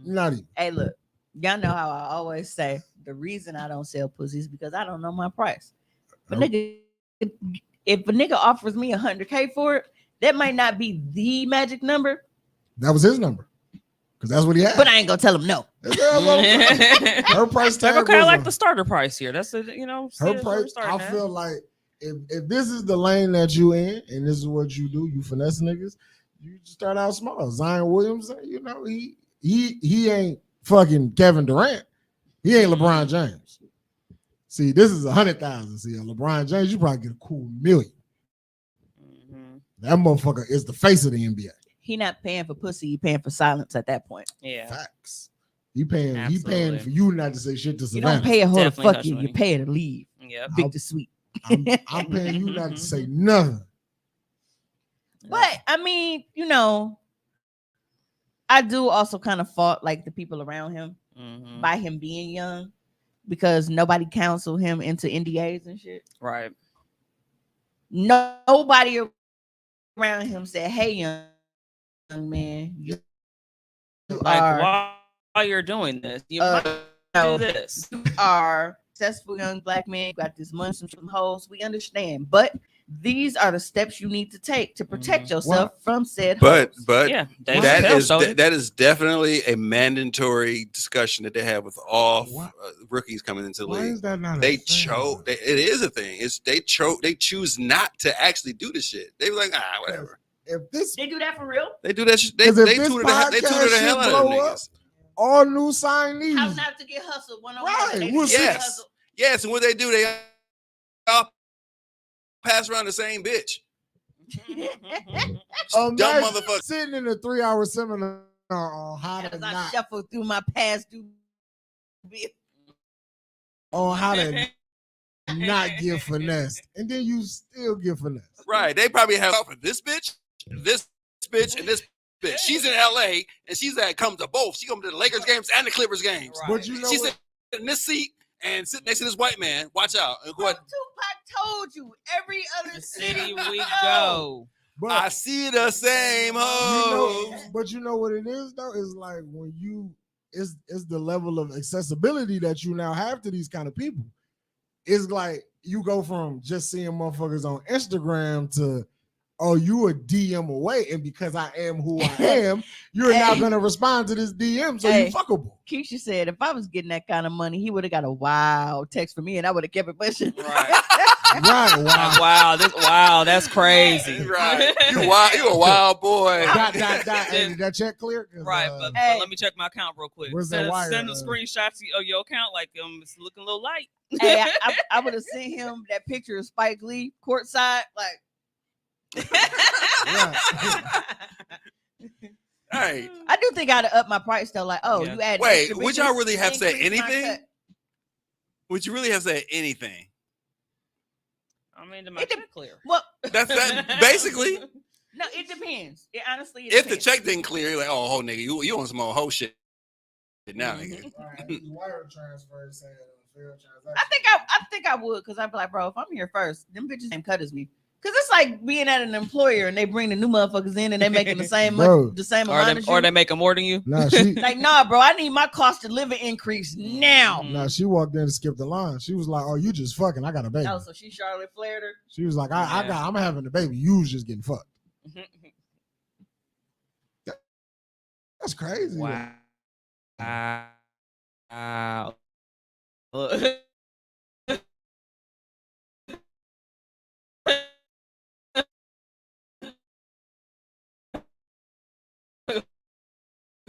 not even. Hey, look, y'all know how I always say the reason I don't sell pussies because I don't know my price. But nigga, if a nigga offers me $100K for it, that might not be the magic number. That was his number. Because that's what he had. But I ain't gonna tell him no. Her price tag kind of like the starter price here. That's her price. I feel like if this is the lane that you in and this is what you do, you finesse niggas, you start out small. Zion Williams, he ain't fucking Kevin Durant. He ain't LeBron James. See, this is 100,000. See, LeBron James, you probably get a cool $1 million. That motherfucker is the face of the NBA. He not paying for pussy, he paying for silence at that point. Yeah. Facts. He paying for you not to say shit to Savannah. You don't pay a hoe to fuck you, you pay her to leave. Yeah. Big to sweet. I'm paying you not to say nothing. But I mean, I do also kind of fault like the people around him by him being young because nobody counseled him into NDAs and shit. Right. Nobody around him said, "Hey, young man, you while you're doing this, you might do this. You are successful young black man. You got this money, some hoes. We understand, but these are the steps you need to take to protect yourself from said hoes." But yeah, that is definitely a mandatory discussion that they have with all rookies coming into the league. Why is that not? They chose. It is a thing. They choose not to actually do the shit. They were like, whatever. If they do that for real, they do that. They tutor the hell out of them niggas. All new signees. How not to get hustled 101. Right. Yes. And what they do, they all pass around the same bitch. Dumb motherfucker sitting in a 3-hour seminar on how to not shuffle through my past due on how to not get finessed, and then you still get finessed. Right? They probably have this bitch, and this bitch. She's in LA and comes to both. She comes to the Lakers games and the Clippers games. Right. But she's in this seat and sit next to this white man. Watch out. Tupac told you, every other City we go. go. But I see the same hoes. but you know what it is though? It's like when it's the level of accessibility that you now have to these kind of people. It's like you go from just seeing motherfuckers on Instagram to, oh, you a DM away, and because I am who I am, you're now gonna respond to this DM, so you fuckable. Keisha said, if I was getting that kind of money, he would have got a wow text from me, and I would have kept it pushing. Right. Right. Wow. Wow, that's crazy. Right. You a wild boy. Hey, did that check clear? Right, but let me check my account real quick. Where's that wire? Send the screenshots of your account, like it's looking a little light. Hey, I would have sent him that picture of Spike Lee courtside, like. Right. I do think I'd have upped my price though. Like, oh, you add. Wait, would y'all really have said anything? Would you really have said anything? I mean, the check clear. Well, that's that basically. No, it depends. It honestly. If the check didn't clear, you're like, oh, ho, nigga, you on some old whole shit now, nigga. Wire transfer saying fair transaction. I think I would, because I'd be like, bro, if I'm here first, them bitches same cut as me. Because it's like being at an employer and they bring the new motherfuckers in and they making the same amount as you. Or they making more than you. Nah, like, nah, bro, I need my cost of living increase now. Nah, she walked in and skipped the line. She was like, oh, you just fucking, I got a baby. Oh, so she Charlotte Flaired her? She was like, I'm having a baby. You was just getting fucked. That's crazy. Wow.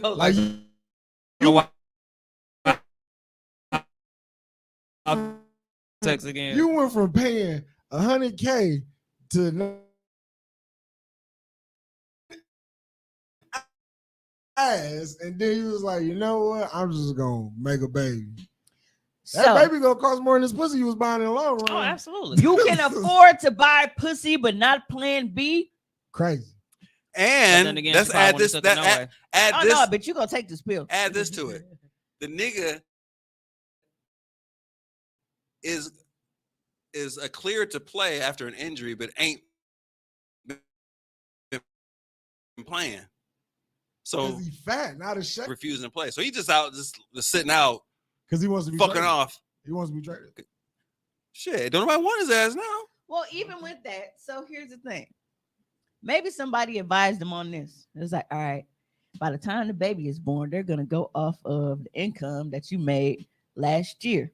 Like text again. You went from paying $100K to ass, and then you was like, you know what? I'm just gonna make a baby. That baby gonna cost more than this pussy you was buying in the long run. Oh, absolutely. You can afford to buy pussy, but not Plan B. Crazy. And again, let's add this. Add this. No, but you gonna take this pill. Add this to it. The nigga is a clear to play after an injury, but ain't been playing. So he's fat, not a shit. Refusing to play. So he just out, just sitting out because he wants to be fucking traded. off. He wants to be traded. Shit, don't nobody want his ass now. Well, even with that, so here's the thing. Maybe somebody advised him on this. It's like, all right, by the time the baby is born, they're gonna go off of the income that you made last year.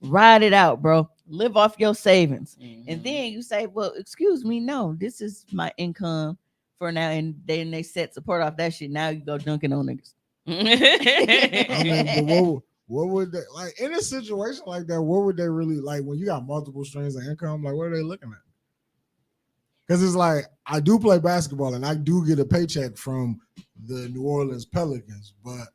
Ride it out, bro. Live off your savings. And then you say, well, excuse me, no, this is my income for now. And then they set support off that shit. Now you go dunking on niggas. I mean, but what would they like in a situation like that? What would they really like when you got multiple streams of income? Like, what are they looking at? Because it's like, I do play basketball and I do get a paycheck from the New Orleans Pelicans, but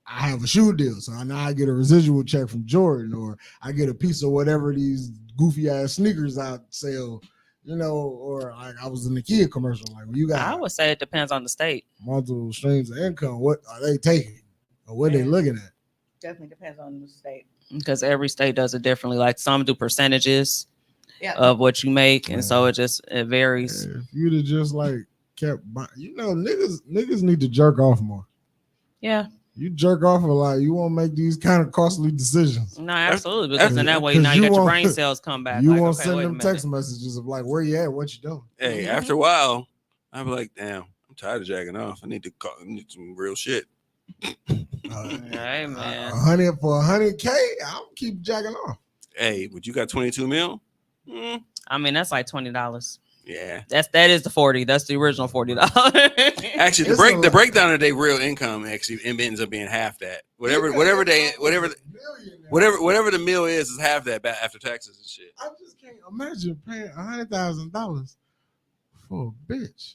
I have a shoe deal. So now I get a residual check from Jordan, or I get a piece of whatever these goofy ass sneakers I sell, you know, or like I was in the Kia commercial. Like, when you got, I would say it depends on the state. Multiple streams of income, what are they taking? Or what are they looking at? Definitely depends on the state. Because every state does it differently. Like some do percentages of what you make, and so it varies. If you'd have just like kept buying, you know, niggas need to jerk off more. Yeah. You jerk off a lot, you won't make these kind of costly decisions. No, absolutely. Because in that way, now you got your brain cells come back. You won't send them text messages of like, where you at? What you doing? Hey, after a while, I'm like, damn, I'm tired of jacking off. I need some real shit. Hey, man. 100 for 100K, I'll keep jacking off. Hey, but you got 22 mil? I mean, that's like $20. Yeah, that is the 40. That's the original $40. Actually, the breakdown of their real income actually ends up being half that. Whatever the meal is half that after taxes and shit. I just can't imagine paying $100,000 for a bitch.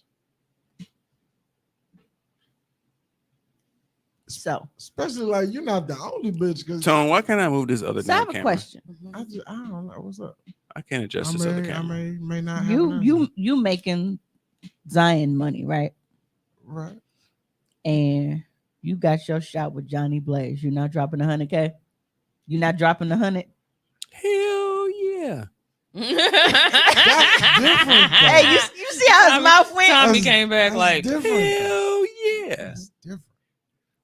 So, especially like you're not the only bitch. Cause Tone, why can't I move this other so I have a camera? question. I don't know what's up. I can't adjust this other camera. I may not have you making Zion money, right? Right. And you got your shot with Johnny Blaze. You're not dropping 100K. You're not dropping 100. Hell yeah. That's different. Though. Hey, you see how his mouth went? Tommy came back like, different. Hell yeah. That's different.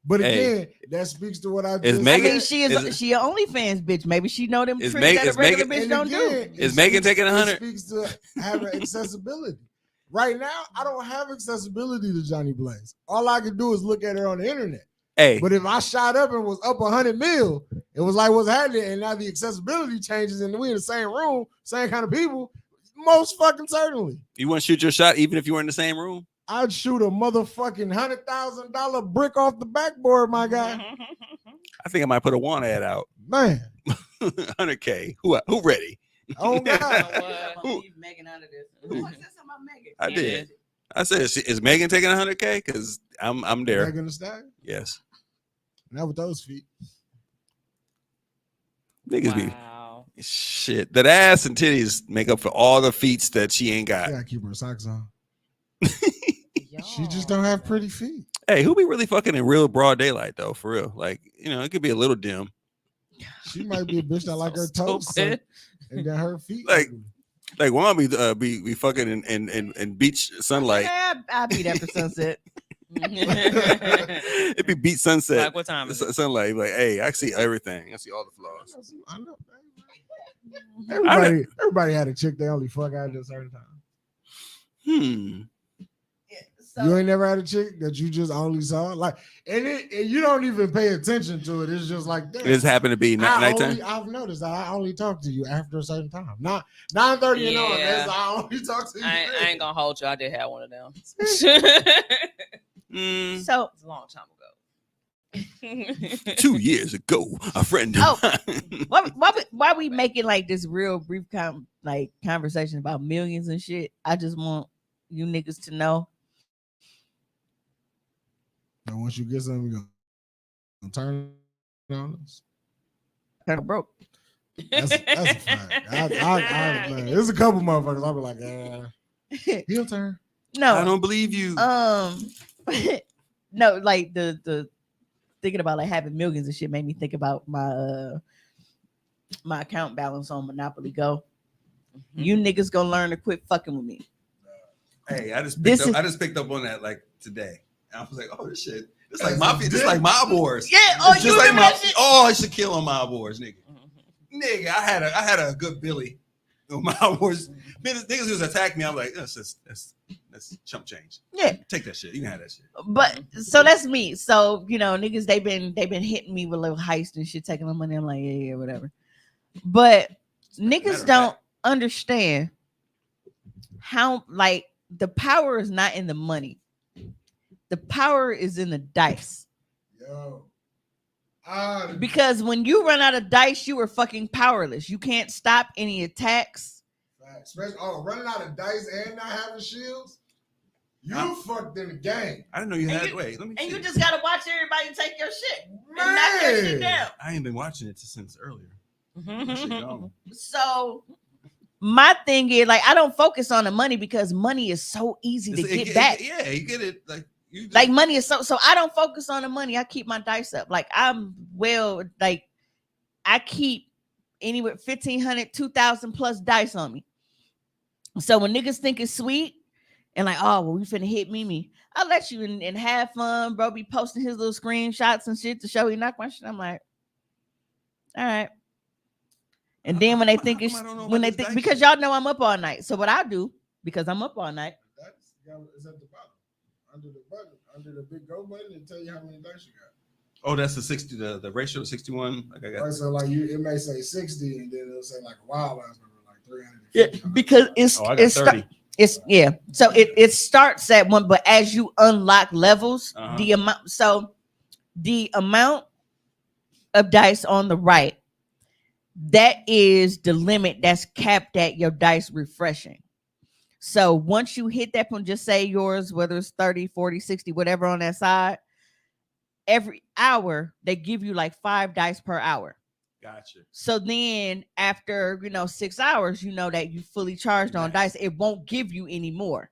But Hey. again, that speaks to what I Is just Megan- said. She an OnlyFans bitch. Maybe she know them Is tricks Meg- that a is regular Megan- bitch don't do. Is Megan taking 100? It speaks to having accessibility. Right now, I don't have accessibility to Johnny Blaze. All I can do is look at her on the internet. Hey, But if I shot up and was up 100 mil, it was like what's happening, and now the accessibility changes, and we in the same room, same kind of people. Most fucking certainly, you want to shoot your shot even if you were in the same room? I'd shoot a motherfucking $100,000 brick off the backboard, my guy. I think I might put a want ad out. Man, 100K. Who ready? oh God. I'm gonna leave Megan out of this. Who said something about Megan? I did. I said, is Megan taking 100K? Because I'm there. Megan Thee Stallion? Yes. Not with those feet. Niggas wow. be shit. That ass and titties make up for all the feats that she ain't She got. gotta keep her socks on. She just don't have pretty feet. Hey, who be really fucking in real broad daylight though? For real, like it could be a little dim. She might be a bitch that like her toes, stupid. and then her feet. Like why be fucking in beach sunlight? Yeah, I'll be there for sunset. It'd be beach sunset. Like what time is it? Sunlight. Like, hey, I see everything. I see all the flaws. I know. Everybody had a chick they only fuck out at a certain time. You ain't never had a chick that you just only saw, like, and you don't even pay attention to it. It's just like that. It just happened to be nighttime. I've noticed that I only talk to you after a certain time. Not 9:30 and on. That's I only talk to you. I ain't gonna hold you. I did have one of them. So it's a long time ago. 2 years ago, a friend. Oh, why we making like this real brief conversation about millions and shit? I just want you niggas to know. And once you get something, you're gonna turn on us. Kind of broke. That's a fact. Man, there's a couple motherfuckers. I'll be like, he'll turn. No, I don't believe you. No, like the thinking about like having millions and shit made me think about my my account balance on Monopoly Go. Mm-hmm. You niggas gonna learn to quit fucking with me. Hey, I just picked up on that like today. I was like, oh, this shit. It's like Mob Wars. Yeah, it's just like I should kill on Mob Wars, nigga. Nigga, I had a good Billy on Mob Wars. Niggas who's attacked me, I'm like, that's chump change. Yeah. Take that shit. You can have that shit. But so that's me. So, niggas, they've been hitting me with little heist and shit, taking my money. I'm like, yeah, whatever. But niggas don't understand how, like, the power is not in the money. The power is in the dice. Yo. Because when you run out of dice, you are fucking powerless. You can't stop any attacks. Especially running out of dice and not having shields. You fucked in the game. I didn't know you had. Wait, let me. And see. you just gotta watch everybody take your shit and knock your shit down. I ain't been watching it since earlier. So my thing is, like, I don't focus on the money because money is so easy to get back. Yeah, you get it. Like money is so I don't focus on the money. I keep my dice up. Like I keep anywhere 1,500, 2,000 plus dice on me. So when niggas think it's sweet and like, oh, well, we finna hit Mimi, I'll let you and have fun, bro. Be posting his little screenshots and shit to show he knock my shit. I'm like, all right. And then when they think because y'all know I'm up all night. So what I do, because I'm up all night. It's at the bottom. Under the big go button, and tell you how many dice you got. Oh, that's the 60. The ratio of 61. Like I got. Right, so like it may say 60, and then it'll say like a wild ass number, like 300. Yeah, because it's 30. So it starts at one, but as you unlock levels, the amount of dice on the right, that is the limit that's capped at your dice refreshing. So once you hit that point, just say yours, whether it's 30, 40, 60, whatever on that side, every hour, they give you like 5 dice per hour. Gotcha. So then after, 6 hours, you know that you fully charged on dice. It won't give you any more.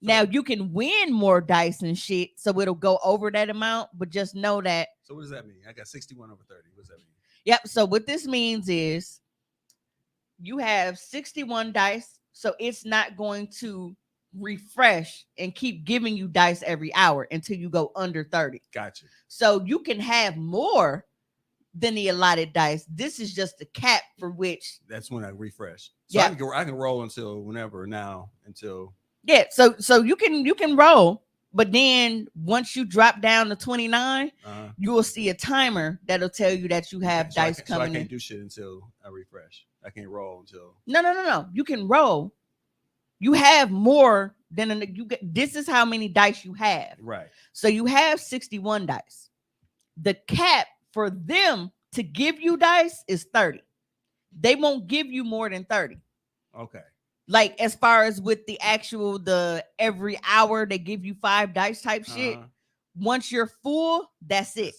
Now you can win more dice and shit. So it'll go over that amount, but just know that. So what does that mean? I got 61 over 30. What does that mean? Yep. So what this means is you have 61 dice, so it's not going to refresh and keep giving you dice every hour until you go under 30. Gotcha. So you can have more than the allotted dice. This is just the cap for which. That's when I refresh. So I can roll until whenever now until. Yeah. So you can roll, but then once you drop down to 29, you will see a timer that'll tell you that you have dice coming in. So I can't do shit until I refresh. I can't roll until. No. You can roll. You have more than you get. This is how many dice you have. Right. So you have 61 dice. The cap for them to give you dice is 30. They won't give you more than 30. Okay. Like as far as with the every hour they give you 5 dice type shit. Once you're full, that's it.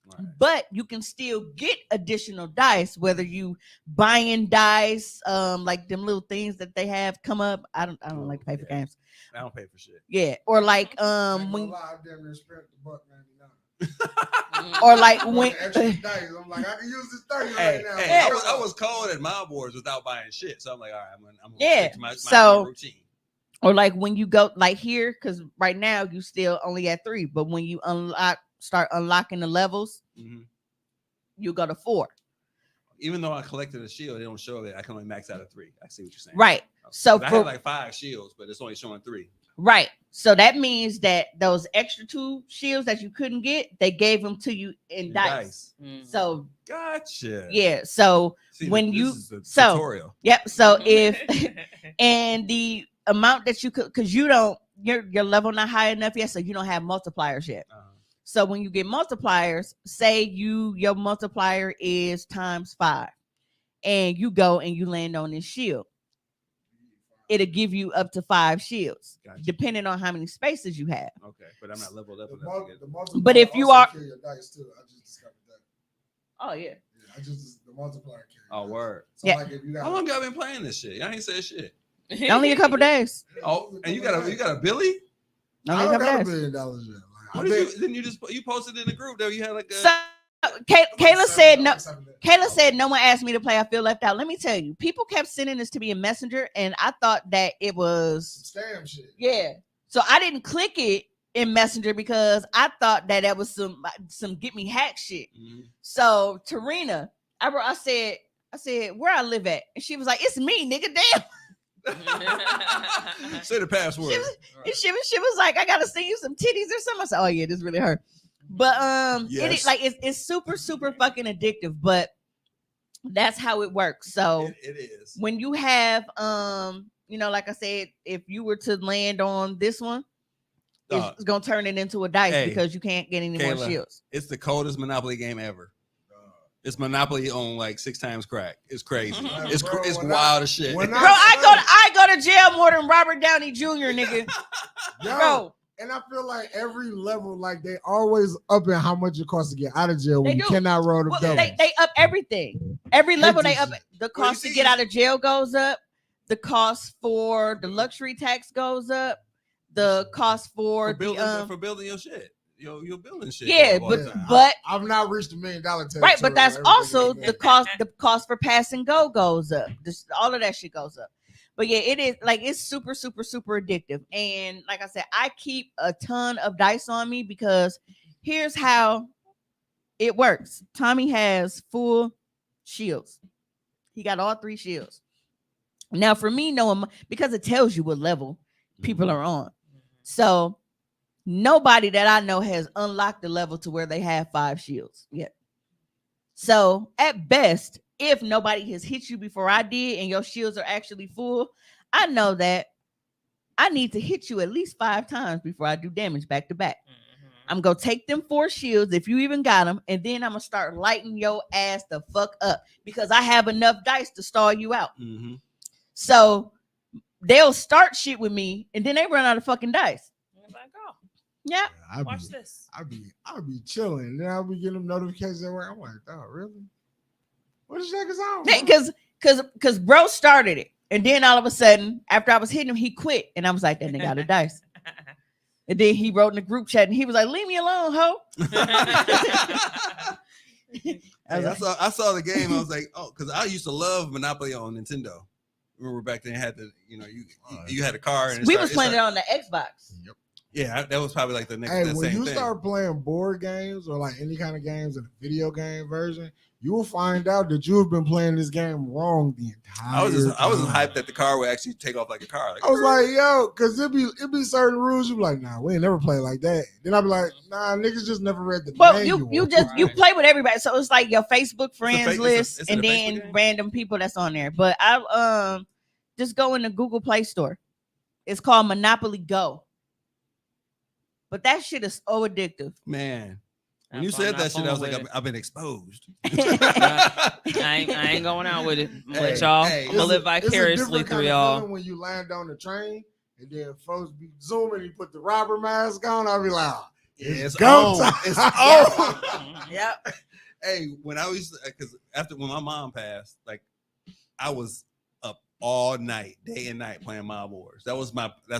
Right. But you can still get additional dice, whether you buying dice, like them little things that they have come up. I don't like to pay for games. I don't pay for shit. Yeah, or like when I damn spent $1.99. or like when extra dice, I'm like, I can use this 30 right now. Yeah. I was cold at my boards without buying shit, so I'm like, all right, I'm yeah. Stick to my routine. Or like when you go like here, because right now you still only at 3, but when you start unlocking the levels, you go to 4. Even though I collected a shield, they don't show that I can only max out of 3. I see what you're saying. Right. So I had like 5 shields, but it's only showing 3. Right. So that means that those extra 2 shields that you couldn't get, they gave them to you in dice. So gotcha. Yeah. So see, when tutorial. Yep. So if and the amount that you could, because you don't, your level not high enough yet, so you don't have multipliers yet. So when you get multipliers, say your multiplier is times 5, and you go and you land on this shield, it'll give you up to 5 shields, depending on how many spaces you have. Okay, but I'm not leveled up. But if you are, your dice too. I just discovered that. Oh yeah. I just the multiplier carry. Oh word. So like if you got, how long y'all been playing this shit? I ain't said shit. Only a couple days. Oh, and you got a Billy? Only I a don't couple got days. $1 billion yet. What did you posted in the group that you had like a. So, Kayla said no. Kayla said no one asked me to play. I feel left out. Let me tell you, people kept sending this to me in Messenger, and I thought that it was scam shit. Yeah, so I didn't click it in Messenger because I thought that was some get me hack shit. So Tarina, I said where I live at, and she was like, "It's me, nigga, damn." Say the password. She was like, I gotta send you some titties or something. I said, oh yeah, this really hurt. But yes. It's super fucking addictive, but that's how it works. So it is when you have like I said, if you were to land on this one, it's gonna turn it into a dice because you can't get any more shields. It's the coldest Monopoly game ever. It's Monopoly on like 6 times crack. It's crazy. It's wild as shit. Bro, I go to jail more than Robert Downey Jr. nigga. Bro. And I feel like every level, like they always up in how much it costs to get out of jail when you cannot roll the doubles. They up everything. Every level they up. The cost to get out of jail goes up. The cost for the luxury tax goes up. The cost for building your shit. You're building shit. Yeah, but I've not reached $1 million tax. Right, but that's also the cost. The cost for pass and go goes up. All of that shit goes up. But yeah, it is like it's super addictive. And like I said, I keep a ton of dice on me because here's how it works. Tommy has full shields. He got all 3 shields. Now for me, knowing because it tells you what level people are on. So nobody that I know has unlocked the level to where they have 5 shields yet. So at best, if nobody has hit you before I did and your shields are actually full, I know that I need to hit you at least 5 times before I do damage back to back. I'm going to take them 4 shields, if you even got them, and then I'm going to start lighting your ass the fuck up because I have enough dice to stall you out. So they'll start shit with me, and then they run out of fucking dice. Yeah. Watch this. I'll be chilling. Then I'll be getting them notifications everywhere. I'm like, oh, really? What the heck is on? Because bro started it. And then all of a sudden, after I was hitting him, he quit. And I was like, that nigga out of dice. And then he wrote in the group chat and he was like, leave me alone, ho. I saw the game. I was like, oh, because I used to love Monopoly on Nintendo. Remember back then, had the you had a car and we was playing it on the Xbox. Yep. Yeah, that was probably like the next. Hey, that when same you thing. start playing board games or like any kind of games in a video game version, you will find out that you have been playing this game wrong the entire I was just time. hyped that the car would actually take off like a car. Like, I was like, yo, because it be certain rules. You be like, nah, we ain't never play like that. Then I'd be like, nah, niggas just never read the Well, manual. you play with everybody, so it's like your Facebook friends it's list, a and Facebook then game? random people that's on there. But I just go in the Google Play Store. It's called Monopoly Go. But that shit is so addictive. Man, when you said that shit, I was like, I've been exposed. I ain't going out with it. With y'all. I'm gonna live vicariously through y'all. When you land on the train and then folks be zooming, you put the robber mask on, I'll be like, oh, it's go on. time. It's on. Yep. Hey, when I was because when my mom passed, like I was up all night, day and night playing Mob Wars. That's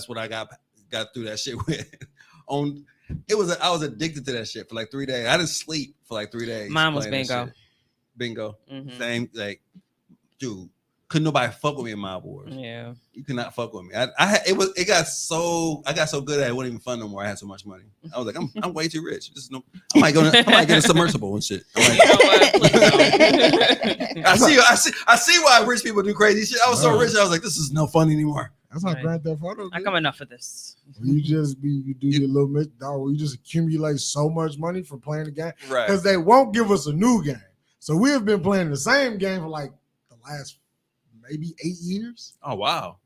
what I got through that shit with. I was addicted to that shit for like 3 days. I didn't sleep for like 3 days. Mine was bingo. Bingo. Mm-hmm. Same, like, dude, couldn't nobody fuck with me in Mob Wars. Yeah. You could not fuck with me. I got so good at it wasn't even fun no more. I had so much money. I was like, I'm way too rich. I might get a submersible and shit. I see why rich people do crazy shit. I was so rich. I was like, this is no fun anymore. That's how Grand Theft Auto. I come enough of this. You do your little bit, dog. You just accumulate so much money for playing the game, right? Because they won't give us a new game. So we have been playing the same game for like the last maybe 8 years. Oh wow!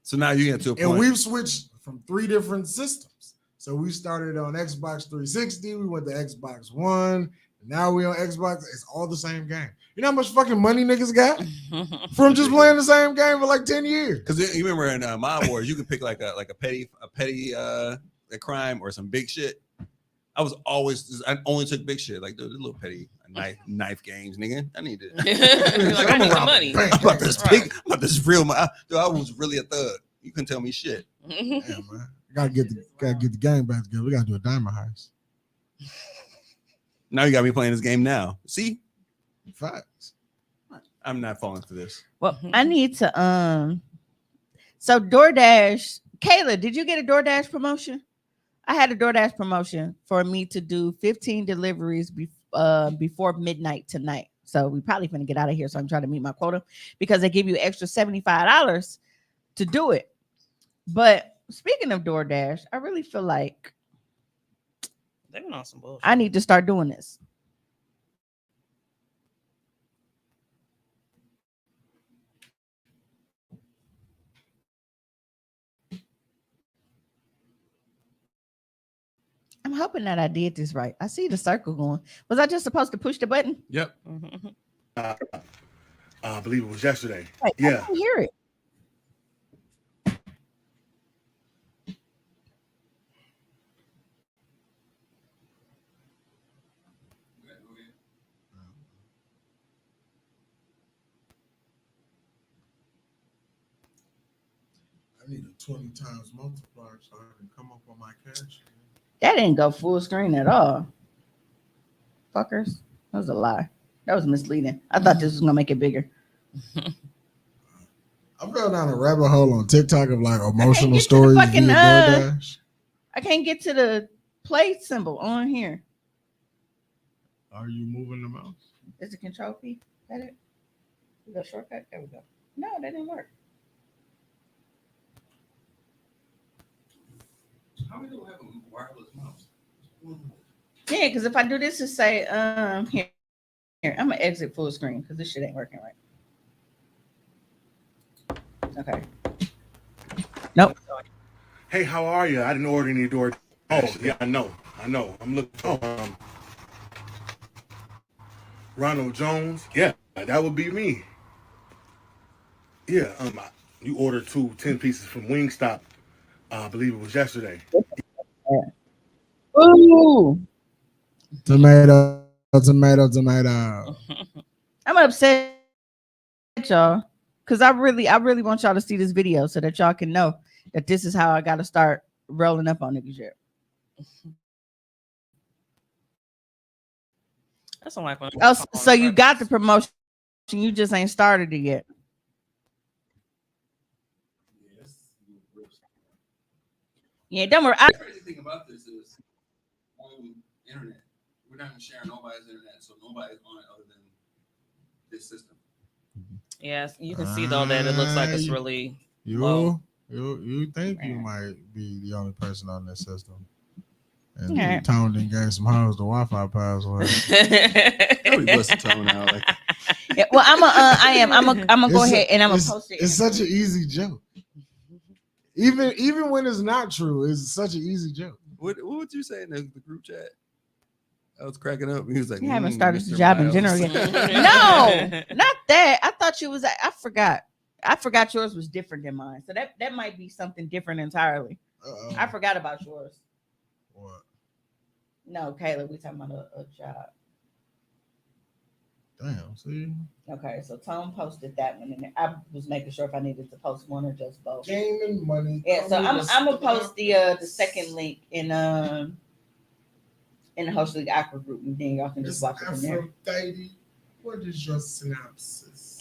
So now you get to a point, and we've switched from 3 different systems. So we started on Xbox 360. We went to Xbox One. Now we on Xbox. It's all the same game. You know how much fucking money niggas got from just playing the same game for like 10 years? Because you remember in Mob Wars, you could pick like a petty crime or some big shit. I only took big shit, like the little petty knife games, nigga. I need to. Like, I need some money. I'm about this real. Dude, I was really a thug. You couldn't tell me shit. Yeah, man. Gotta get the game back together. We gotta do a diamond heist. Now you got me playing this game now. See? Facts. I'm not falling for this. Well, I need to so DoorDash, Kayla, did you get a DoorDash promotion? I had a DoorDash promotion for me to do 15 deliveries before midnight tonight. So we probably gonna get out of here. So I'm trying to meet my quota because they give you extra $75 to do it. But speaking of DoorDash, I really feel like they've been on some bullshit. I need to start doing this. I'm hoping that I did this right. I see the circle going. Was I just supposed to push the button? Yep. I believe it was yesterday. Wait, yeah. I can hear it. I need a 20 times multiplier so I can come up on my cash. That didn't go full screen at all. Fuckers. That was a lie. That was misleading. I thought this was going to make it bigger. I fell down a rabbit hole on TikTok of like emotional stories fucking, via DoorDash. I can't get to the play symbol on here. Are you moving the mouse? Is the control key? Is that it? Is that a shortcut? There we go. No, that didn't work. How many do have a wireless mouse? Yeah, because if I do this, to say here, I'm gonna exit full screen because this shit ain't working right. Okay. Nope. Hey, how are you? I didn't order any door. Oh, yeah, I know. I'm looking for Ronald Jones. Yeah, that would be me. Yeah, you ordered 2 10 pieces from Wingstop. I believe it was yesterday. Ooh. Tomato. I'm upset, y'all, because I really want y'all to see this video so that y'all can know that this is how I got to start rolling up on niggas shit. That's like when Oh, so you got the promotion, you just ain't started it yet. Yeah, don't worry. The crazy thing about this is on internet, we're not sharing nobody's internet, so nobody's on it other than this system. Yes, you can see though that it looks like it's really low. You think you might be the only person on this system. And Right. Tone didn't get some hoes the Wi-Fi password. Nobody busting Tone out like that. Yeah, well, I'm gonna go ahead and I'm gonna post it. It's such an easy joke. Even when it's not true, it's such an easy joke. What would you say in the group chat? I was cracking up. He was like, You haven't started Mr. the job in Miles." general yet. No, not that. I thought you was. I forgot. I forgot yours was different than mine. So that might be something different entirely. Uh-oh. I forgot about yours. What? No, Kayla, we talking about a job. Damn, see? Okay, so Tom posted that one, and I was making sure if I needed to post one or just both. Gaming money. Yeah, so I'm gonna post the second link in the Hoecially Aqua group, and then y'all can just watch it from there. Aphrodite, what is your synopsis?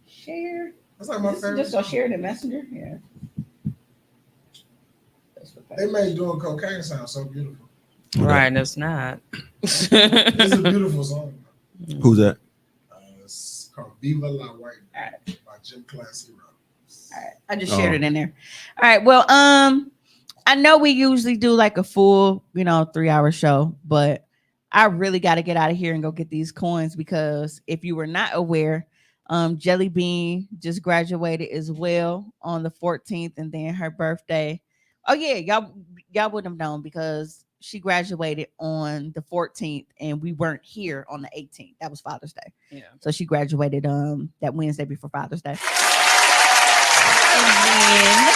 Share. That's like my favorite. Just go share it in Messenger. Yeah. They made doing cocaine sound so beautiful. Right, and it's not. It's a beautiful song. Who's that? It's called Viva La White All right. by Gym Class Heroes. All right. I just shared it in there. All right. Well, I know we usually do like a full, 3-hour show, but I really got to get out of here and go get these coins because if you were not aware, Jelly Bean just graduated as well on the 14th, and then her birthday. Oh yeah, y'all wouldn't have known because she graduated on the 14th and we weren't here on the 18th. That was Father's Day. Yeah. So she graduated that Wednesday before Father's Day. And then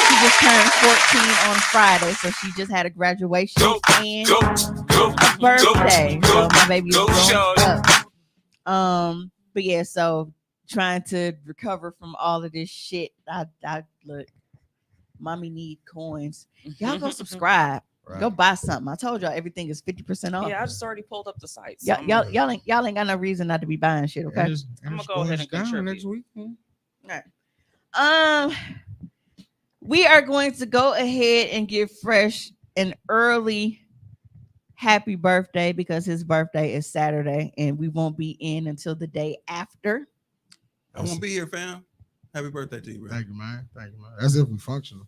she just turned 14 on Friday, so she just had a graduation and a birthday. So my baby is growing up. But yeah, so trying to recover from all of this shit. I look, mommy need coins. Y'all go subscribe. Right. Go buy something. I told y'all everything is 50% off. Yeah, I just already pulled up the site. Y'all ain't got no reason not to be buying shit, okay? I'm gonna go ahead and contribute next week. All right. We are going to go ahead and give Fresh an early happy birthday because his birthday is Saturday and we won't be in until the day after. I won't be here, fam. Happy birthday to you, bro. Thank you, man. As if we functional.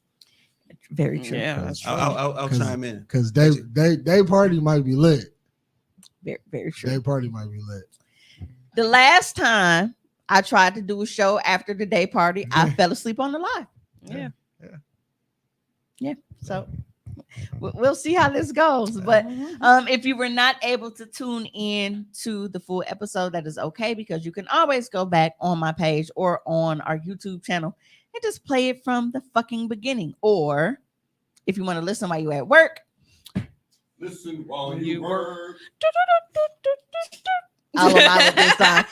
Very true. Yeah, that's true. I'll chime in. Because they party might be lit. Very, very true. They party might be lit. The last time I tried to do a show after the day party, I fell asleep on the live. Yeah. So we'll see how this goes. But if you were not able to tune in to the full episode, that is okay because you can always go back on my page or on our YouTube channel and just play it from the fucking beginning. Or if you want to listen while you're at work, Listen while you work. I'll allow it this time.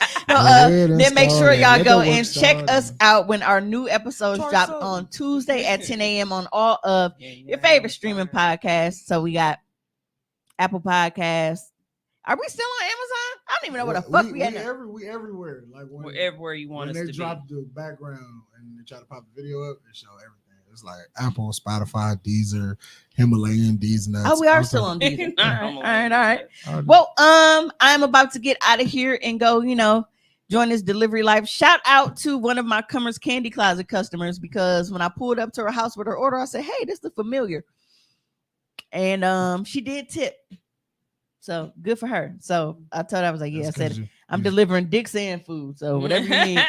Then make sure y'all go and check us out when our new episodes drop on Tuesday at 10 a.m. on all of your favorite streaming podcasts. So we got Apple Podcasts. Are we still on Amazon? I don't even know where the fuck we at now. We everywhere. Like We're everywhere you want us to be. When they drop the background and they try to pop the video up, they show everything. It's like Apple, Spotify, Deezer, Himalayan, Deez Nuts. Oh, we are still on Deezer. All right. Well, I'm about to get out of here and go, join this delivery life. Shout out to one of my Cummers Candy Closet customers because when I pulled up to her house with her order, I said, hey, this looks familiar. And she did tip. So good for her. So I told her, I was like, yeah, I said, I'm delivering dicks and food. So whatever you need.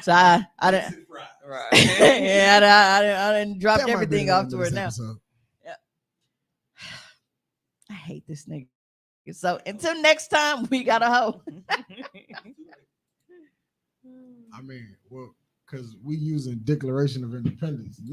So I didn't. Right. Yeah, I didn't drop everything off to her now. Yeah. I hate this nigga. So until next time, we got a hoe. I mean, well, because we using Declaration of Independence.